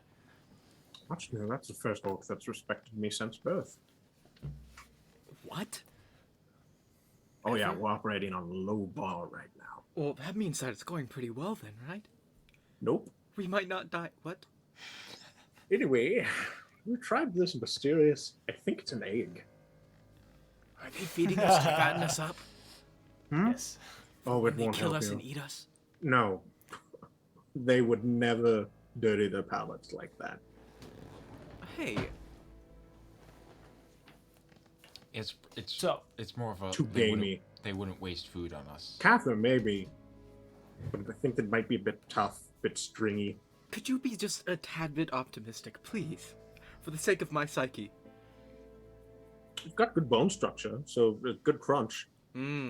Actually, that's the first orc that's respected me since birth. What? Oh yeah, we're operating on a low bar right now. Well, that means that it's going pretty well then, right? Nope. We might not die. What? Anyway, we tried this mysterious. I think it's an egg. Are they feeding us to fatten us up? Yes. Oh, it Can they won't kill help us you. and eat us? No, they would never dirty their palates like that. Hey, It's So it's more of a Too they wouldn't- gamey. They wouldn't waste food on us. Kathyr, maybe, but I think that might be a bit tough, a bit stringy. could you be just a tad bit optimistic, please? For the sake of my psyche. It's got good bone structure, so a good crunch.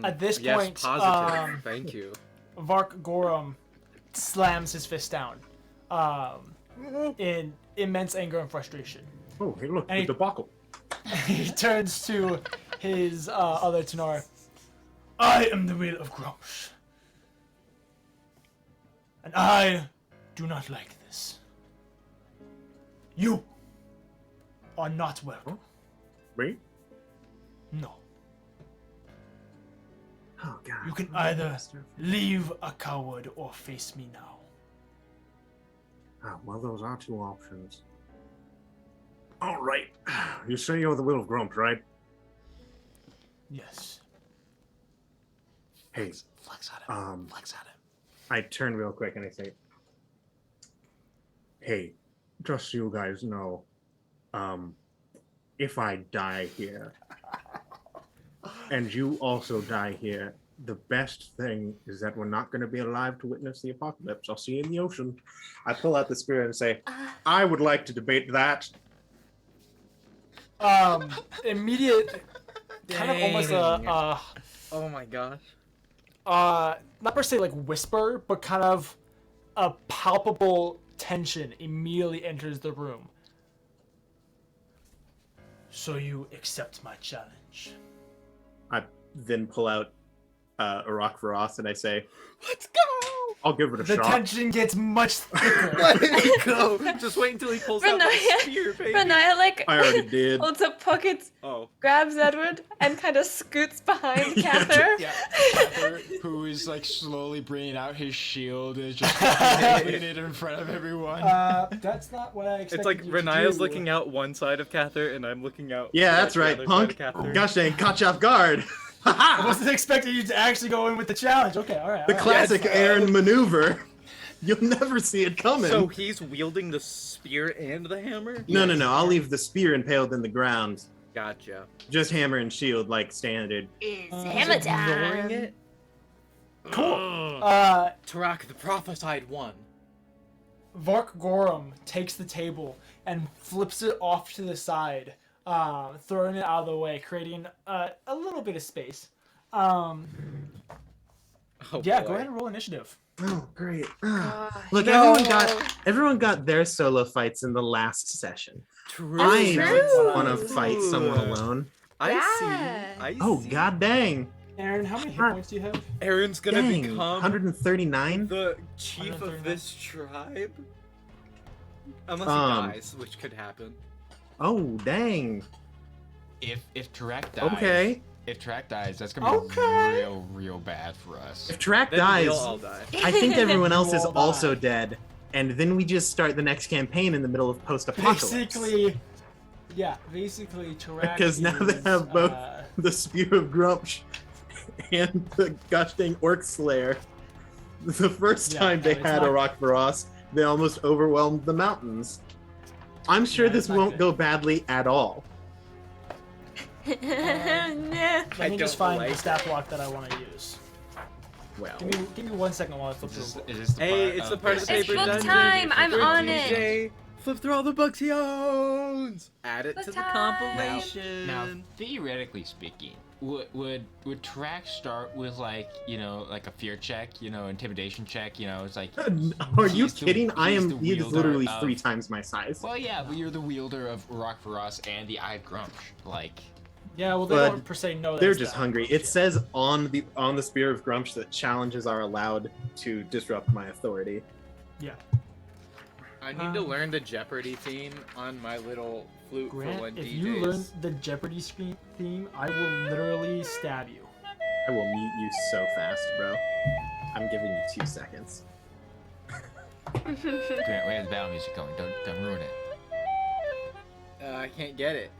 At this yes, point, positive. Thank you. Vark Gorum slams his fist down in immense anger and frustration. Oh, hey, look, And the he- debacle. He turns to his other Tenor. I am the will of Grumsh. And I do not like this. You are not welcome. Wait. No. Oh, God. You can either leave a coward or face me now. Ah, well, those are two options. All right. You say you're the will of Grump, right? Yes. Hey, Flex at him. Flex at him. I turn real quick and I say, hey, just so you guys know, if I die here, and you also die here, the best thing is that we're not going to be alive to witness the apocalypse. I'll see you in the ocean. I pull out the spear and say, I would like to debate that. Immediate, kind of almost a, Oh my gosh. not per se like whisper, but kind of a palpable tension immediately enters the room. So you accept my challenge. I then pull out a rock for Ross and I say, Let's go! I'll give it a The shot. tension gets much thicker. Let it go! Just wait until he pulls out that Riniya- spear, baby. Riniya, like, I already did. holds up pockets, Oh. grabs Edward, and kind of scoots behind Kathyr. Yeah, Kathyr, who is like slowly bringing out his shield, is just holding it in front of everyone. That's not what I expected. It's like Riniya's looking out one side of Kathyr, and I'm looking out. Yeah, that's the right, other punk. side of Kathyr. Gosh dang, caught you off guard. I wasn't expecting you to actually go in with the challenge. Okay, all right. The classic Aaron maneuver. You'll never see it coming. So he's wielding the spear and the hammer? no. I'll leave the spear impaled in the ground. Gotcha. Just hammer and shield like standard. It's He's hammer Ignoring time. it? Cool. Tarak, the prophesied one. Vark Gorum takes the table and flips it off to the side, throwing it out of the way, creating a little bit of space. Oh, Yeah, boy. go ahead and roll initiative. Oh, great. God. Look, No. everyone got their solo fights in the last session. True. I true. want to fight someone alone. I Yeah. see. I Oh, see. god dang. Aaron, how many hit points do you have? Aaron's gonna Dang, become 139? the chief of 139. this tribe? Unless Um, he dies, which could happen. Oh, dang. If Tarak dies, Okay. if Tarak dies, that's gonna be real bad for us. If Tarak Then dies, we'll all die. I think everyone else We'll is all die. also dead, and then we just start the next campaign in the middle of post-apocalypse. Basically, Tarak. Because now they have both the Spear of Grumsh and the gosh dang Orc Slayer. The first time they it's had not- a Rock Varos, they almost overwhelmed the mountains. I'm sure Yeah, this it's not won't good. go badly at all. Nah. Let me just don't find like the stat block that I want to use. Well, Give me 1 second while I flip Is through. this the Hey, part it's the part of the It's paper book dungeon. time, I'm where on DJ flip through all the books he owns. Add it Book to the time. compilation. Now, theoretically speaking, would Tarak start with like like a fear check, intimidation check? It's like. are you he's the- kidding? He is wielder literally of- 3 times my size. Well, yeah, but you're the wielder of Rock Varos and the Eye of Grumsh. Like, Yeah, well, they But don't per se know that. They're it's just that. hungry. It says on the Spear of Grumsh that challenges are allowed to disrupt my authority. Yeah. I need to learn the Jeopardy theme on my little flute for when Grant, if DJs. you learn the Jeopardy screen theme, I will literally stab you. I will mute you so fast, bro. I'm giving you 2 seconds. Grant, where's the battle music going? Don't ruin it. I can't get it.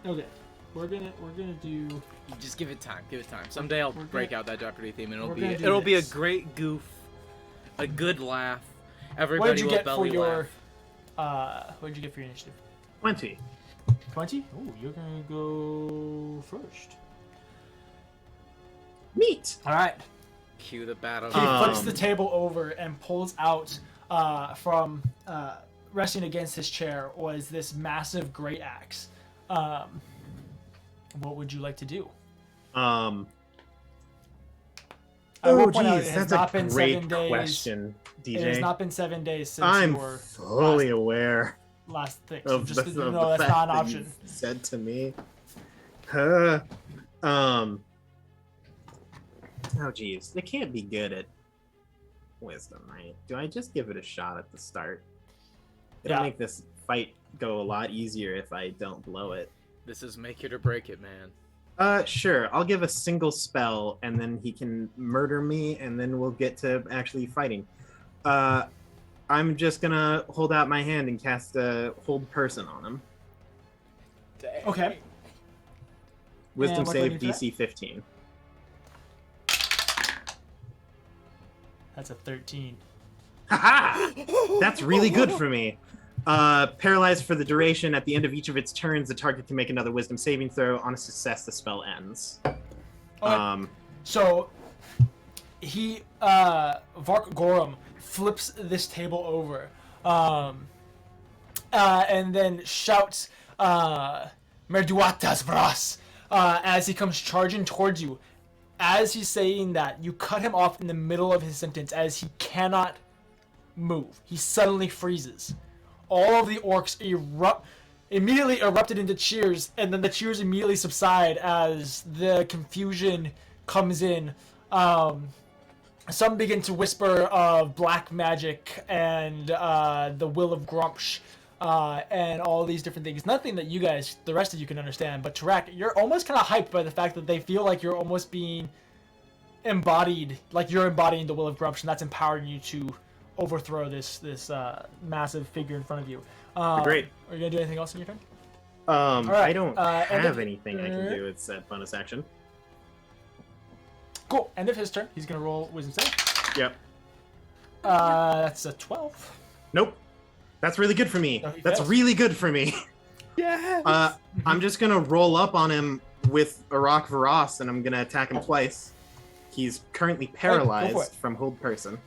Okay, we're gonna do. You just give it time. Give it time. Someday I'll We're break gonna- out that Jeopardy theme, and we're it'll gonna be do a this. great goof, a good laugh. What Everybody did you will get for belly your? laugh. What did you get for your initiative? 20. 20. Oh, you're gonna go first. Meat! All right. Cue the battle. He flips Um, the table over and pulls out from resting against his chair was this massive great axe. What would you like to do? I will Oh, point out, it geez, has that's not a been great 7 days. question, It has DJ. not been 7 days since I'm your fully aware last thing. So of just the, to, of no, the that's fact not an that option. you said to me. Huh. Oh, geez. They can't be good at wisdom, right? Do I just give it a shot at the start? It'll Yeah. make this fight go a lot easier if I don't blow it. This is make it or break it, man. Sure. I'll give a single spell, and then he can murder me, and then we'll get to actually fighting. I'm just gonna hold out my hand and cast a hold person on him. Dang. Okay. Wisdom what do I save need for that? DC 15. That's a 13. Haha! That's really good for me. Paralyzed for the duration. At the end of each of its turns, the target can make another wisdom saving throw. On a success, the spell ends. Okay. So he Vark Gorum flips this table over, and then shouts "Merduatas Vras" as he comes charging towards you. As he's saying that, you cut him off in the middle of his sentence as he cannot move. He suddenly freezes. All of the orcs immediately erupted into cheers, and then the cheers immediately subside as the confusion comes in. Some begin to whisper of black magic and the will of Grumsh, and all these different things. Nothing that you guys, the rest of you, can understand. But Tarak, you're almost kind of hyped by the fact that they feel like you're almost being embodied, like you're embodying the will of Grumsh, and that's empowering you to overthrow this massive figure in front of you. Great. Are you gonna do anything else in your turn? I don't end have of- anything I can do. It's that bonus action. Cool. End of his turn. He's gonna roll wisdom save. Yep. That's a 12. Nope. That's really good for me. No, he That's fails. really good for me. Yes. I'm just gonna roll up on him with a Rock Varos, and I'm gonna attack him twice. He's currently for paralyzed it. from hold person.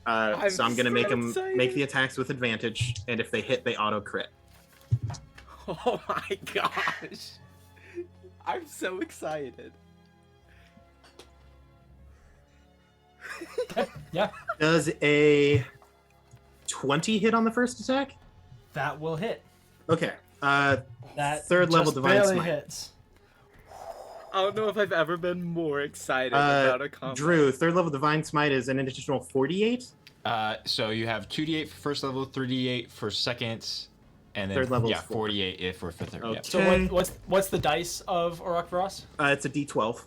I'm So I'm gonna make so him excited. make the attacks with advantage, and if they hit, they auto crit. Oh my gosh. I'm so excited. Yeah, Does a 20 hit on the first attack? that will hit. Okay. That Third level just divine barely smite. hits. I don't know if I've ever been more excited about a combat. Drew, third level divine smite is an additional 48. So you have 2d8 for first level, 3d8 for second, And then, Third level is yeah, 4. 48 if we're for third. Okay. Yep. So what's the dice of Orcish? It's a D12.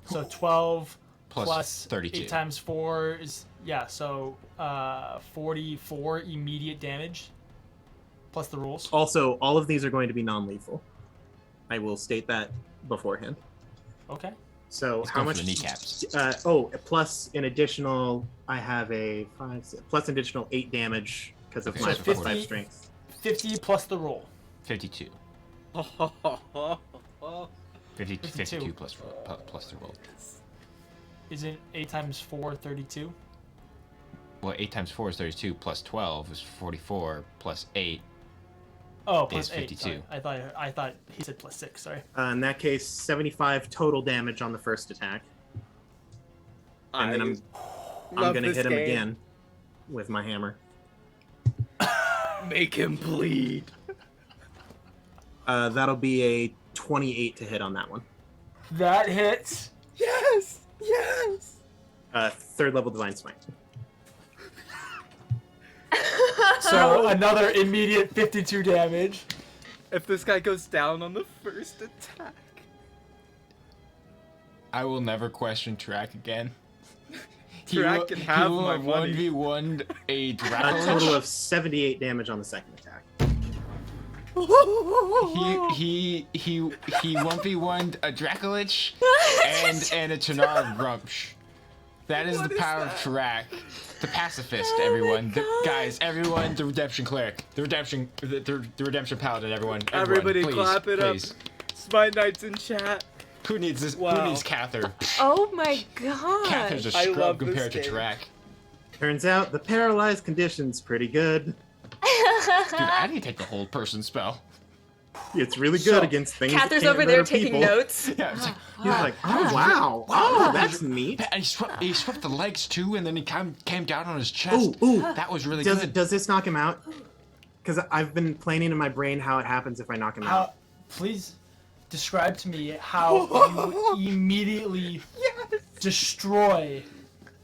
So 12 Plus plus 32. 8 times 4 is, yeah, so 44 immediate damage plus the rules. Also, all of these are going to be non-lethal. I will state that beforehand. Okay. So Let's how go for much? the kneecaps. Plus an additional. I have a 5 plus an additional 8 damage because of Okay, my so plus 50 5 strength. 50 plus the roll. 52. 52 plus the roll. Isn't 8 times 4 32? Well, 8 times 4 is 32, plus 12 is 44, plus 8. Oh, plus Is 8. 52. Sorry. I thought he said plus 6. Sorry. In that case, 75 total damage on the first attack, and then I'm gonna hit him again with my hammer. Make him bleed. That'll be a 28 to hit on that one. That hits. Yes. Third level divine smite. So another immediate 52 damage. If this guy goes down on the first attack. I will never question Tarak again. Tarak can have he will my money. 1v1 a A Dracolich. total of 78 damage on the second attack. He 1v1'd a Dracolich and a Tanar Grumsh. That is What the is power that? of Tarak. The pacifist, everyone. Guys, everyone, the redemption cleric. The redemption paladin, everyone. Everybody please, clap it please. up. Smite Knights in chat. Who needs this? Wow. Who needs Kathyr? Oh my god. Kathyr's a I scrub love this compared to game. Tarak. Turns out the paralyzed condition's pretty good. Dude, I didn't take the whole person spell. It's really good So, against things. that Cathyr's can't over there murder taking people. notes. Yeah, it's like, He's like, oh wow, oh that's neat. and he swept the legs too, and then he came down on his chest. Ooh, That was really does good. does this knock him out? Because I've been planning in my brain how it happens if I knock him out. Please describe to me how you immediately destroy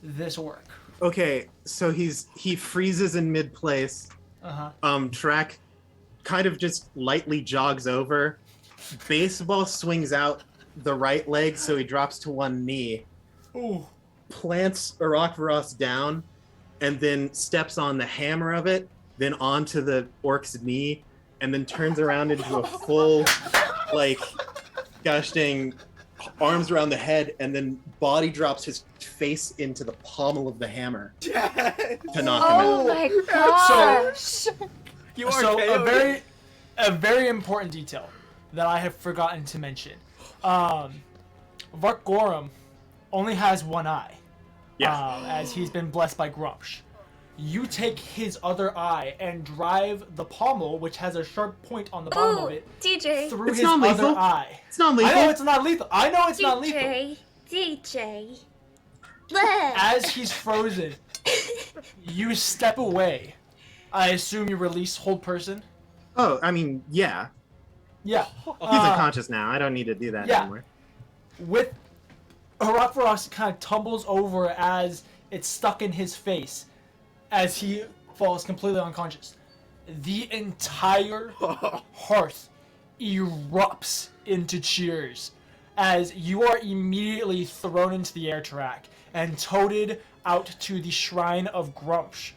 this orc. Okay, so he freezes in mid place. Track kind of just lightly jogs over. Baseball swings out the right leg, so he drops to one knee. Ooh. Plants Arachvaros down, and then steps on the hammer of it, then onto the orc's knee, and then turns around into a full, like, gosh dang, arms around the head, and then body drops his face into the pommel of the hammer to knock him Oh out. my gosh. You are So KO'd. a very important detail that I have forgotten to mention. Vark Gorum only has one eye. Yeah. As he's been blessed by Grumsh. You take his other eye and drive the pommel, which has a sharp point on the bottom Oh, of it, DJ. through It's his non-lethal. other eye. It's not I lethal. know it's not lethal. I know it's not lethal. DJ. Bleh. As he's frozen, you step away. I assume you release hold person. Oh, I mean, yeah. Yeah. He's unconscious now. I don't need to do that yeah. anymore. With Arachvaros kind of tumbles over as it's stuck in his face as he falls completely unconscious. The entire hearth erupts into cheers as you are immediately thrown into the air track and toted out to the shrine of Grumsh.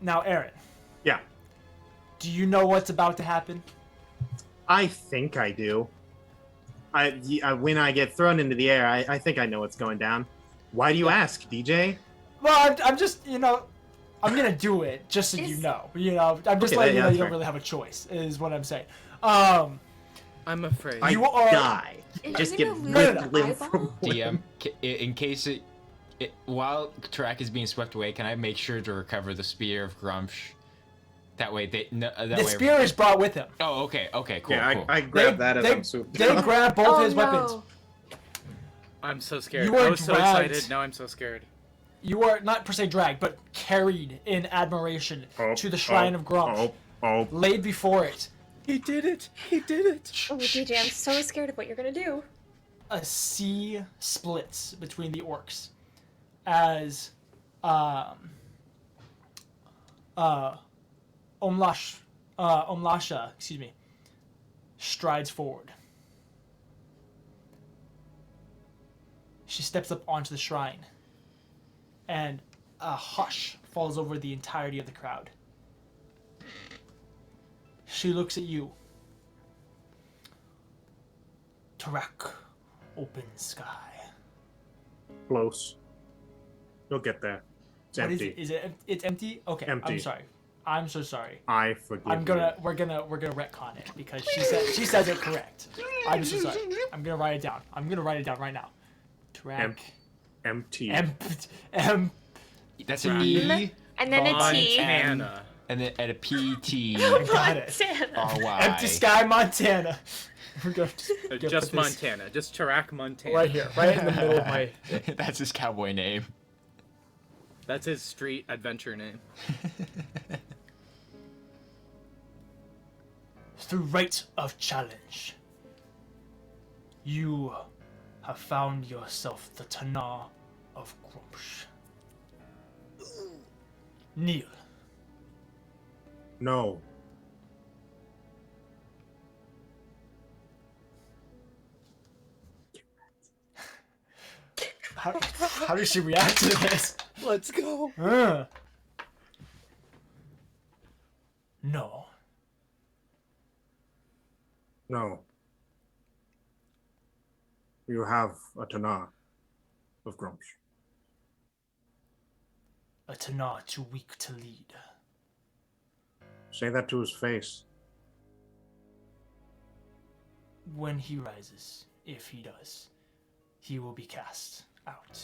Now, Aaron, Yeah. do you know what's about to happen? I think I do. When I get thrown into the air, I think I know what's going down. Why do you ask, DJ? Well, I'm just, I'm gonna do it just so you know. I'm just letting you know that's you don't fair. really have a choice, is what I'm saying. I'm afraid. I You are- die. Is Just he get gonna lose ripped an limb eyeball? from DM, in case while Tarak is being swept away, can I make sure to recover the spear of Grumsh? That way, The spear is brought with him. Oh, okay, cool, Yeah, cool. I grab that as they, I'm swooped They down. grab both Oh, his weapons. no. I'm so scared. You I are was so dragged. excited. Now I'm so scared. You are not per se dragged, but carried in admiration to the shrine of Grumsh. Laid before it, He did it. He did it. Oh, DJ, I'm so scared of what you're gonna do. a sea splits between the orcs Omlasha, strides forward. She steps up onto the shrine, and a hush falls over the entirety of the crowd. She looks at you. Tarak, open sky. Close. You'll get there. It's What empty. is it? It's empty? Okay, Empty. I'm sorry. I'm so sorry. I forgive We're gonna retcon it because she says it correct. I'm so sorry. I'm gonna write it down. I'm gonna write it down right now. Tarak. Empty. That's an E And then a T. Montana. and then at a PT Got it. Montana. Empty sky, Montana. We're gonna Just Montana. Just Tarak, Montana. right here, right in the middle of my. That's his cowboy name. That's his street adventure name. Through rite of challenge, you have found yourself the Tanar of Grumsh. Kneel. No. How does she react to this? Let's go. No. No. You have a Tanar of Grumsh. A Tanar too weak to lead. Say that to his face. When he rises, if he does, he will be cast out.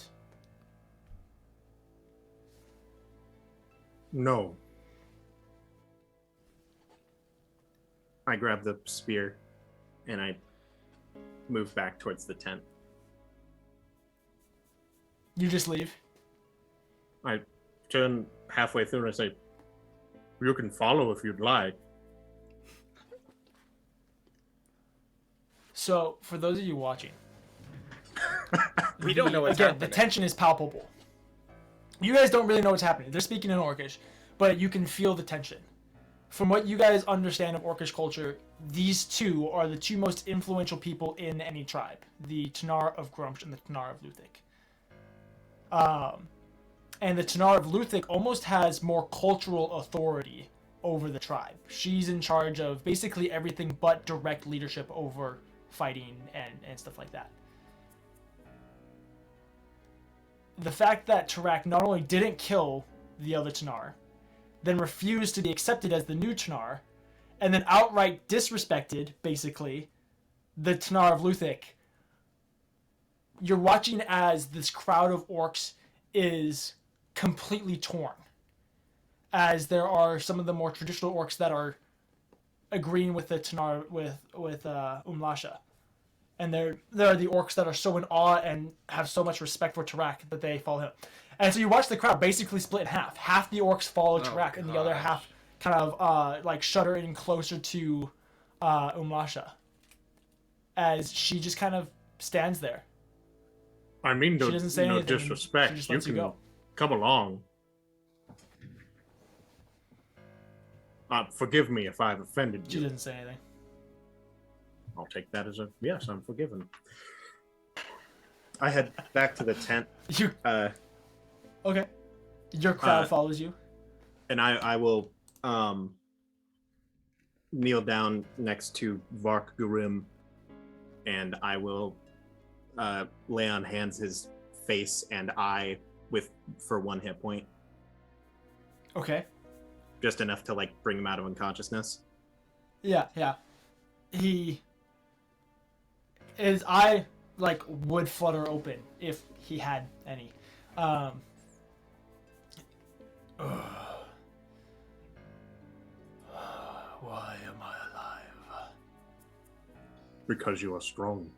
No. I grab the spear and I move back towards the tent. You just leave? I turn halfway through and I say, "You can follow if you'd like." So, for those of you watching, We don't know what's again, happening. the tension is palpable. You guys don't really know what's happening. They're speaking in Orcish, but you can feel the tension. From what you guys understand of Orcish culture, these two are the two most influential people in any tribe. The Tanar of Grumsh and the Tanar of Luthik. And the Tanar of Luthik almost has more cultural authority over the tribe. She's in charge of basically everything but direct leadership over fighting and stuff like that. The fact that Tarak not only didn't kill the other Tanar, then refused to be accepted as the new Tanar, and then outright disrespected, basically, the Tanar of Luthik. You're watching as this crowd of orcs is completely torn. As there are some of the more traditional orcs that are agreeing with the Tanar, with Umlasha. And there are the orcs that are so in awe and have so much respect for Tarak that they follow him. And so you watch the crowd basically split in half. Half the orcs follow Tarak, and the other half kind of like shudder in closer to Umlasha. As she just kind of stands there. I mean, She doesn't say no anything. disrespect. She just You lets you can go. come along. Forgive me if I've offended She you. doesn't say anything. I'll take that as a yes, I'm forgiven. I head back to the tent, You okay? Your crowd follows you. and I will kneel down next to Vark Gurim, and I will lay on hands his face and eye for 1 hit point, Okay. just enough to like bring him out of unconsciousness. Yeah. His eye like would flutter open if he had any. Why am I alive? Because you are strong.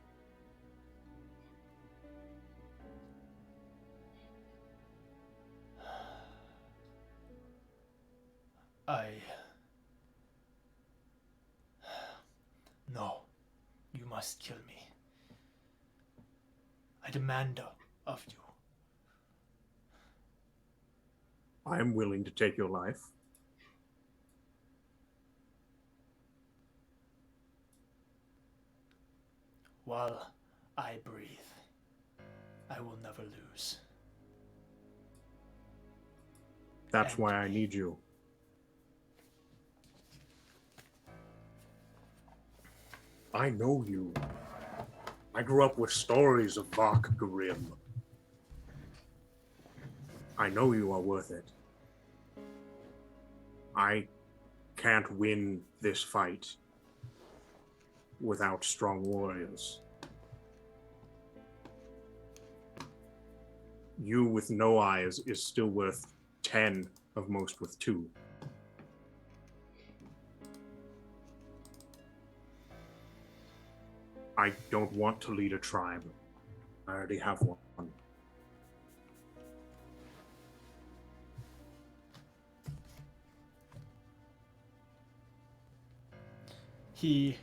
No, you must kill me. I demand of you. I am willing to take your life. while I breathe, I will never lose. That's And why I need you. I know you. I grew up with stories of Vark Grim. I know you are worth it. I can't win this fight without strong warriors. You with no eyes is still worth 10 of most with 2. I don't want to lead a tribe. I already have one. He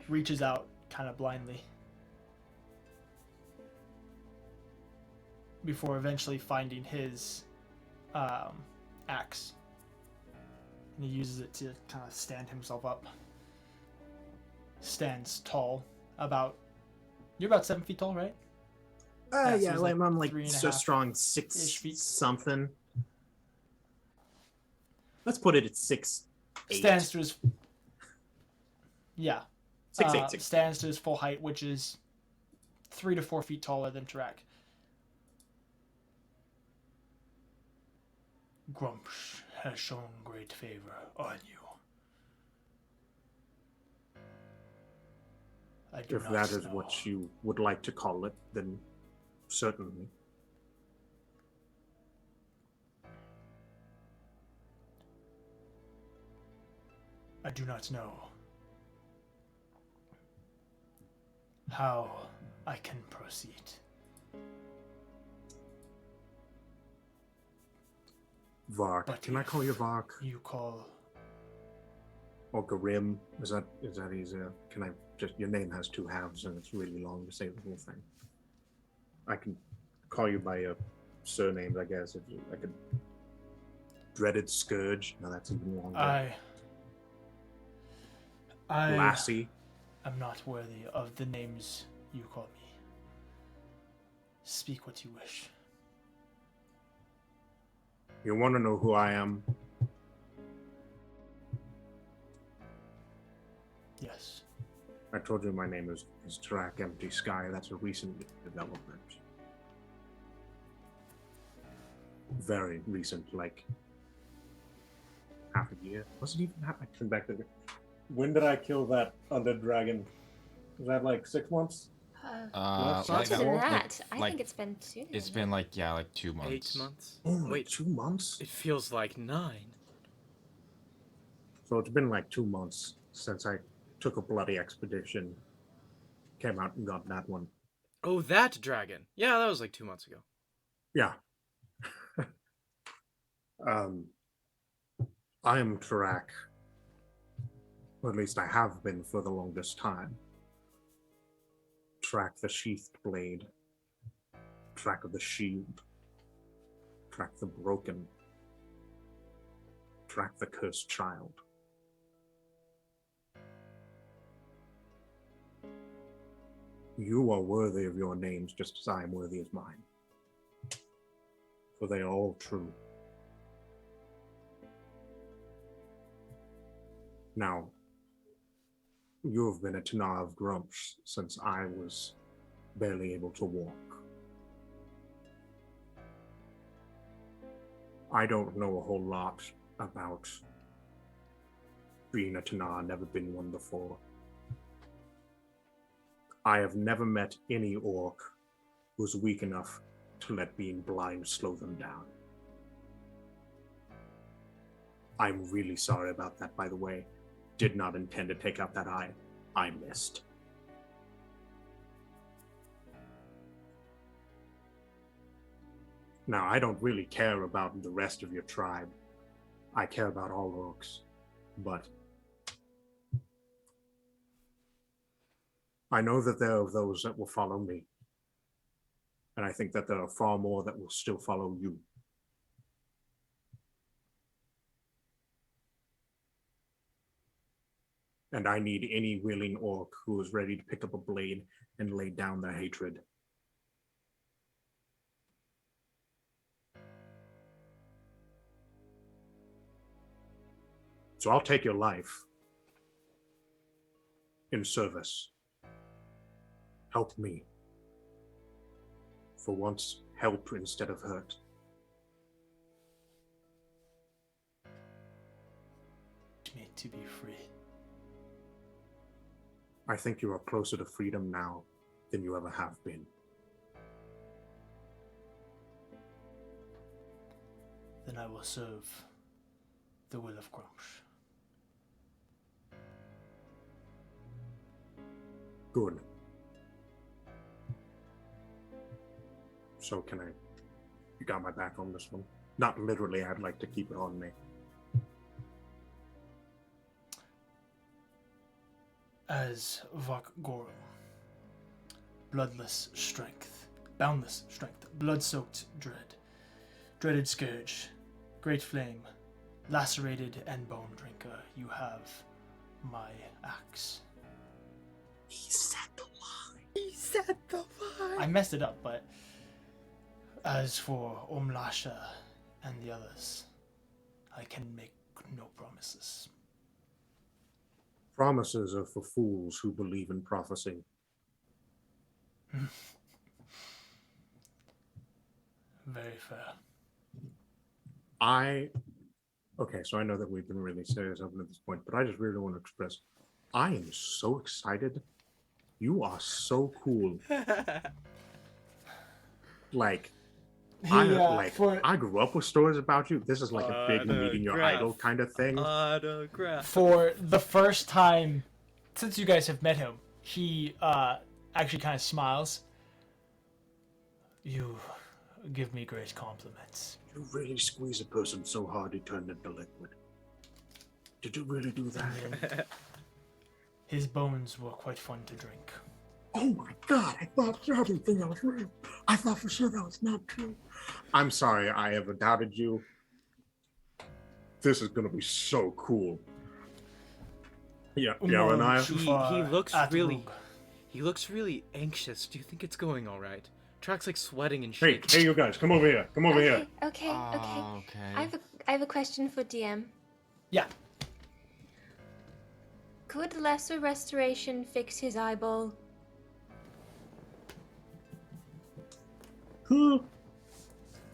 reaches out kind of blindly before eventually finding his axe. And he uses it to kind of stand himself up. Stands tall, you're about 7 feet tall, right? Yeah, so he's like I'm like 3.5 so strong, ish 6 feet. something. Let's put it at 6'8". Stands to his 6'8". stands to his full height, which is 3 to 4 feet taller than Tarak. Grumsh has shown great favor on you. I do If not that is know. what you would like to call it, then certainly. I do not know how I can proceed. Vark. But Can I call you Vark? You call Or Grim? Is that easier? Can I just, your name has 2 halves and it's really long to say the whole thing. I can call you by your surnames, I guess. If I could. Dreaded Scourge. No, that's even longer. I Lassie. am not worthy of the names you call me. Speak what you wish. You want to know who I am? Yes. I told you my name is Tarak Empty Sky. That's a recent development. Very recent, like half a year. Was it even half? I came back to. When did I kill that undead dragon? Was that like 6 months? Shorter than that. I like- think it's been sooner. It's than been like 2 months. 8 months? Oh, Wait, 2 months? it feels like 9. So it's been like 2 months since I took a bloody expedition, came out and got that one. Oh, that dragon. Yeah, that was like 2 months ago. Yeah. I am Tarak. Or at least I have been for the longest time. Tarak the sheathed blade. Tarak of the shield. Tarak the broken. Tarak the cursed child. You are worthy of your names just as I am worthy of mine. For they are all true. Now, you have been a Tanar of Grumps since I was barely able to walk. I don't know a whole lot about being a Tanar, never been one before. I have never met any orc who's weak enough to let being blind slow them down. I'm really sorry about that, by the way. Did not intend to take out that eye. I missed. Now, I don't really care about the rest of your tribe. I care about all orcs. But I know that there are those that will follow me. And I think that there are far more that will still follow you. And I need any willing orc who is ready to pick up a blade and lay down their hatred. So I'll take your life in service. Help me. For once, help instead of hurt. Me to be free. I think you are closer to freedom now than you ever have been. Then I will serve the will of Grumsh. Good. So can I... You got my back on this one? Not literally, I'd like to keep it on me. As Vok Goro, bloodless strength, boundless strength, blood-soaked dread, dreaded scourge, great flame, lacerated and bone drinker, you have my axe. He said the line. He said the line. I messed it up, but as for Omlasha and the others, I can make no promises. Promises are for fools who believe in prophecy. Very fair. Okay, so I know that we've been really serious up at this point, but I just really want to express, I am so excited. You are so cool. Like, I grew up with stories about you. This is like a big meeting your idol kind of thing. Autograph. For the first time since you guys have met him, he actually kind of smiles. You give me great compliments. You really squeeze a person so hard he turned into liquid. Did you really do that? His bones were quite fun to drink. Oh my god, I thought everything that was real. I thought for sure that was not true. I'm sorry I ever doubted you. This is gonna be so cool. Yeah, and I. He looks really anxious. Do you think it's going all right? Tarak's like sweating and Hey, shaking. you guys, come over here. Come over here. Okay. Okay. I have a question for DM. Yeah. Could lesser restoration fix his eyeball?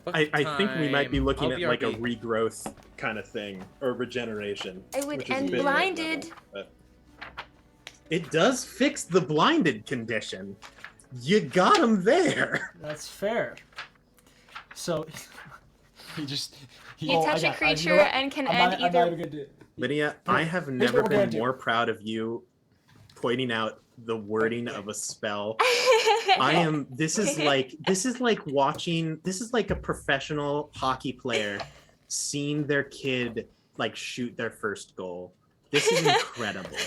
I think we might be looking I'll at like a BRB. regrowth kind of thing, or regeneration. I would which is a end bit lower blinded. level, but it does fix the blinded condition. You got him there. That's fair. So He just. You Oh, touch I a got- creature you know what? and can I'm end not even either. gonna do it. Lydia, I have Here's never what we're gonna been do. more proud of you pointing out the wording of a spell. This is like a professional hockey player seeing their kid like shoot their first goal. This is incredible.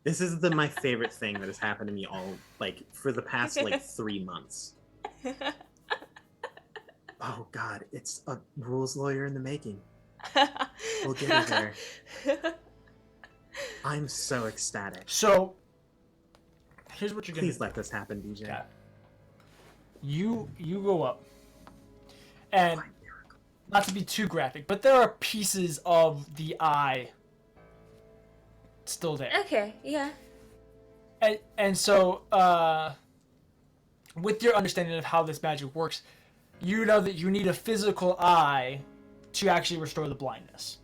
This is my favorite thing that has happened to me all like for the past like 3 months. Oh god, it's a rules lawyer in the making. We'll get her there. I'm so ecstatic. So here's what you're gonna Please do. let this happen, DJ. Okay. You go up, and not to be too graphic, but there are pieces of the eye still there. Okay, yeah. And so, with your understanding of how this magic works, you know that you need a physical eye to actually restore the blindness.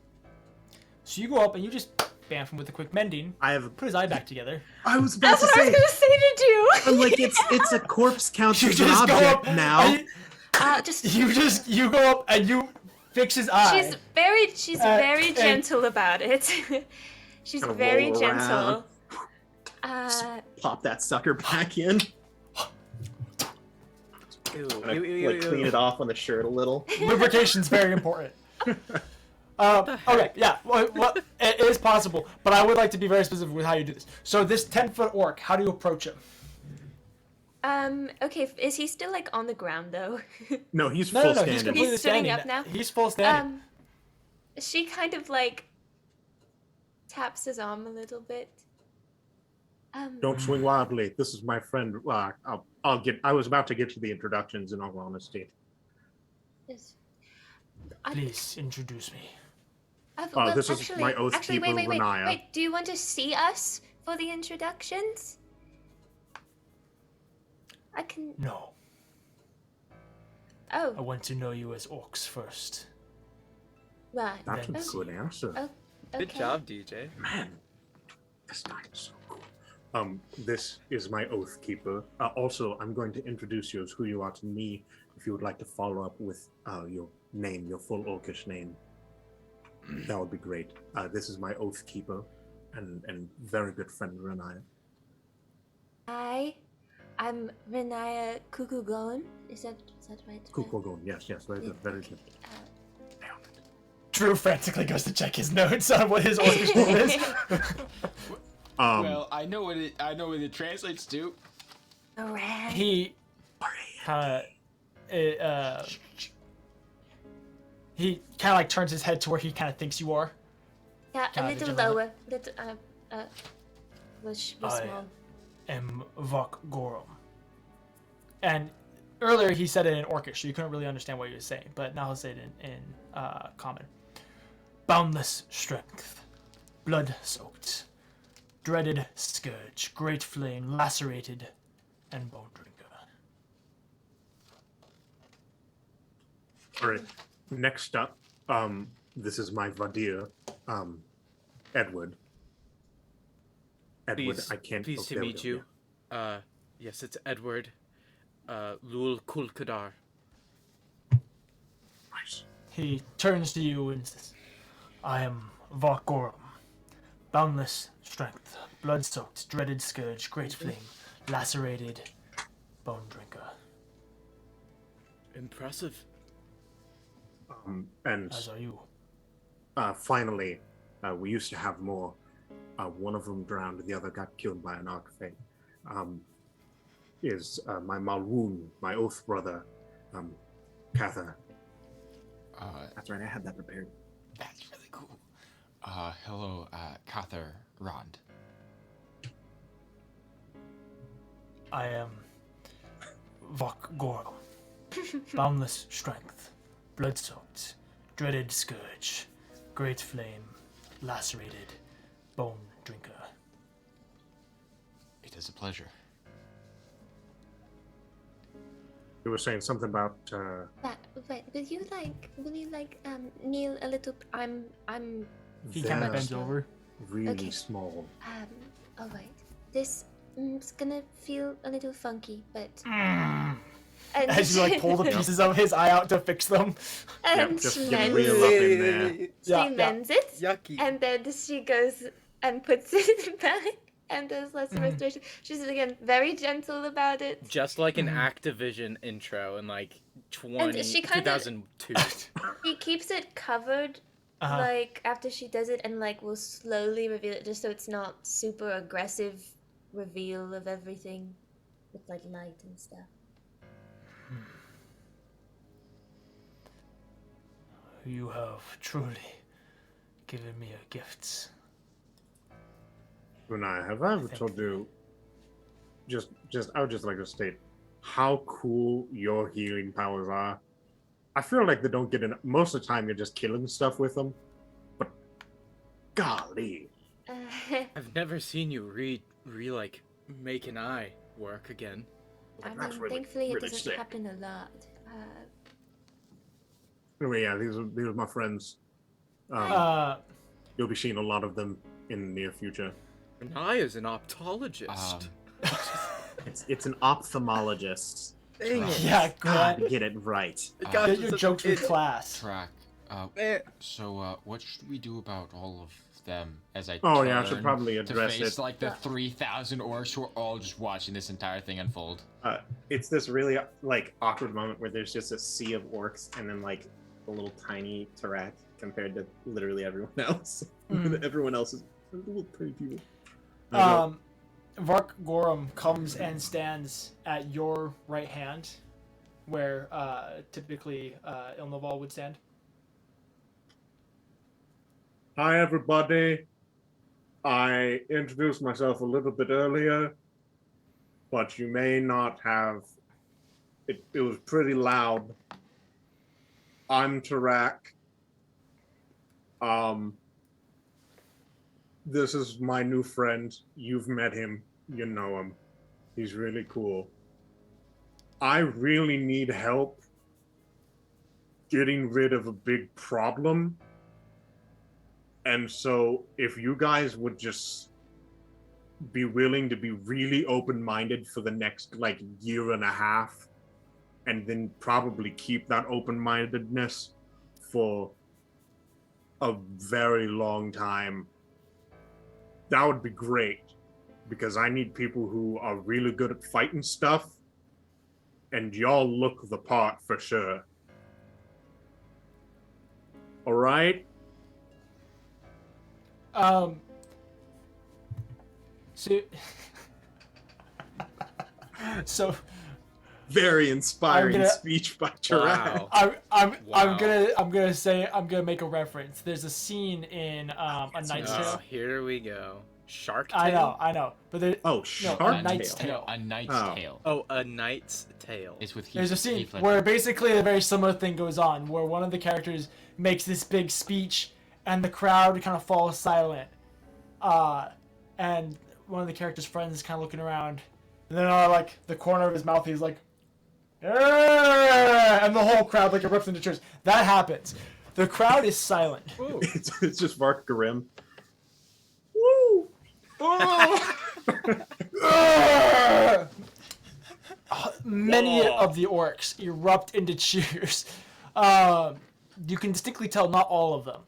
So you go up and you just bamf him with a quick mending, put his eye back together. I was about That's what I was gonna say to do. I'm like, it's a corpse counts You as an just go object up now. and Just you go up and you fix his eye. she's very and- gentle about it. She's Kinda very roll gentle. Pop that sucker back in. Ew, Kinda, ew, ew, like ew, clean ew. it off on the shirt a little. Lubrication's very important. Okay, yeah, well, it is possible, but I would like to be very specific with how you do this. So this 10-foot orc, how do you approach him? Okay, is he still like on the ground though? No, he's No, full no, he's standing. completely He's sitting standing. up now? He's full standing. She kind of like taps his arm a little bit. Don't swing wildly. This is my friend. I'll get. I was about to get to the introductions. In all honesty, Yes. Please introduce me. this is my oath keeper, Riniya. Wait, do you want to see us for the introductions? I can. No, I Oh, want to know you as orcs first. right. That's a Then good answer. Oh, Good okay. job, DJ. Man, this guy is so cool. This is my oath keeper. Also, I'm going to introduce you as who you are to me. If you would like to follow up with your name, your full Orcish name, that would be great. This is my oath keeper, and very good friend Riniya. I'm Riniya Kukugon. Is that right? Kukogon, yes, very good, very good. Drew frantically goes to check his notes on what his orcish name is. Well, I know what it translates to. Alright. He he kind of like turns his head to where he kind of thinks you are. Yeah, a Kinda little different. lower. Was small. Am Vok Gorum. And earlier he said it in Orcish, so you couldn't really understand what he was saying, but now he'll say it in Common. Boundless strength, blood-soaked, dreaded scourge, great flame, lacerated, and bone drinker. All right. Next up, this is my Vadir, Edward. Edward, Pleased, I can't. pleased to there we meet go, you. Yes, it's Edward. Lul Kulkadar. yeah. Nice. He turns to you and says, I am Vok Gorum, boundless strength, blood-soaked, dreaded scourge, great flame, lacerated, bone drinker. Impressive. And As are you. finally, we used to have more. One of them drowned, the other got killed by an archfey. Is my Malwoon, my oath brother, Kathyr. That's right, I had that prepared. That's really cool. Hello, Kathyr Rond. I am Vok Gorum, boundless strength, blood-soaked, dreaded scourge, great flame, lacerated, bone drinker. It is a pleasure. You were saying something about. Wait, will you kneel a little? I'm He kind of they're bends over. really Okay. small. all right. This is gonna feel a little funky, but and As you like pull the pieces of his eye out to fix them. and Yep, just she get mends, real up in there. she Yeah, yeah. mends it, Yucky. and then she goes and puts it back and does less restoration. She's again very gentle about it. Just like an Activision intro in like she kinda- 2002. She keeps it covered. Uh-huh. Like after she does it, and like will slowly reveal it, just so it's not super aggressive reveal of everything with like light and stuff. You have truly given me a gift. Riniya, have I ever think- told you? I would just like to state how cool your healing powers are. I feel like they don't get enough. Most of the time, you're just killing stuff with them. But golly, I've never seen you like make an eye work again. I mean, that's really, thankfully it really doesn't sick. happen a lot. Anyway, yeah, these are my friends. You'll be seeing a lot of them in the near future. Riniya's an ophthalmologist. It's an ophthalmologist. Dang it. Yeah, God, glad. get it right. God, Get your it's- jokes with it's- class. Track. Eh, So, what should we do about all of them as I Oh, yeah, I should turn probably to address face it. like the 3,000 orcs who are all just watching this entire thing unfold? It's this really like awkward moment where there's just a sea of orcs and then like a little tiny Tarak compared to literally everyone else. Everyone else is little tiny people. Vark Gorum comes and stands at your right hand, where typically Ilnoval would stand. Hi, everybody. I introduced myself a little bit earlier, but you may not have. It was pretty loud. I'm Tarak. This is my new friend. You've met him. You know him. He's really cool. I really need help getting rid of a big problem. And so if you guys would just be willing to be really open-minded for the next like year and a half, and then probably keep that open-mindedness for a very long time, that would be great. Because I need people who are really good at fighting stuff, and y'all look the part for sure. All right? So Very inspiring gonna- speech by Tarak. Wow. I'm gonna make a reference. There's a scene in A Knight's Oh, Tale. here we go. Shark Tale? I know, but there, Oh, no, Shark A Knight's Tale. Tale. A Knight's Oh. Tale. Oh, A Knight's Tale. It's with Heath. There's a scene Heath Ledger. where basically a very similar thing goes on, where one of the characters makes this big speech, and the crowd kind of falls silent. And one of the character's friends is kind of looking around, and then like the corner of his mouth, he's like, "Yeah!" And the whole crowd like erupts into cheers. That happens. The crowd is silent. Ooh. It's just Mark Grimm. Woo! Many Whoa. of the orcs erupt into cheers. You can distinctly tell not all of them,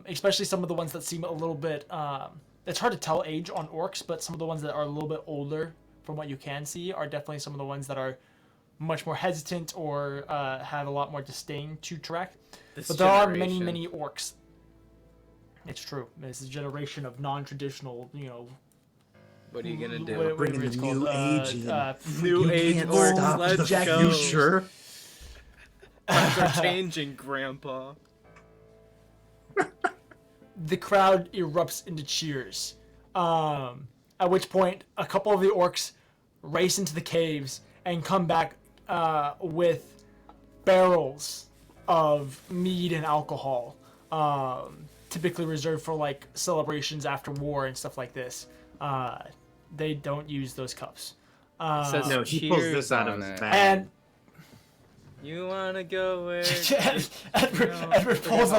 especially some of the ones that seem a little bit. It's hard to tell age on orcs, but some of the ones that are a little bit older, from what you can see, are definitely some of the ones that are much more hesitant or have a lot more disdain to Tarak. This But there are generation. many orcs. It's true. It's a generation of non-traditional, What are you gonna do? What Bringing it's the called, new age in. New You age can't orcs, stop let's the go. future. Times are changing, Grandpa. The crowd erupts into cheers. At which point, a couple of the orcs race into the caves and come back with barrels of mead and alcohol, typically reserved for like celebrations after war and stuff like this. They don't use those cups. Says No, he pulls cheers this out of on his it. bag. And You wanna go where? Edward pulls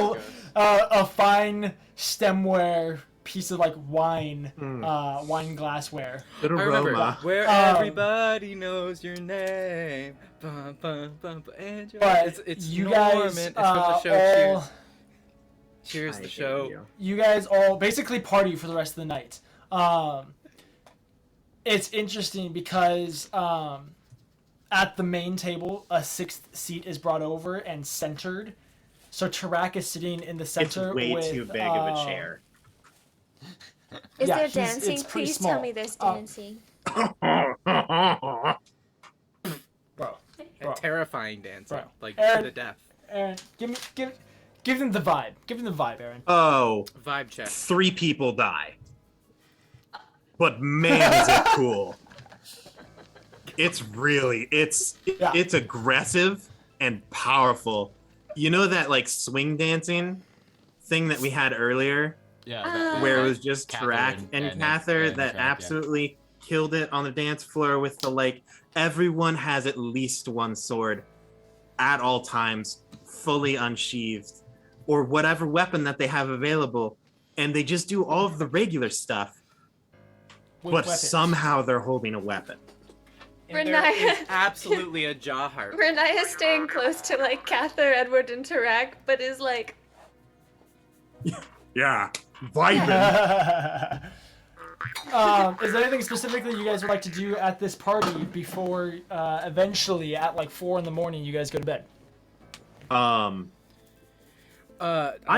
a fine stemware piece of like wine, wine glassware. Good I remember aroma. where everybody knows your name. Bum, bum, bum, bum, and your- But it's you Norman. guys, It's from the show all, Cheers. Cheers, I the hate show. you. you guys all basically party for the rest of the night. It's interesting because at the main table, a sixth seat is brought over and centered. So Tarak is sitting in the It's center way with, too big of a chair. Is Yeah, there it's dancing? pretty Please small. tell me there's dancing. Bro, And terrifying dancing, Bro. like Aaron- to the death. Aaron, give them the vibe. Give them the vibe, Aaron. Oh, Vibe check. 3 people die. But man, is it cool. It's Yeah. it's aggressive and powerful. You know that like swing dancing thing that we had earlier, Yeah. Ah. where it was just Kathyr Tarak and and Kathyr that Tarak, yeah. absolutely killed it on the dance floor with the like everyone has at least one sword at all times, fully unsheathed, or whatever weapon that they have available, and they just do all of the regular stuff, With but weapons. somehow they're holding a weapon. And there Riniya- is absolutely a jaw heart. Riniya is staying close to like Kathyr, Edward, and Tarak, but is like, Yeah, vibing. Is there anything specifically you guys would like to do at this party before eventually at like 4 a.m. you guys go to bed? I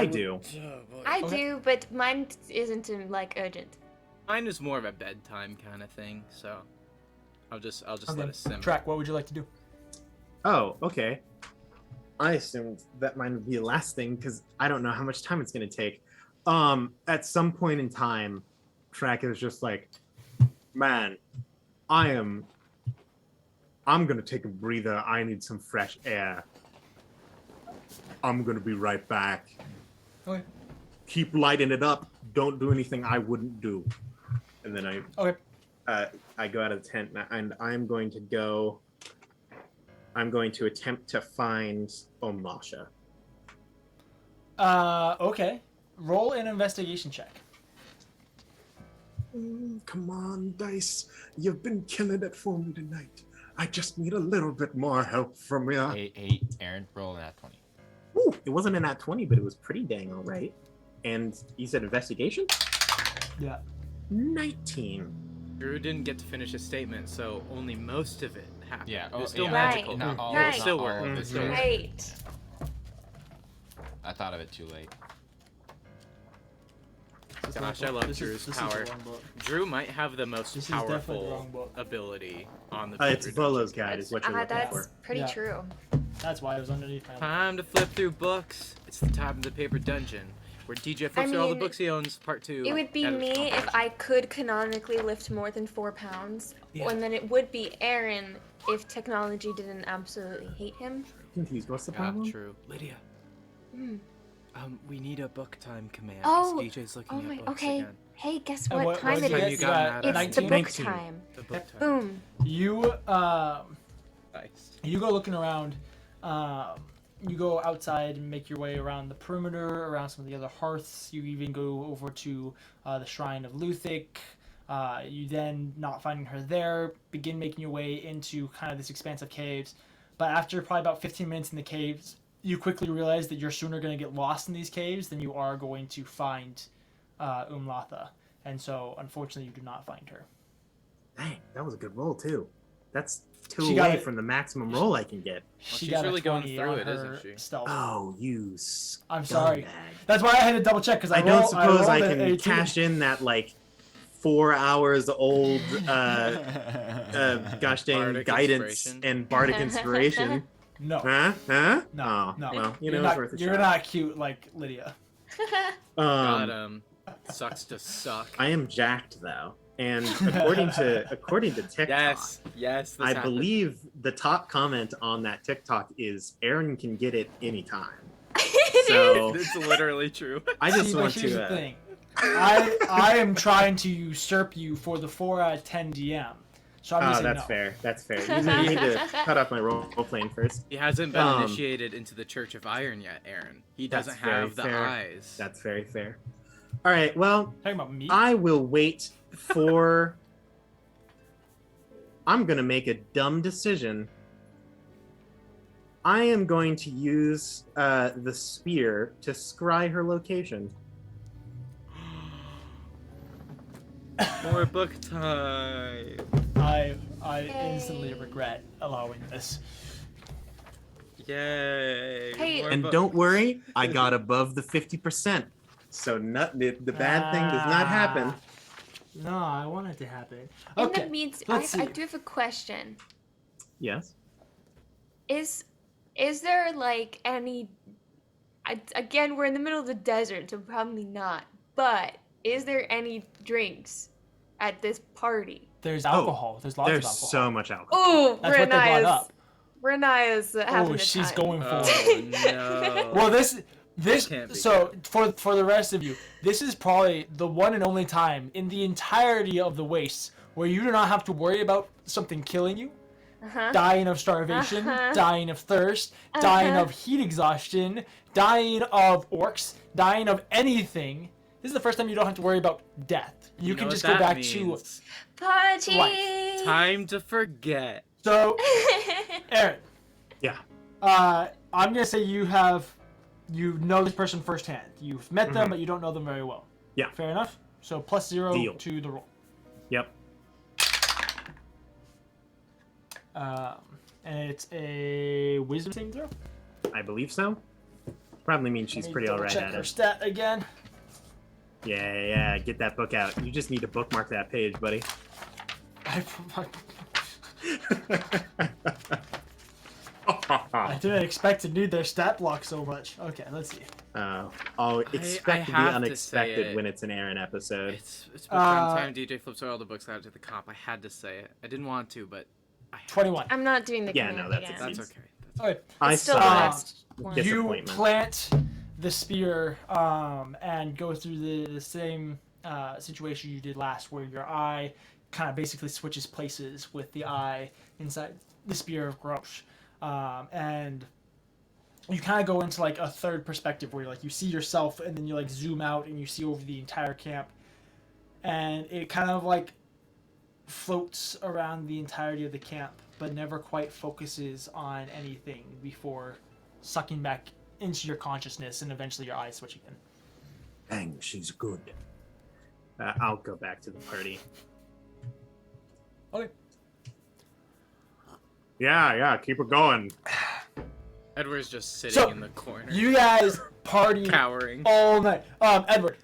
would- do. Oh, boy. I Okay. do, but mine isn't like urgent. Mine is more of a bedtime kind of thing, so I'll just Okay. let it simmer. Track, what would you like to do? Oh, okay. I assumed that mine would be the last thing because I don't know how much time it's going to take. At some point in time, Tarak is just like, man, I'm gonna take a breather. I need some fresh air. I'm gonna be right back. Okay. Keep lighting it up. Don't do anything I wouldn't do. And then I go out of the tent and I'm going to go. I'm going to attempt to find Omasha. Okay. Roll an investigation check. Come on, Dice. You've been killing it for me tonight. I just need a little bit more help from you. Hey, Aaron, roll an at 20. Ooh, it wasn't an at 20, but it was pretty dang all right. And you said investigation? Yeah. 19. Drew didn't get to finish his statement, so only most of it happened. Yeah, It was oh, still yeah. magical. Not all, Right. It still not all worked. of it. Mhm. Right. I thought of it too late. Gosh, I love Drew's power. Drew might have the most This is definitely the powerful wrong book. ability on the It's paper Volo's dungeon. guide is what you're looking That's for. pretty Yeah. true. That's why it was underneath my. Time to flip through books. It's the time of the paper dungeon, where DJ flips through all the mean, books he owns. Part 2. It would be me if I could canonically lift more than 4 pounds, and then it would be Aaron if technology didn't absolutely hate him. Confused. What's the Yeah, problem? true. Lydia, Hmm. we need a book time command. Oh, DJ's looking Oh at my. books Okay. again. Hey, guess And what time it did you time get? is? you got mad at It's the me? book 19. time. The book time. Boom. You Nice. you go looking around. You go outside and make your way around the perimeter, around some of the other hearths. You even go over to the shrine of Luthic. You then, not finding her there, begin making your way into kind of this expanse of caves. But after probably about 15 minutes in the caves, you quickly realize that you're sooner going to get lost in these caves than you are going to find Umlatha. And so, unfortunately, you do not find her. Dang, that was a good roll, too. That's two She got away it. from the maximum roll I can get. She she's got really a going 20 through on it, her isn't she? stealth. Oh, you I'm sorry. scumbag. That's why I had to double check because I don't suppose I rolled an can 18. cash in that, like, 4 hours old, gosh dang, Bardic guidance inspiration. and bardic inspiration. No, Huh? no, Oh, no. well, you you're know, it's not, worth a you're shot. not cute like Lydia. God, sucks to suck. I am jacked though, and according to TikTok, Yes. This I happened. believe the top comment on that TikTok is Aaron can get it anytime. It So It's literally true. I just See, but want here's to. the thing. I am trying to usurp you for the 4 out of 10 DM. So I'm gonna Oh, say that's no. fair. That's fair. You need to cut off my role playing first. He hasn't been Um, initiated into the Church of Iron yet, Aaron. He That's doesn't very have the fair. eyes. That's very fair. All right. Well, Talking about me. I will wait for. I'm gonna make a dumb decision. I am going to use the spear to scry her location. More book time. I Yay. instantly regret allowing this. Yay. Hey, more And book- don't worry, I got above the 50%. So the bad thing does not happen. No, I want it to happen. In Okay. the means, let's I see. do have a question. Yes. Is there like any? Again, we're in the middle of the desert, so probably not. But is there any drinks at this party? There's alcohol. There's lots of There's alcohol. so much alcohol. Oh, That's what they brought up. Renaya's having Oh, a she's time. going for it. Oh, no. Well, this Can't be so for the rest of you, this is probably the one and only time in the entirety of the wastes where you do not have to worry about something killing you, Uh-huh. dying of starvation, Uh-huh. dying of thirst, dying Uh-huh. of heat exhaustion, dying of orcs, dying of anything. This is the first time you don't have to worry about death. You know can what just go that back means? Party. Life. Time to forget. to so Aaron. Yeah. I'm gonna say you know this person firsthand. You've met them, Mhm. but you don't know them very well. Yeah. Fair enough. So +0 Deal. to the roll. Yep. And it's a wisdom saving throw. I believe so. Probably means she's Let me pretty alright check at her it. stat again. Yeah. Get that book out. You just need to bookmark that page, buddy. I didn't expect to need their stat block so much. Okay, let's see. Expect to be have to say unexpected it. when it's an Aaron episode. It's been time DJ flips all the books out to the cop. I had to say it. I didn't want to, but I had 21. I'm not doing the Yeah, command no, that's again. That's okay. That's Okay. I It's still the saw next one. You Disappointment. plant the spear and go through the same situation you did last, where your eye kind of basically switches places with the eye inside the spear of Grosh. And you kind of go into like a third perspective where like you see yourself and then you like zoom out and you see over the entire camp, and it kind of like floats around the entirety of the camp but never quite focuses on anything before sucking back into your consciousness and eventually your eyes switch again. Bang, she's good. I'll go back to the party. Okay. Yeah, keep it going. Edward's just sitting So, in the corner, You guys party cowering. all night. Edward,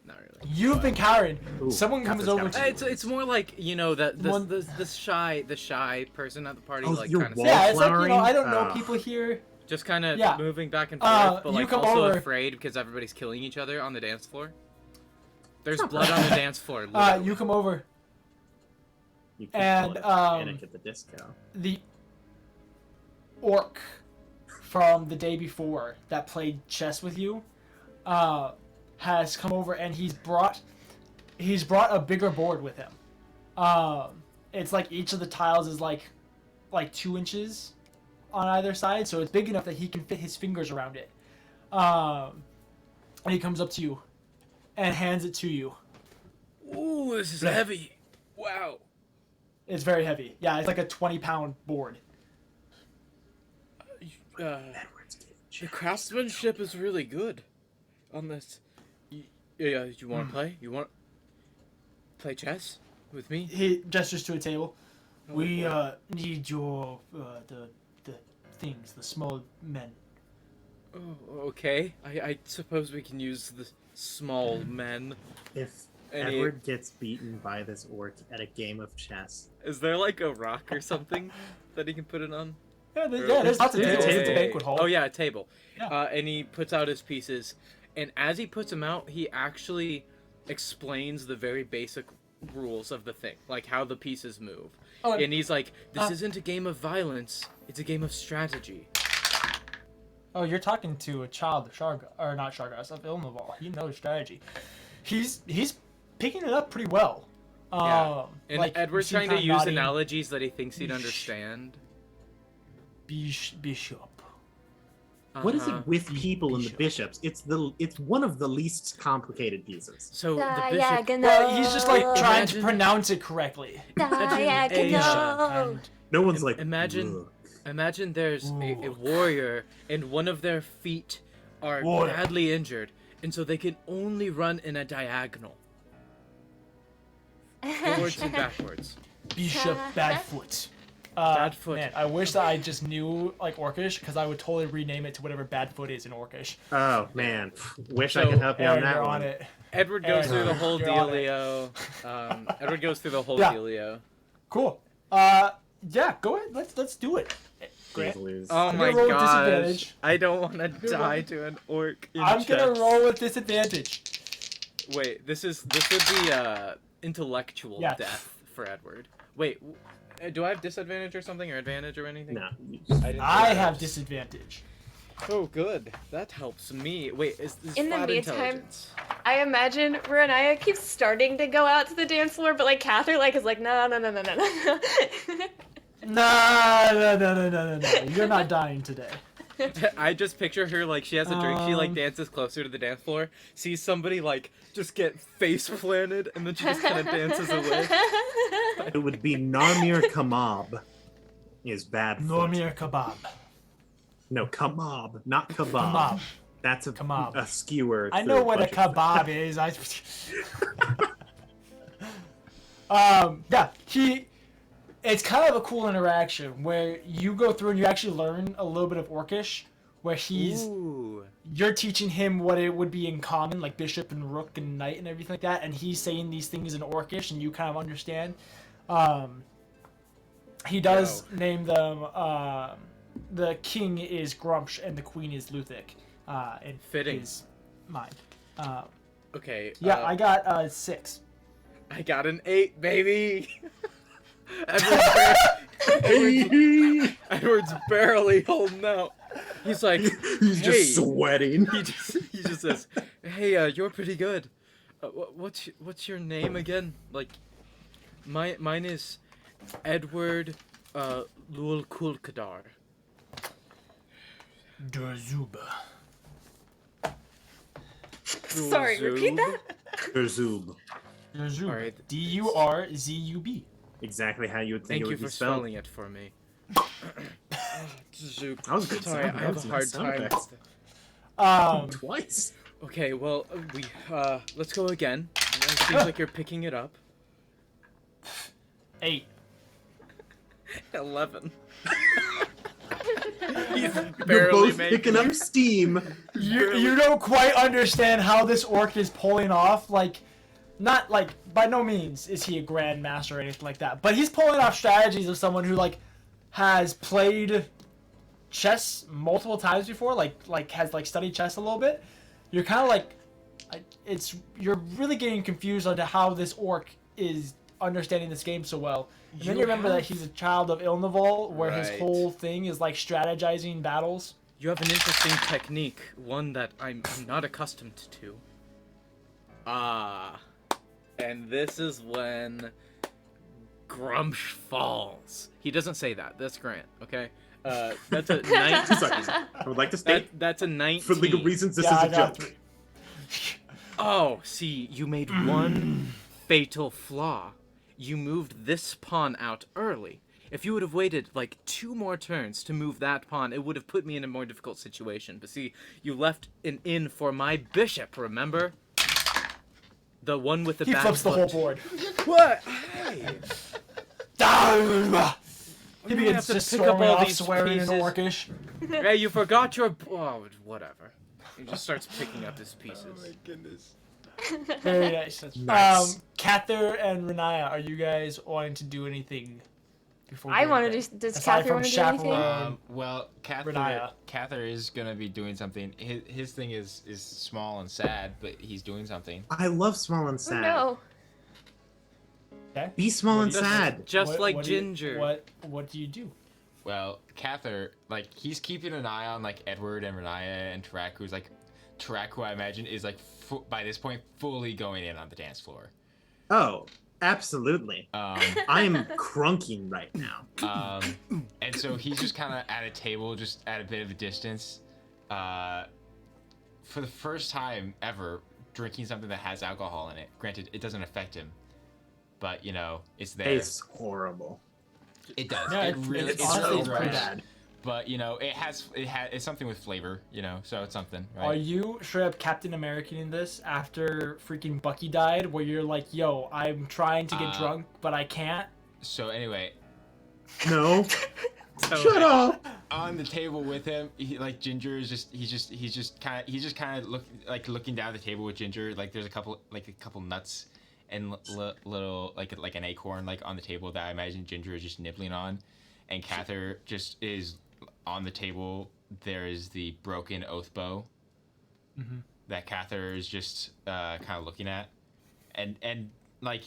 Not really. you've been cowering. Ooh, Someone got comes this, over got to this. you. It's more like, you know, that One- the shy person at the party, Oh, like you're kind of Yeah, it's like, Wallflowering? I don't know Oh. people here. just kind of Yeah. moving back and forth, but you like come also over. afraid because everybody's killing each other on the dance floor. There's blood on the dance floor. You literally. come over. You can And, call it Panic at the Disco. The orc from the day before that played chess with you has come over, and he's brought a bigger board with him. It's like each of the tiles is like 2 inches on either side, so it's big enough that he can fit his fingers around it. And he comes up to you and hands it to you. Ooh, this is heavy. Wow. It's very heavy. Yeah, it's like a 20-pound board. Edward's getting The jacked. craftsmanship is really good on this. Yeah, you want to play? You want to play chess with me? He gestures to a table. Oh, We boy. need your the things, the small men. Oh, okay. I suppose we can use the small men. If Any- Edward gets beaten by this orc at a game of chess, Is there like a rock or something that he can put it on? Yeah, there's lots of There's a tables. It's a table. banquet hall. Oh yeah, a table. Yeah. And he puts out his pieces, and as he puts them out, he actually explains the very basic rules of the thing, like how the pieces move. Oh, And he's like, "This uh, isn't a game of violence; it's a game of strategy." Oh, you're talking to a child of Sharga, or not Shargas, of Ilmaval. He knows strategy. He's picking it up pretty well. Yeah. And like, Edward's you see trying to kinda use nodding. analogies that he thinks he'd Yeesh. understand. Bishop. what is Uh-huh. it with people and the Bishop. bishops? It's one of the least complicated pieces. So the bishop. Diagonal. Well, he's just like trying to Imagine- pronounce it correctly. Diagonal. And No one's like, Imagine- "Look." Imagine there's a Ooh. warrior and one of their feet are Warrior. badly injured, and so they can only run in a diagonal, forwards and backwards. Bishop Badfoot. Badfoot. Man, I wish that I just knew like Orcish, because I would totally rename it to whatever Badfoot is in Orcish. Oh man, wish I So, could help you on Aaron, that you're one. on it. Edward goes Aaron, through the whole you're on it. dealio. Edward goes through the whole Yeah. dealio. Cool. Yeah, go ahead. Let's do it. Please Grant, lose. Oh I'm my gonna roll with gosh! disadvantage. I don't want to gonna die roll- to an orc in I'm gonna chess. roll with disadvantage. Wait, this would be intellectual Yeah. death for Edward. Wait, do I have disadvantage or something, or advantage or anything? No, didn't I realize. have disadvantage. Oh, good. That helps me. Wait, is this In the flat meantime- intelligence? I imagine Riniya keeps starting to go out to the dance floor, but like Kathyr is like, no. No. You're not dying today. I just picture her like she has a drink. She like dances closer to the dance floor, sees somebody like just get face planted, and then she just kind of dances away. it would be Narmir Kamab. Is bad. Normir kebab. No, Kamab, not kebab. Kebab. That's a Kebab. a skewer. I through know what a bunch of kebab is. Yeah, it's kind of a cool interaction where you go through and you actually learn a little bit of Orcish, where Ooh. you're teaching him what it would be in common, like bishop and rook and knight and everything like that, and he's saying these things in Orcish, and you kind of understand. He does name them the king is Grumsh and the queen is Luthic. In Fitting. his mind. Okay. Yeah, I got 6. I got an 8, baby. Edward's barely holding out. He's like, He's hey. just sweating. He just says, "Hey, you're pretty good. What's your name again? Like, mine is Edward Lul Kulkadar." Durzuba. Sorry, repeat that. Zub. Durzub. Alright. Durzub. Exactly how you would think Thank it you would for be spelled. spelling it for me. Zoop. That was a good Sorry, sound. I That have was a a hard nice sound time. effect. Twice. Okay, well, let's go again. It seems like you're picking it up. 8. 11. You're Barely both making picking up steam. You don't quite understand how this orc is pulling off, like, not, like, by no means is he a grandmaster or anything like that, but he's pulling off strategies of someone who, like, has played chess multiple times before, like has, like, studied chess a little bit. You're kind of like, you're really getting confused on how this orc is understanding this game so well. And then you remember that he's a child of Ilnival, where his Right. whole thing is, like, strategizing battles. You have an interesting technique, one that I'm not accustomed to. And this is when Grumsh falls. He doesn't say that. That's Grant, okay? That's a 19. 2 seconds. I would like to state, That's a 19. for legal reasons, this Yeah, is I a got joke. 3. Oh, see, you made one fatal flaw. You moved this pawn out early. If you would have waited like 2 more turns to move that pawn, it would have put me in a more difficult situation. But see, you left an in for my bishop, remember? The one with the He bad flips the whole foot. board. What? Hey. He You begins have to just pick up storming all off, these swearing in pieces. Orcish. Hey, you forgot your... Oh, whatever. He just starts picking up his pieces. Goodness. Very nice. Nice. Kathyr and Riniya, are you guys wanting to do anything before we I go want bed? to do. Does Aside Kathyr from want to do anything? chaperone. Well, Riniya. Kathyr is gonna be doing something. His thing is small and sad, but he's doing something. I love small and Oh, sad. no. Okay. Be small What and do you- sad. Just What- like what do you- Ginger. What do you do? Well, Kathyr, like, he's keeping an eye on, like, Edward and Riniya and Tarak, who's, like, Tarak, who I imagine is, like, by this point, fully going in on the dance floor. Oh, absolutely. I am crunking right now. And so he's just kind of at a table, just at a bit of a distance, for the first time ever, drinking something that has alcohol in it. Granted, it doesn't affect him, but, you know, it's there. Tastes horrible. It does. Yeah, it really, it's it's honestly really it's pretty gross. bad. But, you know, it's something with flavor, you know, so it's something, right? Are you straight up Captain American in this after freaking Bucky died, where you're like, yo, I'm trying to get drunk, but I can't? So anyway, No. So, Shut up. on the table with him, like Ginger is he's just kind of looking down the table with Ginger. Like there's a couple nuts and little like an acorn like on the table that I imagine Ginger is just nibbling on, and Kathyr just is on the table. There is the broken oath bow that Kathyr is just kind of looking at, and like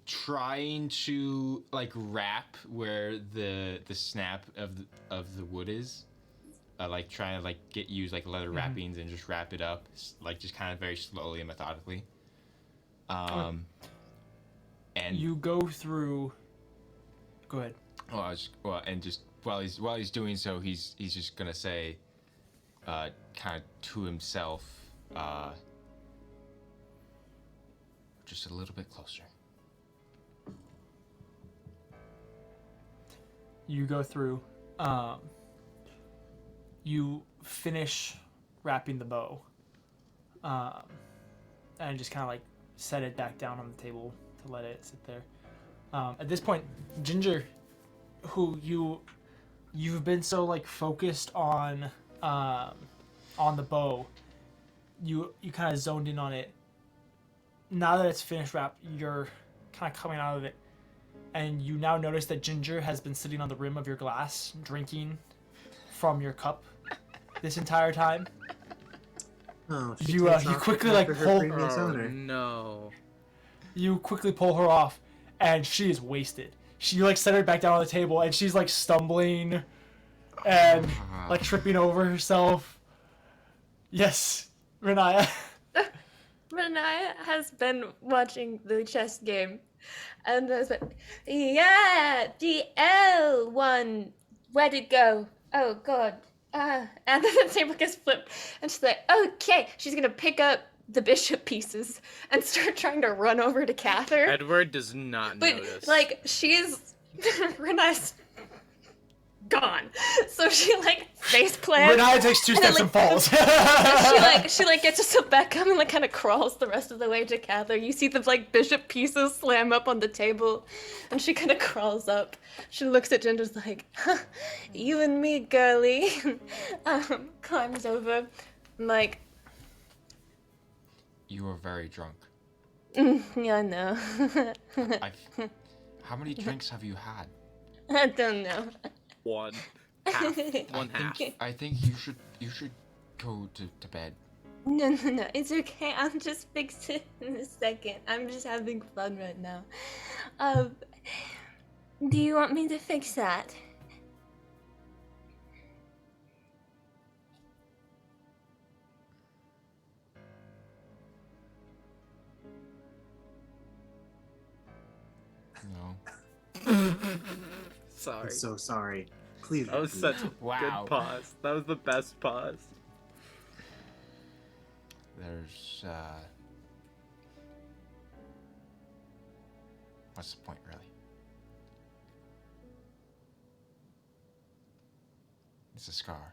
trying to like wrap where the snap of the wood is, like trying to like use like leather wrappings and just wrap it up, like just kind of very slowly and methodically. And You go through. Go ahead. and just while he's doing so, he's just gonna say, kind of to himself, just a little bit closer. You go through. You finish wrapping the bow, and just kind of like set it back down on the table to let it sit there. At this point, Ginger, who you've been so like focused on the bow, you kind of zoned in on it. Now that it's finished wrapped, you're kind of coming out of it, and you now notice that Ginger has been sitting on the rim of your glass, drinking from your cup this entire time. Oh, You quickly like pull. Oh, no. You quickly pull her off, and she is wasted. She like set her back down on the table, and she's like stumbling, and like tripping over herself. Yes, Riniya. Riniya has been watching the chess game, and has been, yeah, the L one. Where'd it go? Oh God. And then the table gets flipped, and she's like, okay. She's gonna pick up the bishop pieces and start trying to run over to Kathyr. Edward does not notice. But like, she's Riniya's gone, so she like face plants. Riniya takes 2 steps and falls. she gets herself back up and like kind of crawls the rest of the way to Kathyr. You see the like bishop pieces slam up on the table, and she kind of crawls up. She looks at Ginger's like, huh, you and me, girly. Climbs over, like, You were very drunk. yeah, I know. How many drinks have you had? I don't know. One half. One half. I think you should go to bed. No, it's okay. I'll just fix it in a second. I'm just having fun right now. Do you want me to fix that? No. Sorry. I'm so sorry. Please. That was such a Wow. good pause. That was the best pause. There's what's the point, really? It's a scar,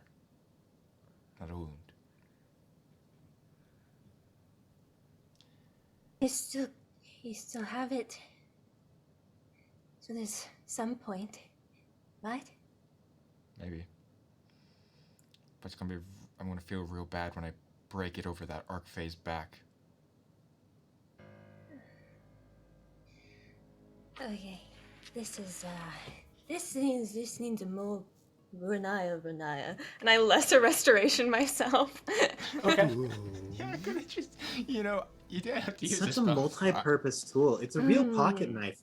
not a wound. You still have it. So there's some point, right? Maybe. But it's gonna be. I'm gonna feel real bad when I break it over that arc phase back. Okay, this needs a more Riniya, and I lesser restoration myself. Okay. Yeah, I'm gonna just. You don't have to It's use such this a spell. multi-purpose tool. It's a real pocket knife.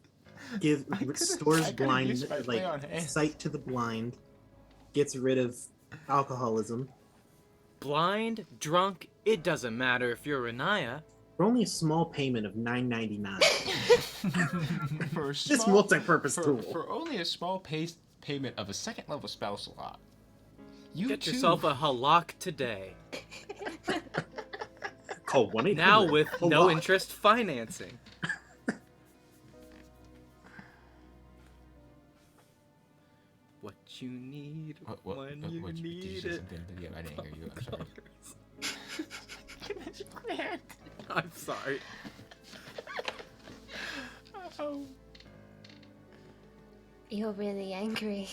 Restores I could've blind, used my play on hand. sight to the blind. Gets rid of alcoholism. Blind, drunk, it doesn't matter if you're Riniya. For only a small payment of $9.99. For a This small- multi-purpose for, tool. For only a small payment of a second level spell slot. You Get too. yourself a halak today. Call 1-800. Now with no Halak. interest financing. What you need when you did you need say it. something, Lydia? I didn't hear you. I'm sorry. I'm sorry. Oh. You're really angry.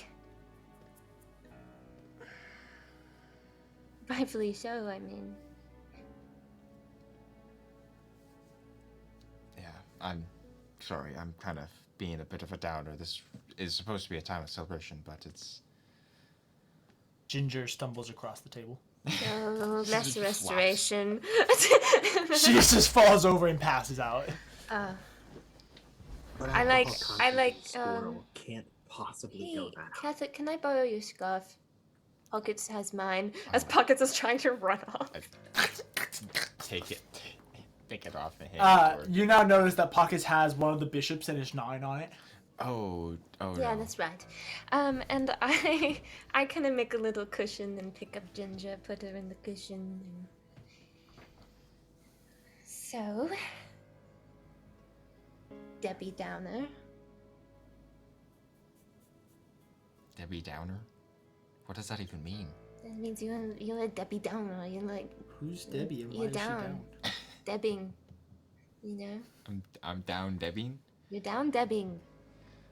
Rightfully so, I mean. Yeah, I'm sorry. I'm kind of being a bit of a downer. This is supposed to be a time of celebration, but it's. Ginger stumbles across the table. Oh, less Just restoration. She just falls over and passes out. But I like- alcohol I like, content squirrel can't possibly Hey, go that high. Kathyr, can I borrow your scarf? Pockets has mine. As Pockets is trying to run off. Take it. Take it off and hand it to her. You now notice that Pockets has one of the bishops and his 9 on it. Oh Yeah, no. that's right. And I kind of make a little cushion and pick up Ginger, put her in the cushion. And... So, Debbie Downer. Debbie Downer? What does that even mean? That means you're a Debbie Downer. You're like Who's Debbie and why you're is she down. down? Debbing. You know? I'm down Debbing? You're down Debbing.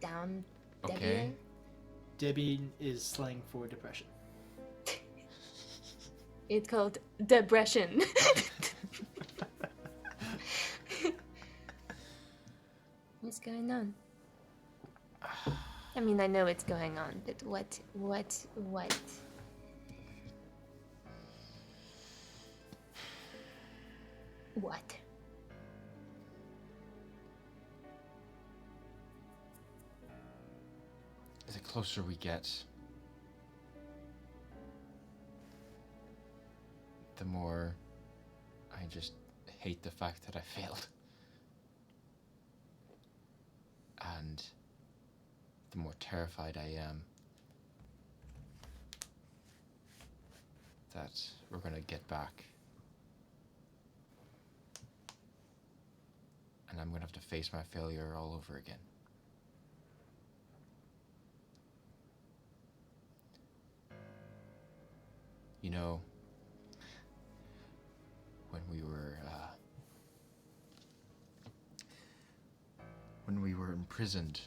Down Okay. Debbie. Debbie is slang for depression. It's called depression. What's going on? I mean, I know what's going on, but what? What? The closer we get, the more I just hate the fact that I failed. And the more terrified I am that we're gonna get back. And I'm gonna have to face my failure all over again. You know, when we were imprisoned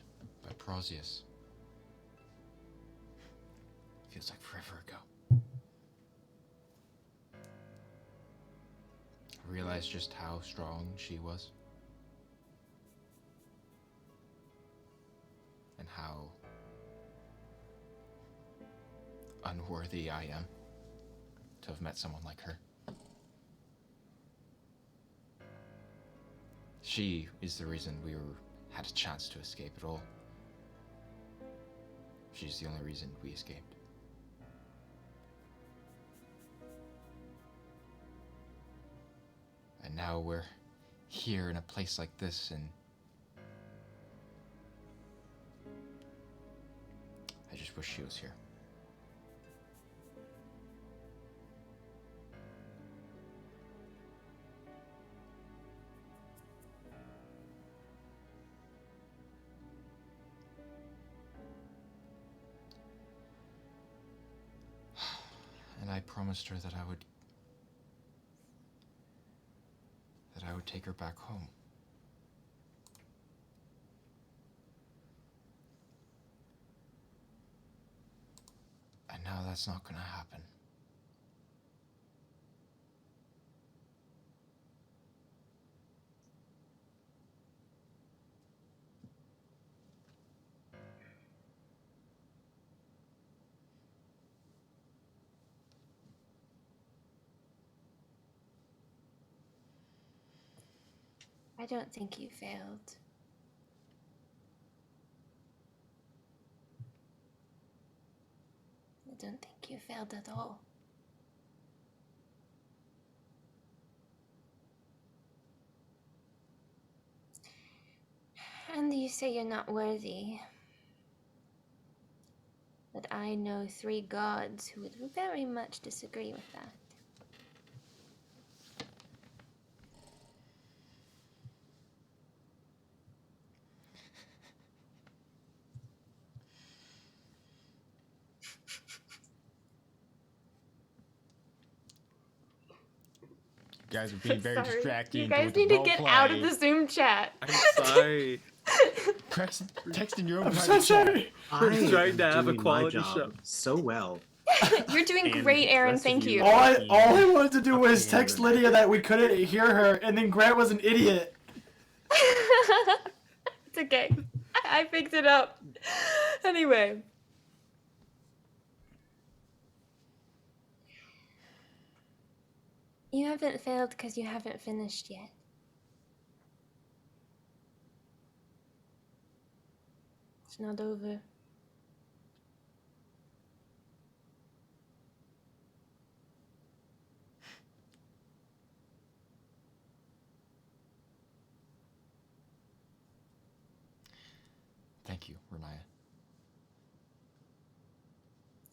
by Prozius, feels like forever ago. I realized just how strong she was. And how unworthy I am to have met someone like her. She is the reason we had a chance to escape at all. She's the only reason we escaped. And now we're here in a place like this, and I just wish she was here. And I promised her that I would take her back home. And now that's not gonna happen. I don't think you failed. I don't think you failed at all. And you say you're not worthy. But I know 3 gods who would very much disagree with that. You guys are being very Sorry. distracting. You guys need to get out of the Zoom chat. I'm sorry. Texting your own I'm so private chat. sorry. We're I trying am to have a doing my quality job show. so well. You're doing And great, the Aaron. rest of Thank you you. All I fucking wanted to do was text abandoned. Lydia that we couldn't hear her, and then Grant was an idiot. It's okay. I picked it up. Anyway. You haven't failed because you haven't finished yet. It's not over. Thank you, Riniya.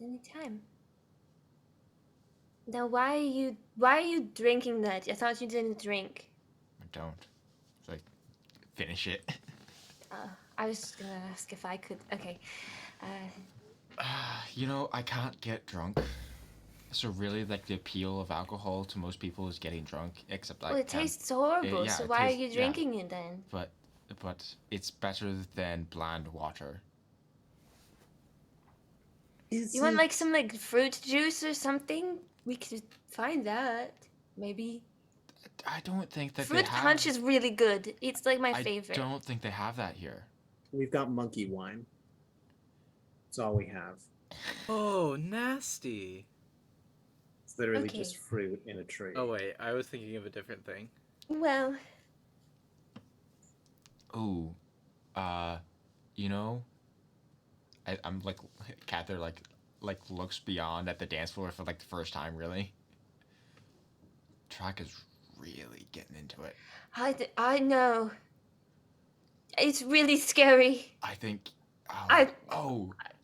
Anytime. Now, why are you drinking that? I thought you didn't drink. I don't. So I finish it. I was just gonna ask if I could. Okay. You know, I can't get drunk. So really, like, the appeal of alcohol to most people is getting drunk, except I Well, it can't. tastes horrible. yeah, So it why are tastes- you yeah. drinking it then? But it's better than bland water. You want like some like fruit juice or something? We could find that. Maybe. I don't think that Fruit they have. punch is really good. It's like my I favorite. don't think they have that here. We've got monkey wine. That's all we have. Oh, nasty. It's literally Okay. just fruit in a tree. Oh wait, I was thinking of a different thing. Well, Ooh, you know, I'm like, Kathyr like looks beyond at the dance floor for like the first time, really. Tarak is really getting into it. I know. It's really scary. I think. I-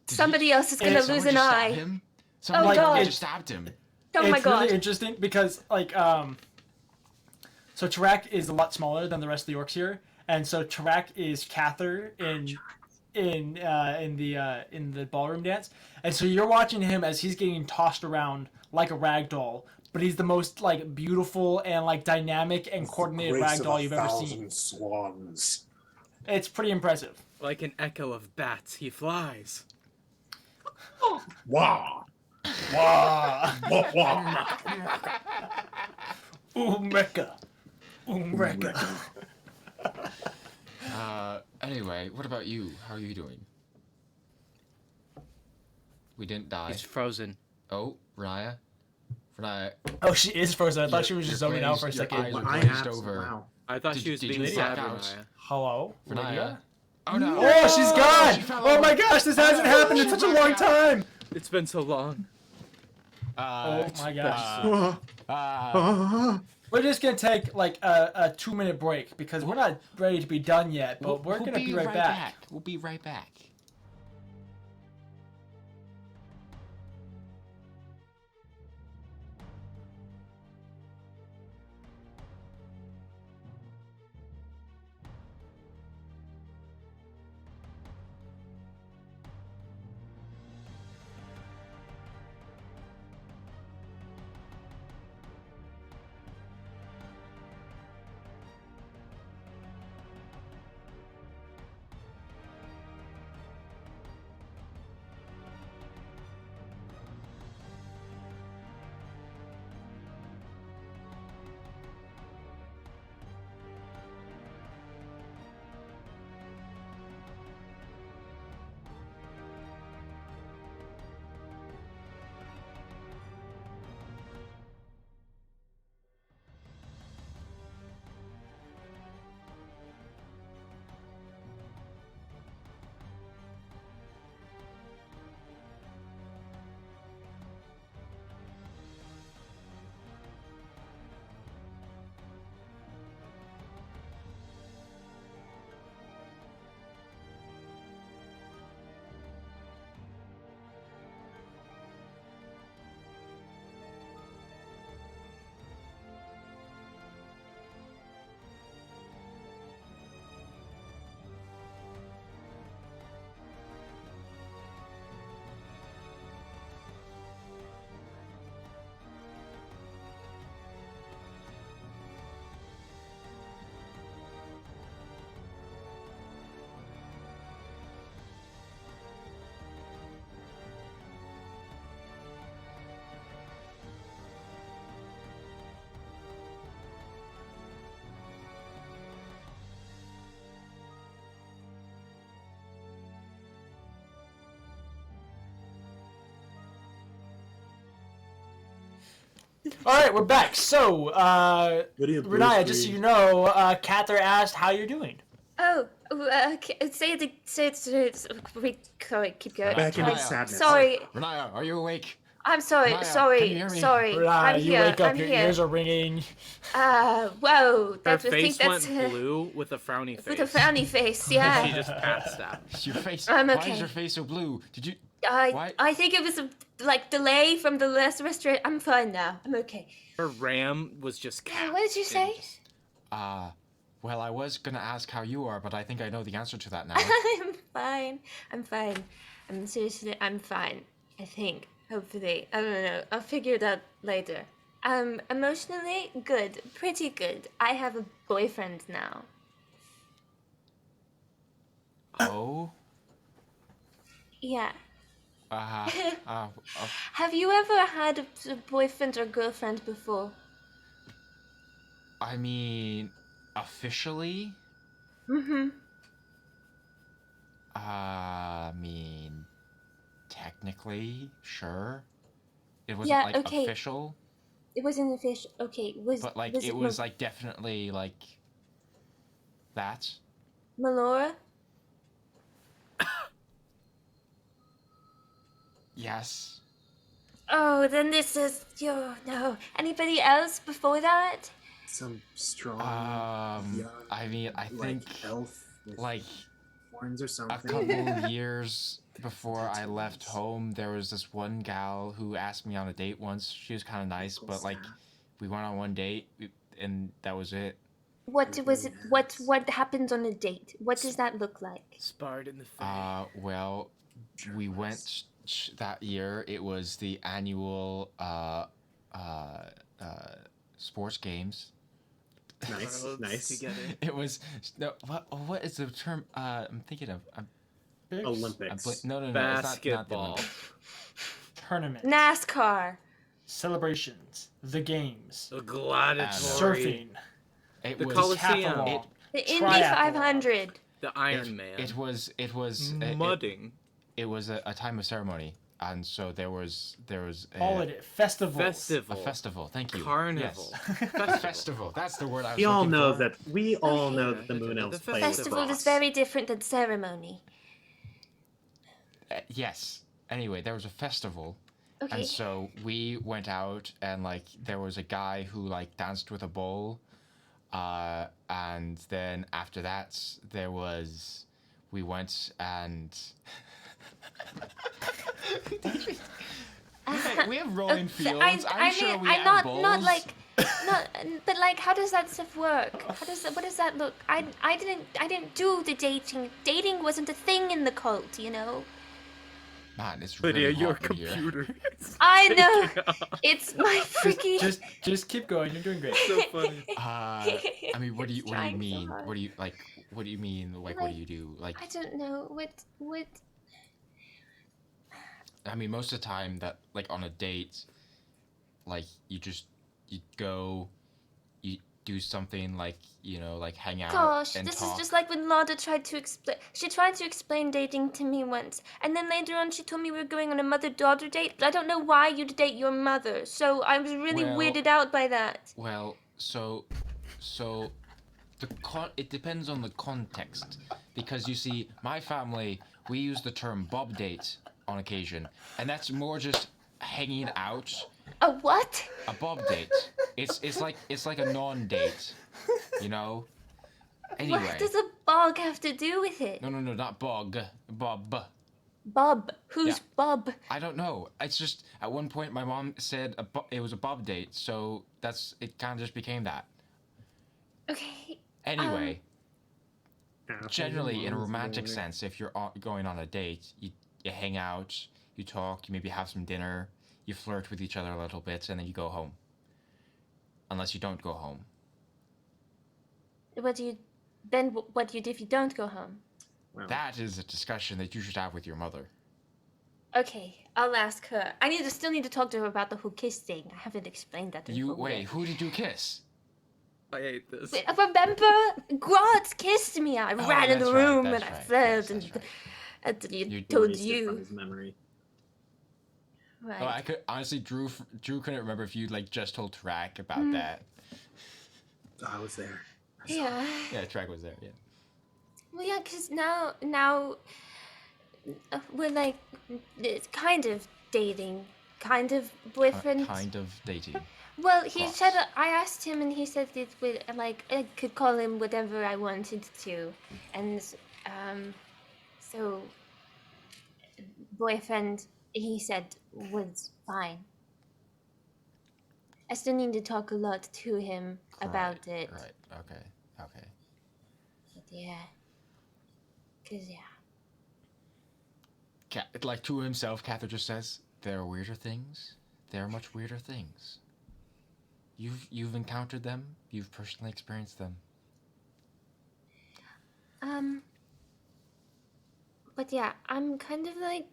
Did Somebody else is gonna someone lose an just stabbed eye. him? Oh, Someone God. just stabbed him. Oh my It's god. really interesting because so Tarak is a lot smaller than the rest of the orcs here, and so Tarak is Kathyr in the ballroom dance, and so you're watching him as he's getting tossed around like a rag doll, but he's the most like beautiful and like dynamic and coordinated rag doll you've ever seen. Swans. It's pretty impressive. Like an echo of bats, he flies. Wah! Wow. Wah, wah. Umreka. Umreka. Anyway, what about you? How are you doing? We didn't die. He's frozen. Oh, Riniya. Riniya, Oh, she is frozen. I thought she was just your zoning out for a glazed- your second. eyes My are eye glazed apps, over. wow. I thought Did- she was did being you sad, black out? Riniya. Hello, Riniya. Lydia? Oh no! Oh, she's gone! She fell Oh my over. gosh, this hasn't happened in She such a blacked long out. time! It's been so long. Oh my gosh. Ah, ah. We're just gonna take like a 2-minute break because we're not ready to be done yet, but we're gonna be right back. We'll be right back. All right, we're back. So, Video Riniya, just so you know, Kathyr asked how you're doing. Oh, say it. Sorry, keep going. Back in Riniya. sadness. Sorry, Riniya, are you awake? I'm sorry. Riniya, can Sorry, you hear me? sorry. Riniya, I'm you here. wake up, I'm your here. ears are ringing. Whoa. Her That's, I think face that's went blue with a frowny face. with a frowny face. She Yeah. just passed out. Your face. I'm Why okay. is your face so blue? Did you? I What? I think it was a delay from the last restaurant. I'm fine now. I'm okay. Her ram was just capped. What did you say? Well, I was gonna ask how you are, but I think I know the answer to that now. I'm fine. I'm fine. I'm seriously. I'm fine. I think. Hopefully. I don't know. I'll figure it out later. Emotionally good. Pretty good. I have a boyfriend now. Oh. Yeah. Uh, Have you ever had a boyfriend or girlfriend before? I mean, officially? Mm-hmm. I mean, technically, sure. It wasn't Yeah, like okay. official, It wasn't official. Okay, but like was it was like definitely like that. Melora? Yes. Oh, then this is no. Anybody else before that? Some strong, young, I mean, I like think elf with like horns or a something. couple years before I left home, there was this one gal who asked me on a date once. She was kind of nice, but like we went on one date and that was it. What was it? What happens on a date? What does that look like? Sparred in the face. Well, we went that year. It was the annual sports games. Nice, Worlds nice. Together. It was no. What is the term? I'm thinking of. Olympics. No. It's Basketball. not the Tournament. NASCAR. Celebrations. The games. The gladiatory. Surfing. It The was Coliseum. Decathlon. The Indy Triathlon. 500. The Iron Man. It was mudding. It was a time of ceremony, and so there was Holiday. Festivals. Festival. a festival. Thank you. Carnival. Yes. Festival. That's the word I was We all looking know for. that. We all Okay. know that the moon The elves play festival lacrosse. Festival is very different than ceremony. Yes. Anyway, there was a festival, Okay. and so we went out, and like there was a guy who like danced with a bowl, and then after that we went and. We have rolling fields. I'm sure we have not bowls. not like not but like how does that stuff work? What does that look? I didn't do the dating. Dating wasn't a thing in the cult, you know. Man, it's really Lydia, your hot in here. computer. I know. It's my freaking Just keep going. You're doing great. so funny. I mean, what do you It's trying so mean? hard. What do you mean? Like, what do you do? Like, I don't know what I mean, most of the time that like on a date, like you go, you do something like like hang out Gosh, and this talk. is just like when Lada tried to explain. She tried to explain dating to me once, and then later on she told me we were going on a mother-daughter date. But I don't know why you'd date your mother, so I was really Well- weirded out by that. Well, so it depends on the context, because you see, my family, we use the term bob date on occasion, and that's more just hanging out. A what? A bob date. It's like a non-date, you know. Anyway. What does a bog have to do with it? No, not bog. Bob. Bob. Who's Yeah. Bob? I don't know. It's just at one point my mom said it was a bob date, so it kind of just became that. Okay. Anyway, Apple generally in a Moon's romantic boy. sense, if you're going on a date, you hang out, you talk, you maybe have some dinner, you flirt with each other a little bit, and then you go home. Unless you don't go home. What do you do if you don't go home? Wow. That is a discussion that you should have with your mother. Okay, I'll ask her. I still need to talk to her about the who kiss thing. I haven't explained that to her. Wait, who did you kiss? I hate this. Wait, remember? Grots kissed me. I ran in that's the right, room that's and I right, fled yes, and that's right. I You told Erased it from you. his memory. Right. Oh, I could honestly, Drew couldn't remember if you like just told Tarak about that. I was there. Yeah. Yeah, Tarak was there. Yeah. Well, yeah, because now we're like it's kind of dating, kind of boyfriend. Kind of dating. Well, he Cross. said I asked him, and he said it would like I could call him whatever I wanted to, and so boyfriend he said was fine. I still need to talk a lot to him about it. Right. Okay. But yeah. 'Cause yeah. Like to himself, Kathyr just says, "There are weirder things. There are much weirder things. You've encountered them. You've personally experienced them." But yeah, I'm kind of like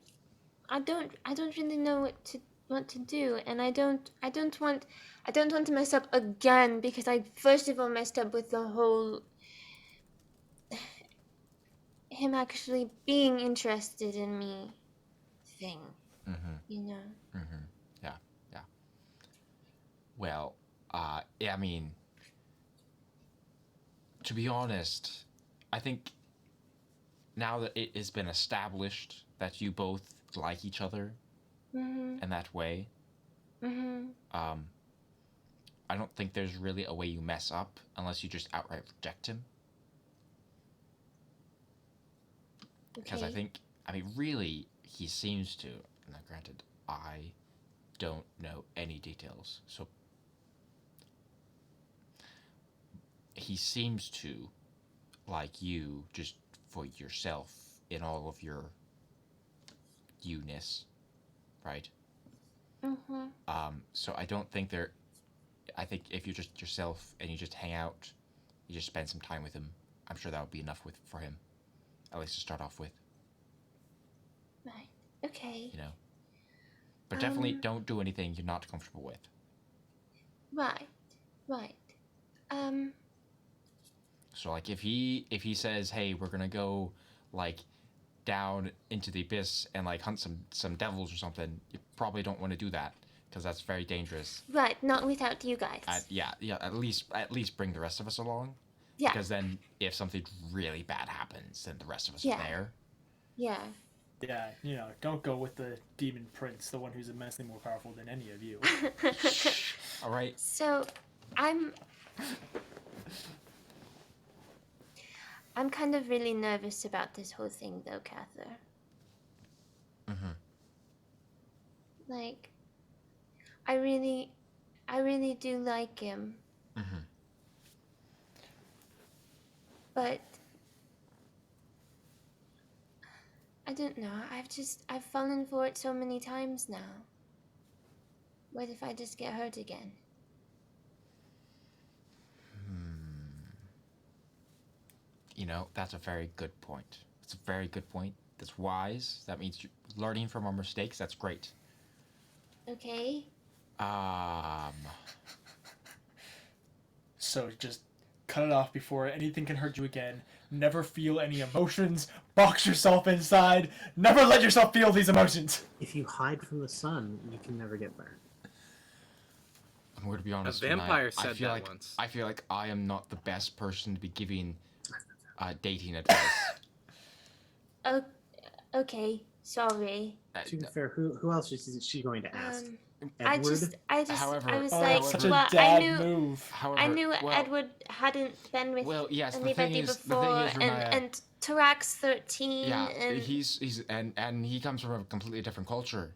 I don't really know what to do, and I don't want to mess up again, because I first of all messed up with the whole him actually being interested in me everything. You know. Yeah. Well, yeah, I mean, to be honest, I think now that it has been established that you both like each other in that way, I don't think there's really a way you mess up unless you just outright reject him. Because I think, I mean, really, he seems to, now granted, I don't know any details, so he seems to like you just for yourself in all of your you-ness, right? So I don't think I think if you're just yourself and you just hang out, you just spend some time with him, I'm sure that would be enough for him, at least to start off with. Right. Okay. You know? But definitely don't do anything you're not comfortable with. Right. So like if he says, hey, we're gonna go like down into the abyss and like hunt some devils or something, you probably don't want to do that because that's very dangerous. Right, not without you guys. Yeah. At least bring the rest of us along. Yeah. Because then if something really bad happens, then the rest of us are there. Yeah. Yeah, you know, don't go with the demon prince, the one who's immensely more powerful than any of you. All right. So, I'm kind of really nervous about this whole thing, though, Kathyr. Like, I really do like him. But I don't know. I've fallen for it so many times now. What if I just get hurt again? You know, that's a very good point. It's a very good point. That's wise. That means you're learning from our mistakes. That's great. Okay. So just cut it off before anything can hurt you again. Never feel any emotions. Box yourself inside. Never let yourself feel these emotions. If you hide from the sun, you can never get burned. I'm going to be honest. A vampire I said feel that like, once. I feel like I am not the best person to be giving dating advice. Oh, okay. Sorry. To be fair, who else is she going to ask? Edward? I However, was Oh, like, such a well, dad move. However, I knew well, Edward hadn't been with Well, yes, the thing anybody is, before, Riniya, and Tarak's 13. yeah, and he's and he comes from a completely different culture.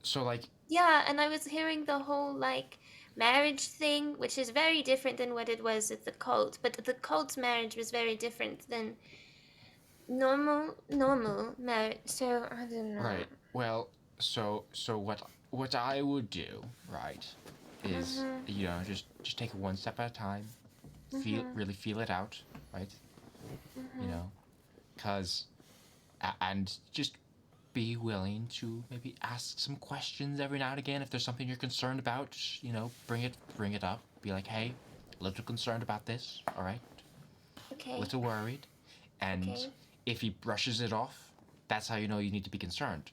So like, yeah, and I was hearing the whole like marriage thing, which is very different than what it was at the cult. But the cult's marriage was very different than normal marriage. So I don't know. right. Well, so what I would do, right, is you know just take it one step at a time, really feel it out, right? You know, and just be willing to maybe ask some questions every now and again if there's something you're concerned about. You know, bring it up. Be like, hey, a little concerned about this. All right. Okay. A little worried, and Okay. if he brushes it off, that's how you know you need to be concerned.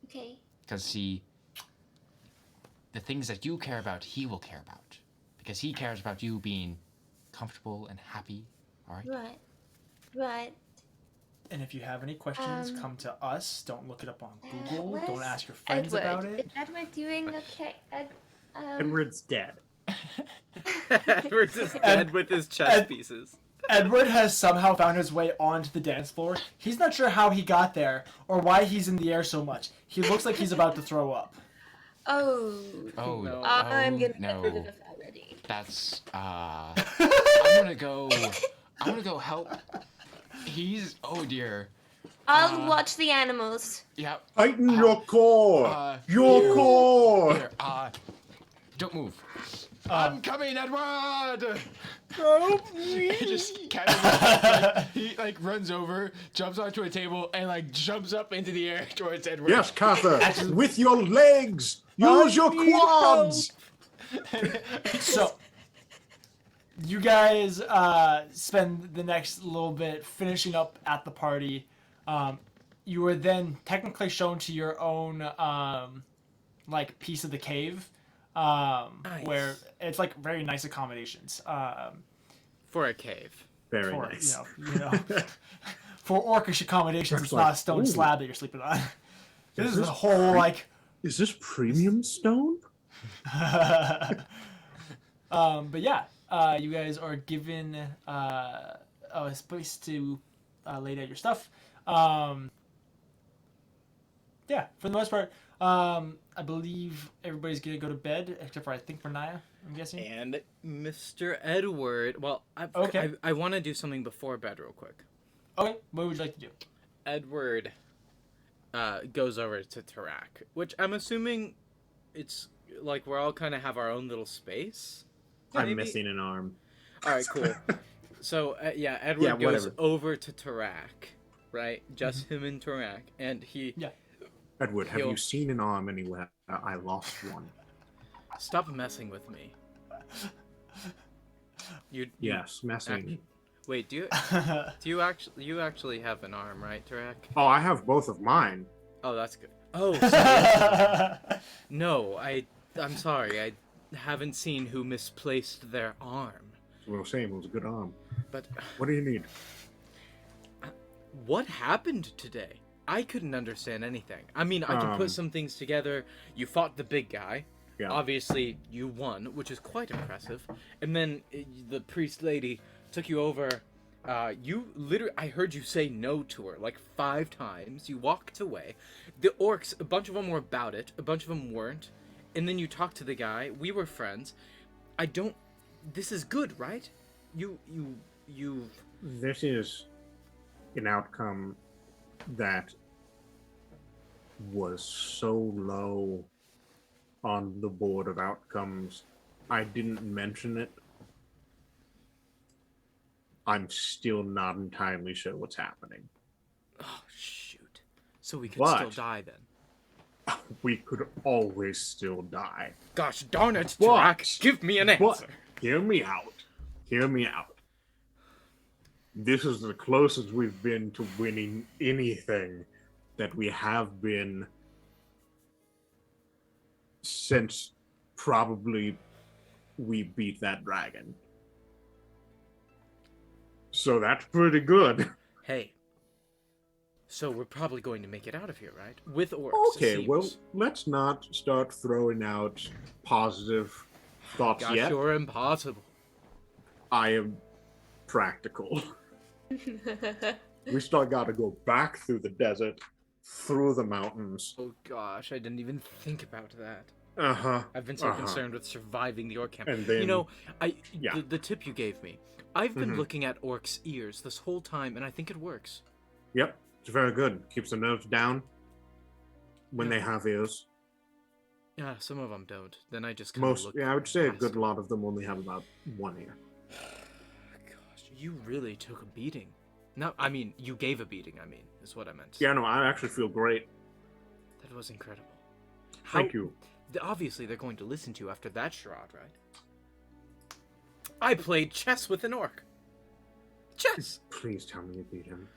Okay. Because see, the things that you care about, he will care about. Because he cares about you being comfortable and happy, alright? Right. And if you have any questions, come to us. Don't look it up on Google. Where's Don't ask your friends Edward? about it. Is Edward doing okay? Edward's dead. Edward's just dead with his chess pieces. Edward has somehow found his way onto the dance floor. He's not sure how he got there or why he's in the air so much. He looks like he's about to throw up. Oh, No. I'm gonna no. get rid of it already. That's, I'm gonna go help. Oh dear. I'll watch the animals. Yeah, Tighten your core! here, core! here, don't move. I'm coming, Edward! Help me! He just kind of he runs over, jumps onto a table, and jumps up into the air towards Edward. Yes, Kathyr, with your legs! Use your quads! So, you guys spend the next little bit finishing up at the party. you were then technically shown to your own like piece of the cave, Nice. where it's like very nice accommodations. For a cave. Very For nice. you know for orcish accommodations, it's not a stone slab that you're sleeping on. This is a whole like. Is this premium stone? But yeah, you guys are given a space to lay down your stuff. Yeah, for the most part, I believe everybody's gonna go to bed except for I think Riniya, I'm guessing. And Mr. Edward. Well, Okay. I want to do something before bed real quick. Okay, what would you like to do? Edward goes over to Tarak, which I'm assuming it's like we're all kind of have our own little space. I'm Maybe? missing an arm. All right, cool. So Edward goes over to Tarak, right? Just him and Tarak, and he. Yeah. Edward, have you seen an arm anywhere? I lost one. Stop messing with me. Yes, messing. Wait, do you actually have an arm, right, Tarak? Oh, I have both of mine. Oh, that's good. Oh, sorry. No, I'm sorry. I haven't seen who misplaced their arm. Well, same. It was a good arm. But What do you need? what happened today? I couldn't understand anything. I mean, I can put some things together. You fought the big guy. Yeah. Obviously, you won, which is quite impressive. And then the priest lady took you over. I heard you say no to her like 5 times. You walked away. The orcs, a bunch of them were about it. A bunch of them weren't. And then you talked to the guy. We were friends. This is good, right? You. This is an outcome that was so low on the board of outcomes. I didn't mention it. I'm still not entirely sure what's happening. Oh, shoot. So we could But- still die then. We could always still die. Gosh darn it, What? Tarak. Give me an answer. But hear me out. Hear me out. This is the closest we've been to winning anything that we have been since probably we beat that dragon. So that's pretty good. Hey. So we're probably going to make it out of here, right? With orcs. it Okay, seems. well, let's not start throwing out positive thoughts Gosh, yet. you're impossible. I am practical. We still gotta go back through the desert, through the mountains. Oh gosh, I didn't even think about that. Uh-huh. I've been so concerned with surviving the orc camp. And then- you know, Yeah. the tip you gave me. I've been Mhm. looking at orcs' ears this whole time, and I think it works. Yep, it's very good. Keeps the nerves down when Yeah. they have ears. Yeah, some of them don't. Then I just kind of Most, look. yeah, I would say a past good them. lot of them only have about one ear. Gosh, you really took a beating. No, I mean, you gave a beating, is what I meant. Yeah, no, I actually feel great. That was incredible. Thank you. Obviously, they're going to listen to you after that charade, right? I played chess with an orc. Chess! Please tell me you beat him.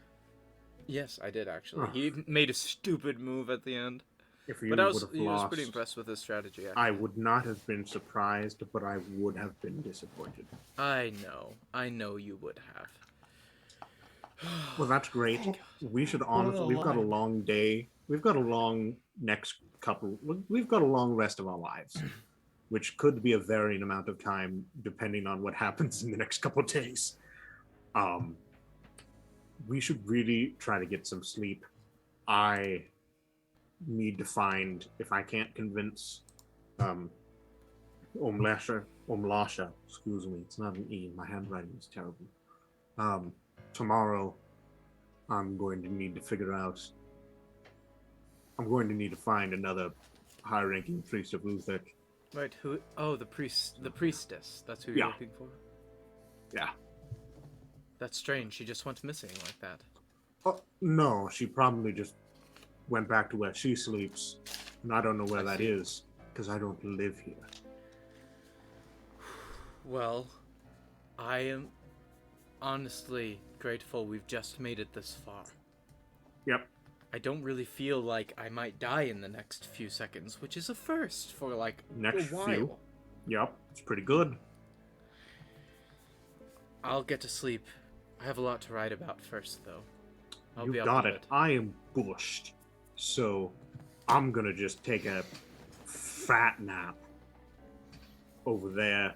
Yes, I did, actually. Oh. He made a stupid move at the end. If you But I would was have pretty lost, impressed with his strategy, actually. I would not have been surprised, but I would have been disappointed. I know you would have. Well, that's great. We should honestly, we've got a long day. We've got a long next couple, we've got a long rest of our lives, which could be a varying amount of time depending on what happens in the next couple of days. We should really try to get some sleep. I need to find, if I can't convince Omlasha, excuse me, it's not an E, my handwriting is terrible. Tomorrow, I'm going to need to figure out. I'm going to need to find another high-ranking priest of Luthek. Right, who? Oh, the priestess. That's who you're Yeah. looking for? Yeah. That's strange. She just went missing like that. Oh, no, she probably just went back to where she sleeps, and I don't know where I that see. is because I don't live here. Well, I am honestly grateful we've just made it this far. Yep. I don't really feel like I might die in the next few seconds, which is a first for like Next a while. few. Yep, it's pretty good. I'll get to sleep. I have a lot to write about first, though. I'll You be up got on it. I am bushed. So I'm gonna just take a fat nap over there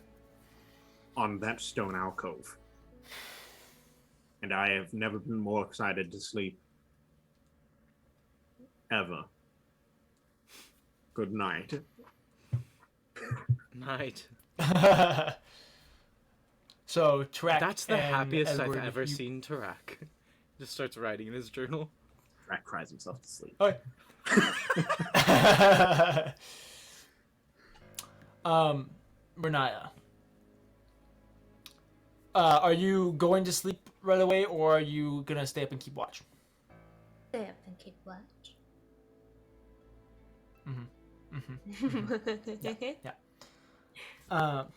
on that stone alcove. And I have never been more excited to sleep. Ever. Good night. Night. So Tarak. That's the and happiest Edward, I've ever you- seen Tarak. Just starts writing in his journal. Rat cries himself to sleep. Okay. Riniya. Are you going to sleep right away, or are you gonna stay up and keep watch? Stay up and keep watch. Yeah. Um.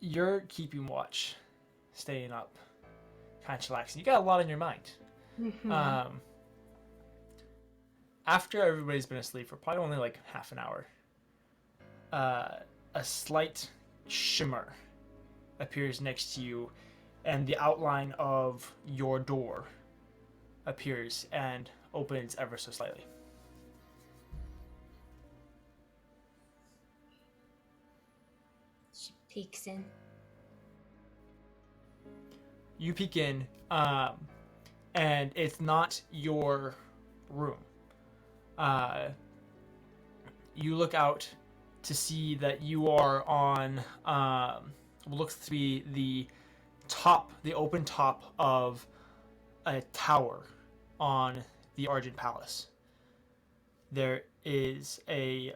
You're keeping watch, staying up, kind of chillaxing. You got a lot on your mind. After everybody's been asleep for probably only like half an hour, a slight shimmer appears next to you, and the outline of your door appears and opens ever so slightly. She peeks in. You peek in, and it's not your room. You look out to see that you are on looks to be the open top of a tower on the Argent Palace. There is a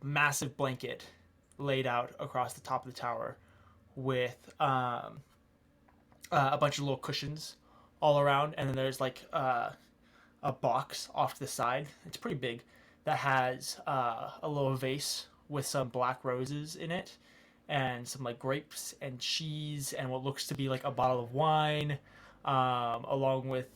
massive blanket laid out across the top of the tower with a bunch of little cushions all around, and then there's like a box off to the side. It's pretty big, that has a little vase with some black roses in it, and some like grapes and cheese, and what looks to be like a bottle of wine, along with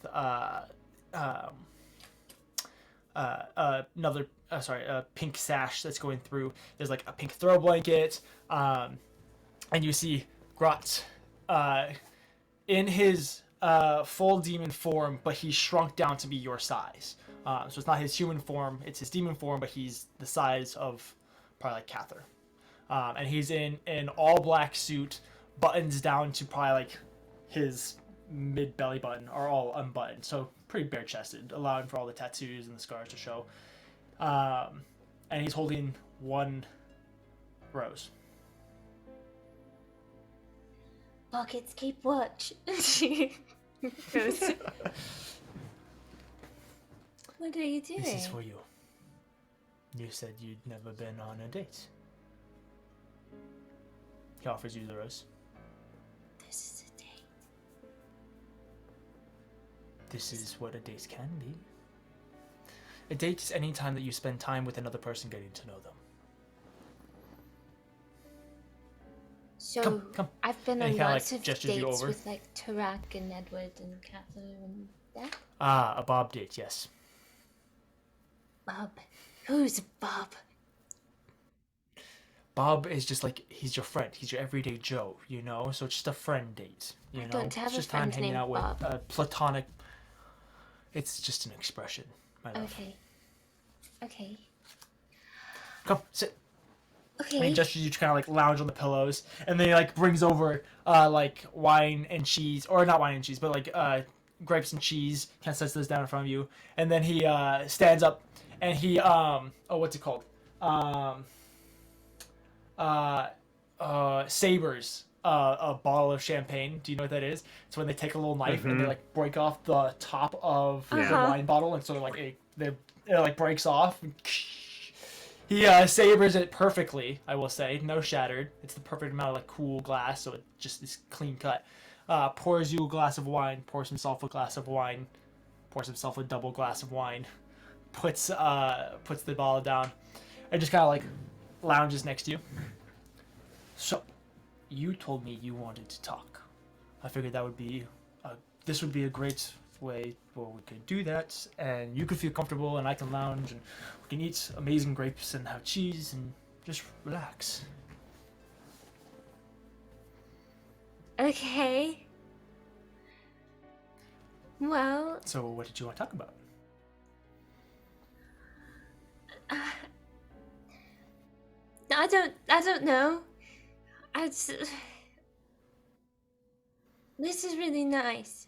another a pink sash that's going through. There's like a pink throw blanket, and you see Grot in his full demon form, but he's shrunk down to be your size. So it's not his human form, it's his demon form, but he's the size of probably like Kathyr. And he's in an all black suit, buttons down to probably like his mid belly button are all unbuttoned, so pretty bare chested, allowing for all the tattoos and the scars to show. And he's holding one rose. Pockets keep watch. She goes. What are you doing? This is for you. You said you'd never been on a date. He offers you the rose. This is a date. This is what a date can be. A date is any time that you spend time with another person getting to know them. So Come. I've been And on he kinda, lots like, of gestures you dates over. with like Tarak and Edward and Kathyr and that. Ah, a Bob date, yes. Bob. Who's Bob? Bob is just like, he's your friend. He's your everyday Joe, you know? So it's just a friend date, you know? don't have it's a just time friend hanging named out with Bob. a platonic... It's just an expression, my love. Okay. Come, sit. Okay. And he gestures you to kind of like lounge on the pillows, and then he like brings over like wine and cheese, or not wine and cheese, but like grapes and cheese. Kind of sets those down in front of you, and then he stands up and he what's it called? Sabers a bottle of champagne. Do you know what that is? It's when they take a little knife and they like break off the top of the wine bottle, and so like it like breaks off. And he sabers it perfectly, I will say. No shattered. It's the perfect amount of like cool glass, so it just is clean cut. Pours you a glass of wine. Pours himself a glass of wine. Pours himself a double glass of wine. Puts the bottle down, and just kind of like lounges next to you. So, you told me you wanted to talk. I figured that would be, this would be a great way where we could do that, and you could feel comfortable, and I can lounge, and we can eat amazing grapes and have cheese and just relax. Okay. Well, So what did you want to talk about? I don't know. This is really nice.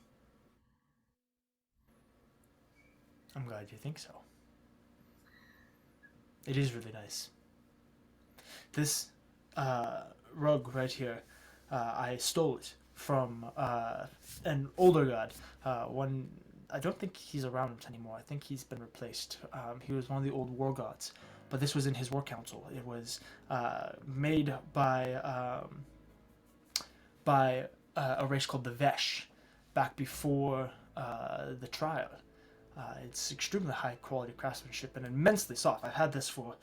I'm glad you think so. It is really nice. This rug right here, I stole it from an older god. One, I don't think he's around anymore. I think he's been replaced. He was one of the old war gods, but this was in his war council. It was made by a race called the Vesh, back before the trial. It's extremely high quality craftsmanship and immensely soft. I've had this for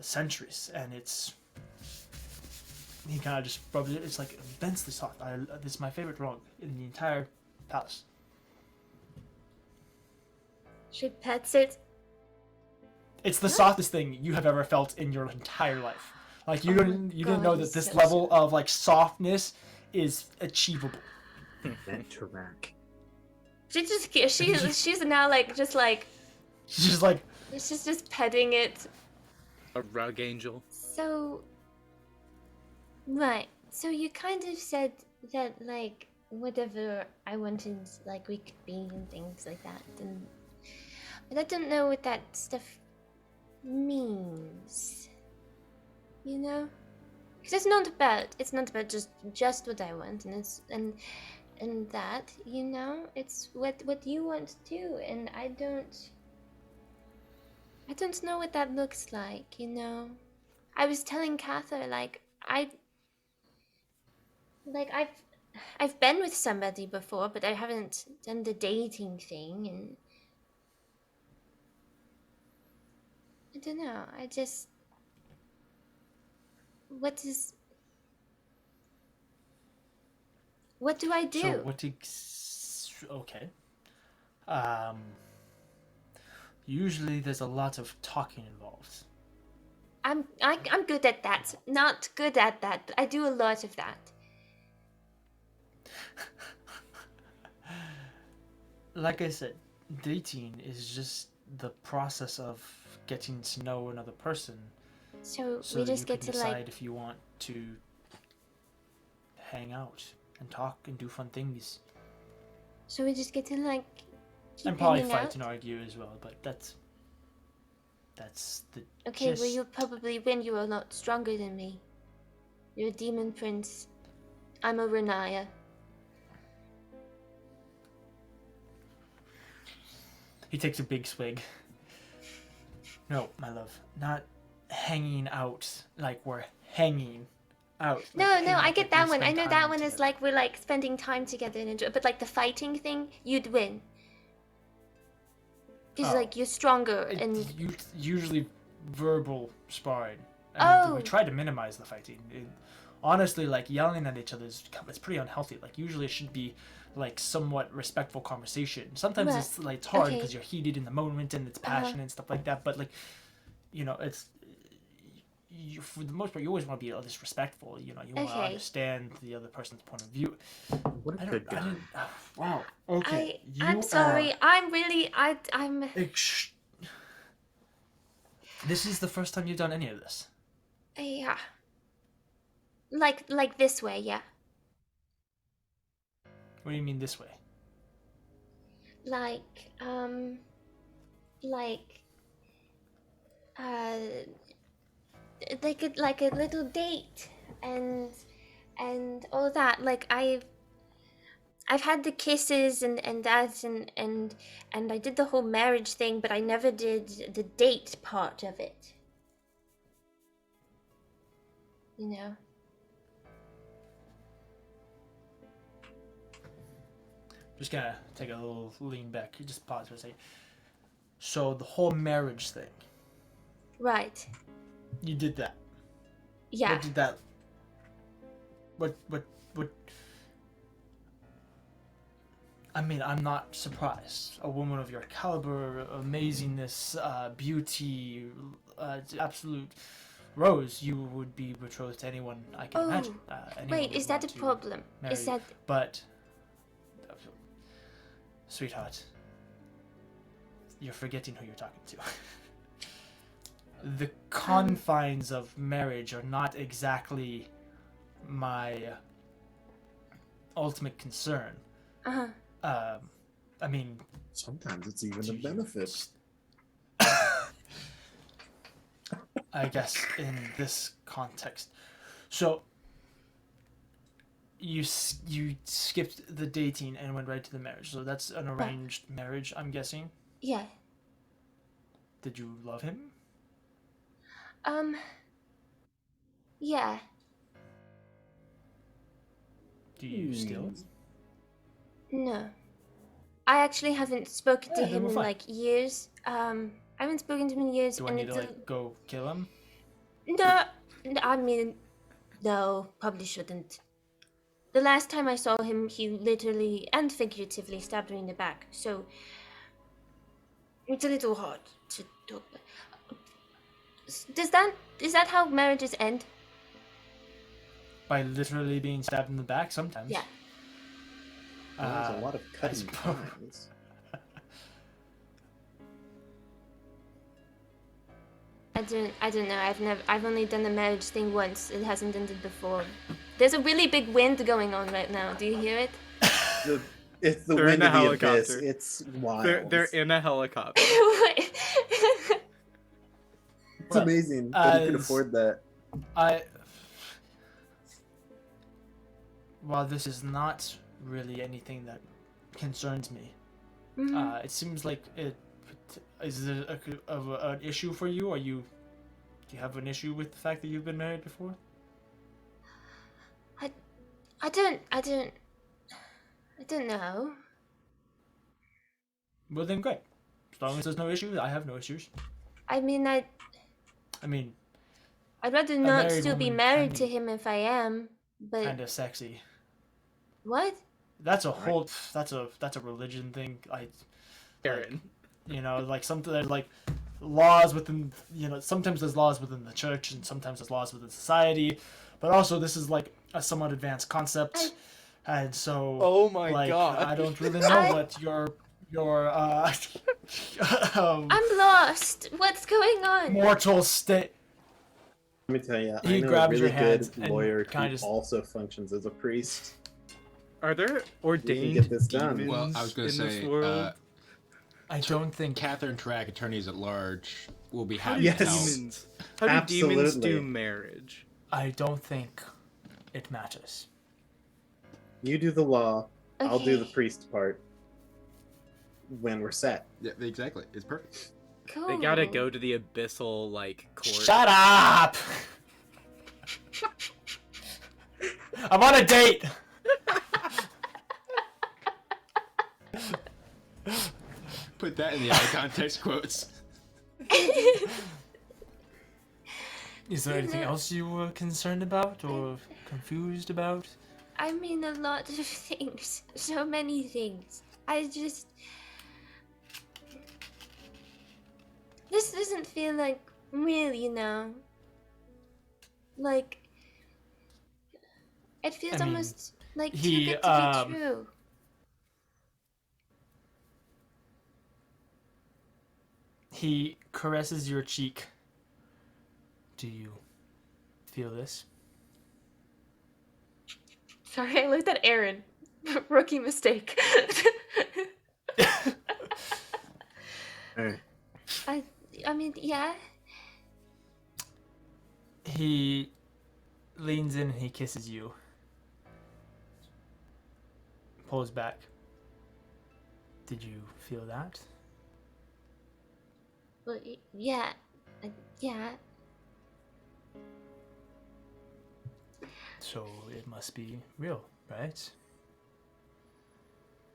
centuries, and it's, he kind of just rubs it. It's like immensely soft. This is my favorite rug in the entire palace. She pets it. It's the softest thing you have ever felt in your entire life. Like you didn't know that this so level of like softness is achievable. That Tarak. She's now like just like She's just like, she's just petting it. A rug angel. So, right. So you kind of said that like whatever I wanted, like we could be and things like that, and but I don't know what that stuff means. You know, because it's not about just what I want, and it's and that, you know, it's what you want to, and I don't know what that looks like, you know. I was telling Kathyr, I've been with somebody before, but I haven't done the dating thing, and I don't know. What do I do? so okay. Usually there's a lot of talking involved. I'm good at that. Not good at that, but I do a lot of that. Like I said, dating is just the process of getting to know another person, So so we that just you get can to decide like, if you want to hang out and talk and do fun things, so we just get to like keep and probably hanging fight out. and argue as well. But that's the Okay, well gist. you'll probably win. You're a lot stronger than me. You're a demon prince. I'm a Riniya. He takes a big swig. No, my love, not hanging out like we're hanging out. No, like no, hanging I out, get like that we one. I spend know time that one is together. like we're like spending time together and enjoy. But like the fighting thing, you'd win. Because Oh. like you're stronger and Usually verbal sparring. I mean, we Oh. try to minimize the fighting. Honestly, like yelling at each other it's pretty unhealthy. Like usually it should be like somewhat respectful conversation. Sometimes Right. it's like it's hard Okay. because you're heated in the moment and it's passionate and stuff like that. But like, you know, it's for the most part you always want to be disrespectful. You know, you want to Okay. understand the other person's point of view. What a I good don't. I guy. didn't. Wow. Okay. I'm sorry. I'm really I'm This is the first time you've done any of this. yeah. Like this way, yeah. What do you mean this way? Like like a little date and all that. Like I've had the kisses and that and I did the whole marriage thing, but I never did the date part of it. You know? Just gonna take a little lean back. You just pause for a second. So the whole marriage thing, Right. you did that. Yeah. What did that I mean, I'm not surprised. A woman of your caliber, amazingness, beauty, absolute rose, you would be betrothed to anyone I can imagine. Anyone Wait, would is that want a to problem? marry Is you. that... But, sweetheart, you're forgetting who you're talking to. The confines of marriage are not exactly my ultimate concern. Uh-huh. I mean, Sometimes it's even a benefit. I guess in this context. So you skipped the dating and went right to the marriage. So that's an arranged marriage, I'm guessing. Yeah. Did you love him? Yeah. Do you still? No. I actually haven't spoken to Yeah, then him we're in fine. like years. I haven't spoken to him in years. Do I and need to it's like go kill him? No, I mean, no, probably shouldn't. The last time I saw him, he literally and figuratively stabbed me in the back, so it's a little hard to talk. Is that how marriages end? By literally being stabbed in the back sometimes. Yeah. There's a lot of cutting suppose- times. I don't know. I've only done the marriage thing once. It hasn't ended before. There's a really big wind going on right now. Do you hear it? It's the They're wind in a of the abyss. helicopter. It's wild. They're in a helicopter. It's Well, amazing that you can as- afford that. While this is not really anything that concerns me, Mhm. it seems like it is it an issue for you. Do you have an issue with the fact that you've been married before? I don't know. Well then, great. As long as there's no issue, I have no issues. I mean, I mean, I'd rather not married still be woman married can to be him if I am. But kind of sexy. what? That's a whole. That's a religion thing. Aaron. Like something there's like laws within. Sometimes there's laws within the church, and sometimes there's laws within society. But also, this is like a somewhat advanced concept, and so. Oh my like, god. I don't really know what your I'm lost. What's going on? mortal state. Let me tell you, He I know a grabs really your hands good and lawyer kinda who just- also functions as a priest. Are there ordained get this done. demons Well, I was going in to this say, world? I don't think. Kathyr and Tarak, attorneys at large, will be How happy do Yes. to tell. demons? How do demons Absolutely. do marriage? I don't think it matters. You do the law, I'll do the Okay. priest part when we're set. Yeah, exactly. It's perfect. Cool. They gotta go to the abyssal court. Shut up! I'm on a date. Put that in the eye context quotes. Is there anything else you were concerned about or confused about? I mean, a lot of things. So many things. This doesn't feel like real, Like, it feels I mean, almost like too he, good to be true. He caresses your cheek. Do you feel this? Sorry, I looked at Aaron. Rookie mistake. Hey. I mean, yeah. He leans in and he kisses you. Pulls back. Did you feel that? Well, yeah. Yeah. So it must be real, right?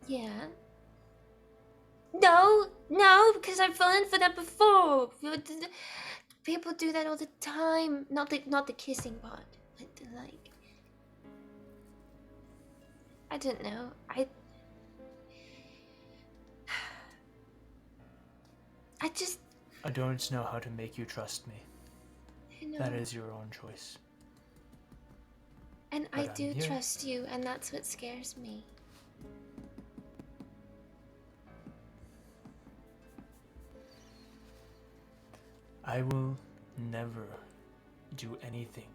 Yeah. No, because I've fallen for that before. People do that all the time. Not the kissing part, but I don't know. I just. I don't know how to make you trust me. I know. That is your own choice. And But I I'm do here. trust you, and that's what scares me. I will never do anything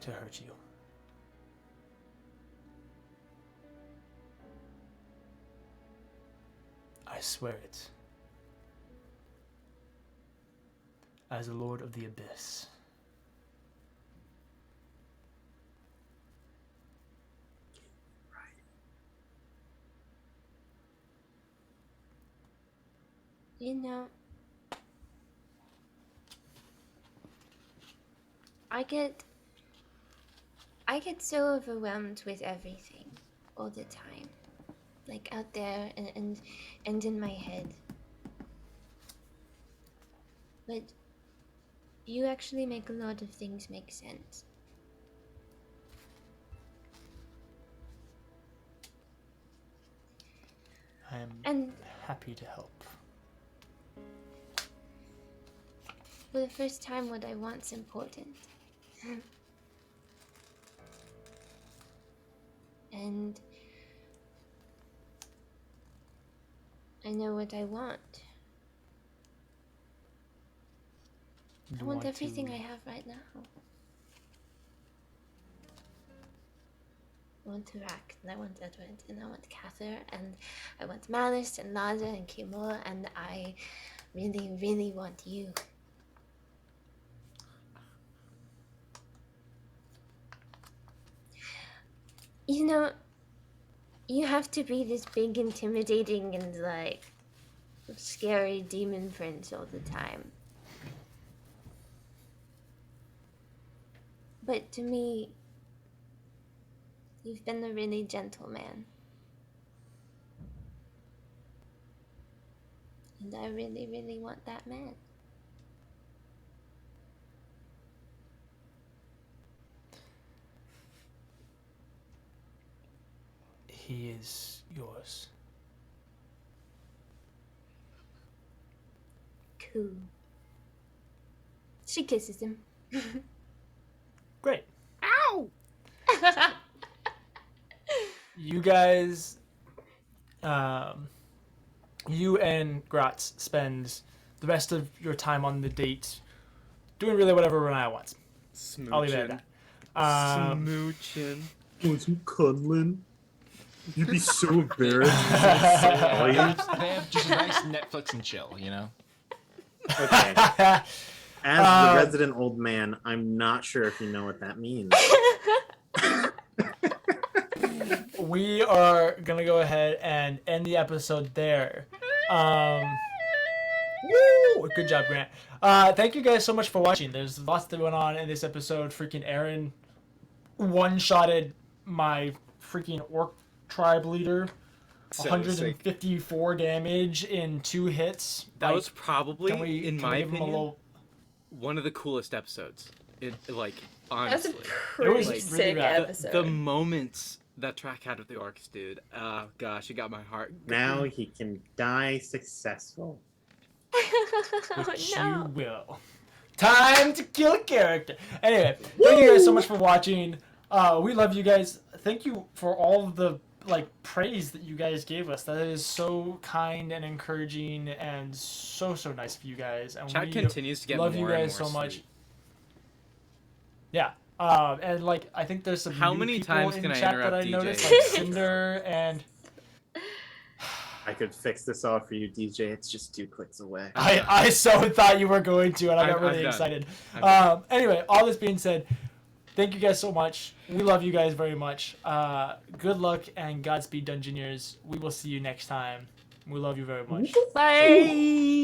to hurt you. I swear it. As the Lord of the Abyss. You know, I get so overwhelmed with everything all the time, like out there and in my head. But you actually make a lot of things make sense. I And am happy to help. for the first time, what I want's important. And I know what I want. You I want to- everything I have right now. I want Tarak, and I want Edward, and I want Kathyr, and I want Malice, and Lada, and Kimura, and I really, really want you. You know, you have to be this big, intimidating, and like scary demon prince all the time. But to me, you've been a really gentle man. And I really, really want that man. He is yours. Cool. She kisses him. Great. Ow! You guys, you and Gratz spend the rest of your time on the date doing really whatever Riniya wants. I'll leave it at that. Smooching. Want some cuddling? You'd be so embarrassed. They have just a nice Netflix and chill, you know? Okay. As the resident old man, I'm not sure if you know what that means. We are gonna go ahead and end the episode there. Woo! Good job, Grant. Thank you guys so much for watching. There's lots that went on in this episode. Freaking Aaron one-shotted my freaking orc tribe leader. So 154 damage in 2 hits. That Like, was probably, in my give him a opinion, little... one of the coolest episodes. Like, That's a honestly. pretty was really sick rad. episode. The moments that Tarak had with the orcs, dude. Oh, gosh, it got my heart. Now he can die successful. Which no. you will. Time to kill a character. Anyway, thank you guys so much for watching. We love you guys. Thank you for all of the praise that you guys gave us. That is so kind and encouraging and so nice of you guys. And Chat we continues to get love more you guys and more so much. sweet. Yeah. And I think there's some How new many people times in can I chat that interrupt I DJ? noticed, like Cinder and I could fix this all for you, DJ. It's just 2 clicks away. I so thought you were going to, and I got I'm really done. excited. I'm done. Anyway, all this being said, thank you guys so much. We love you guys very much. Good luck and Godspeed, Dungeoneers. We will see you next time. We love you very much. Bye.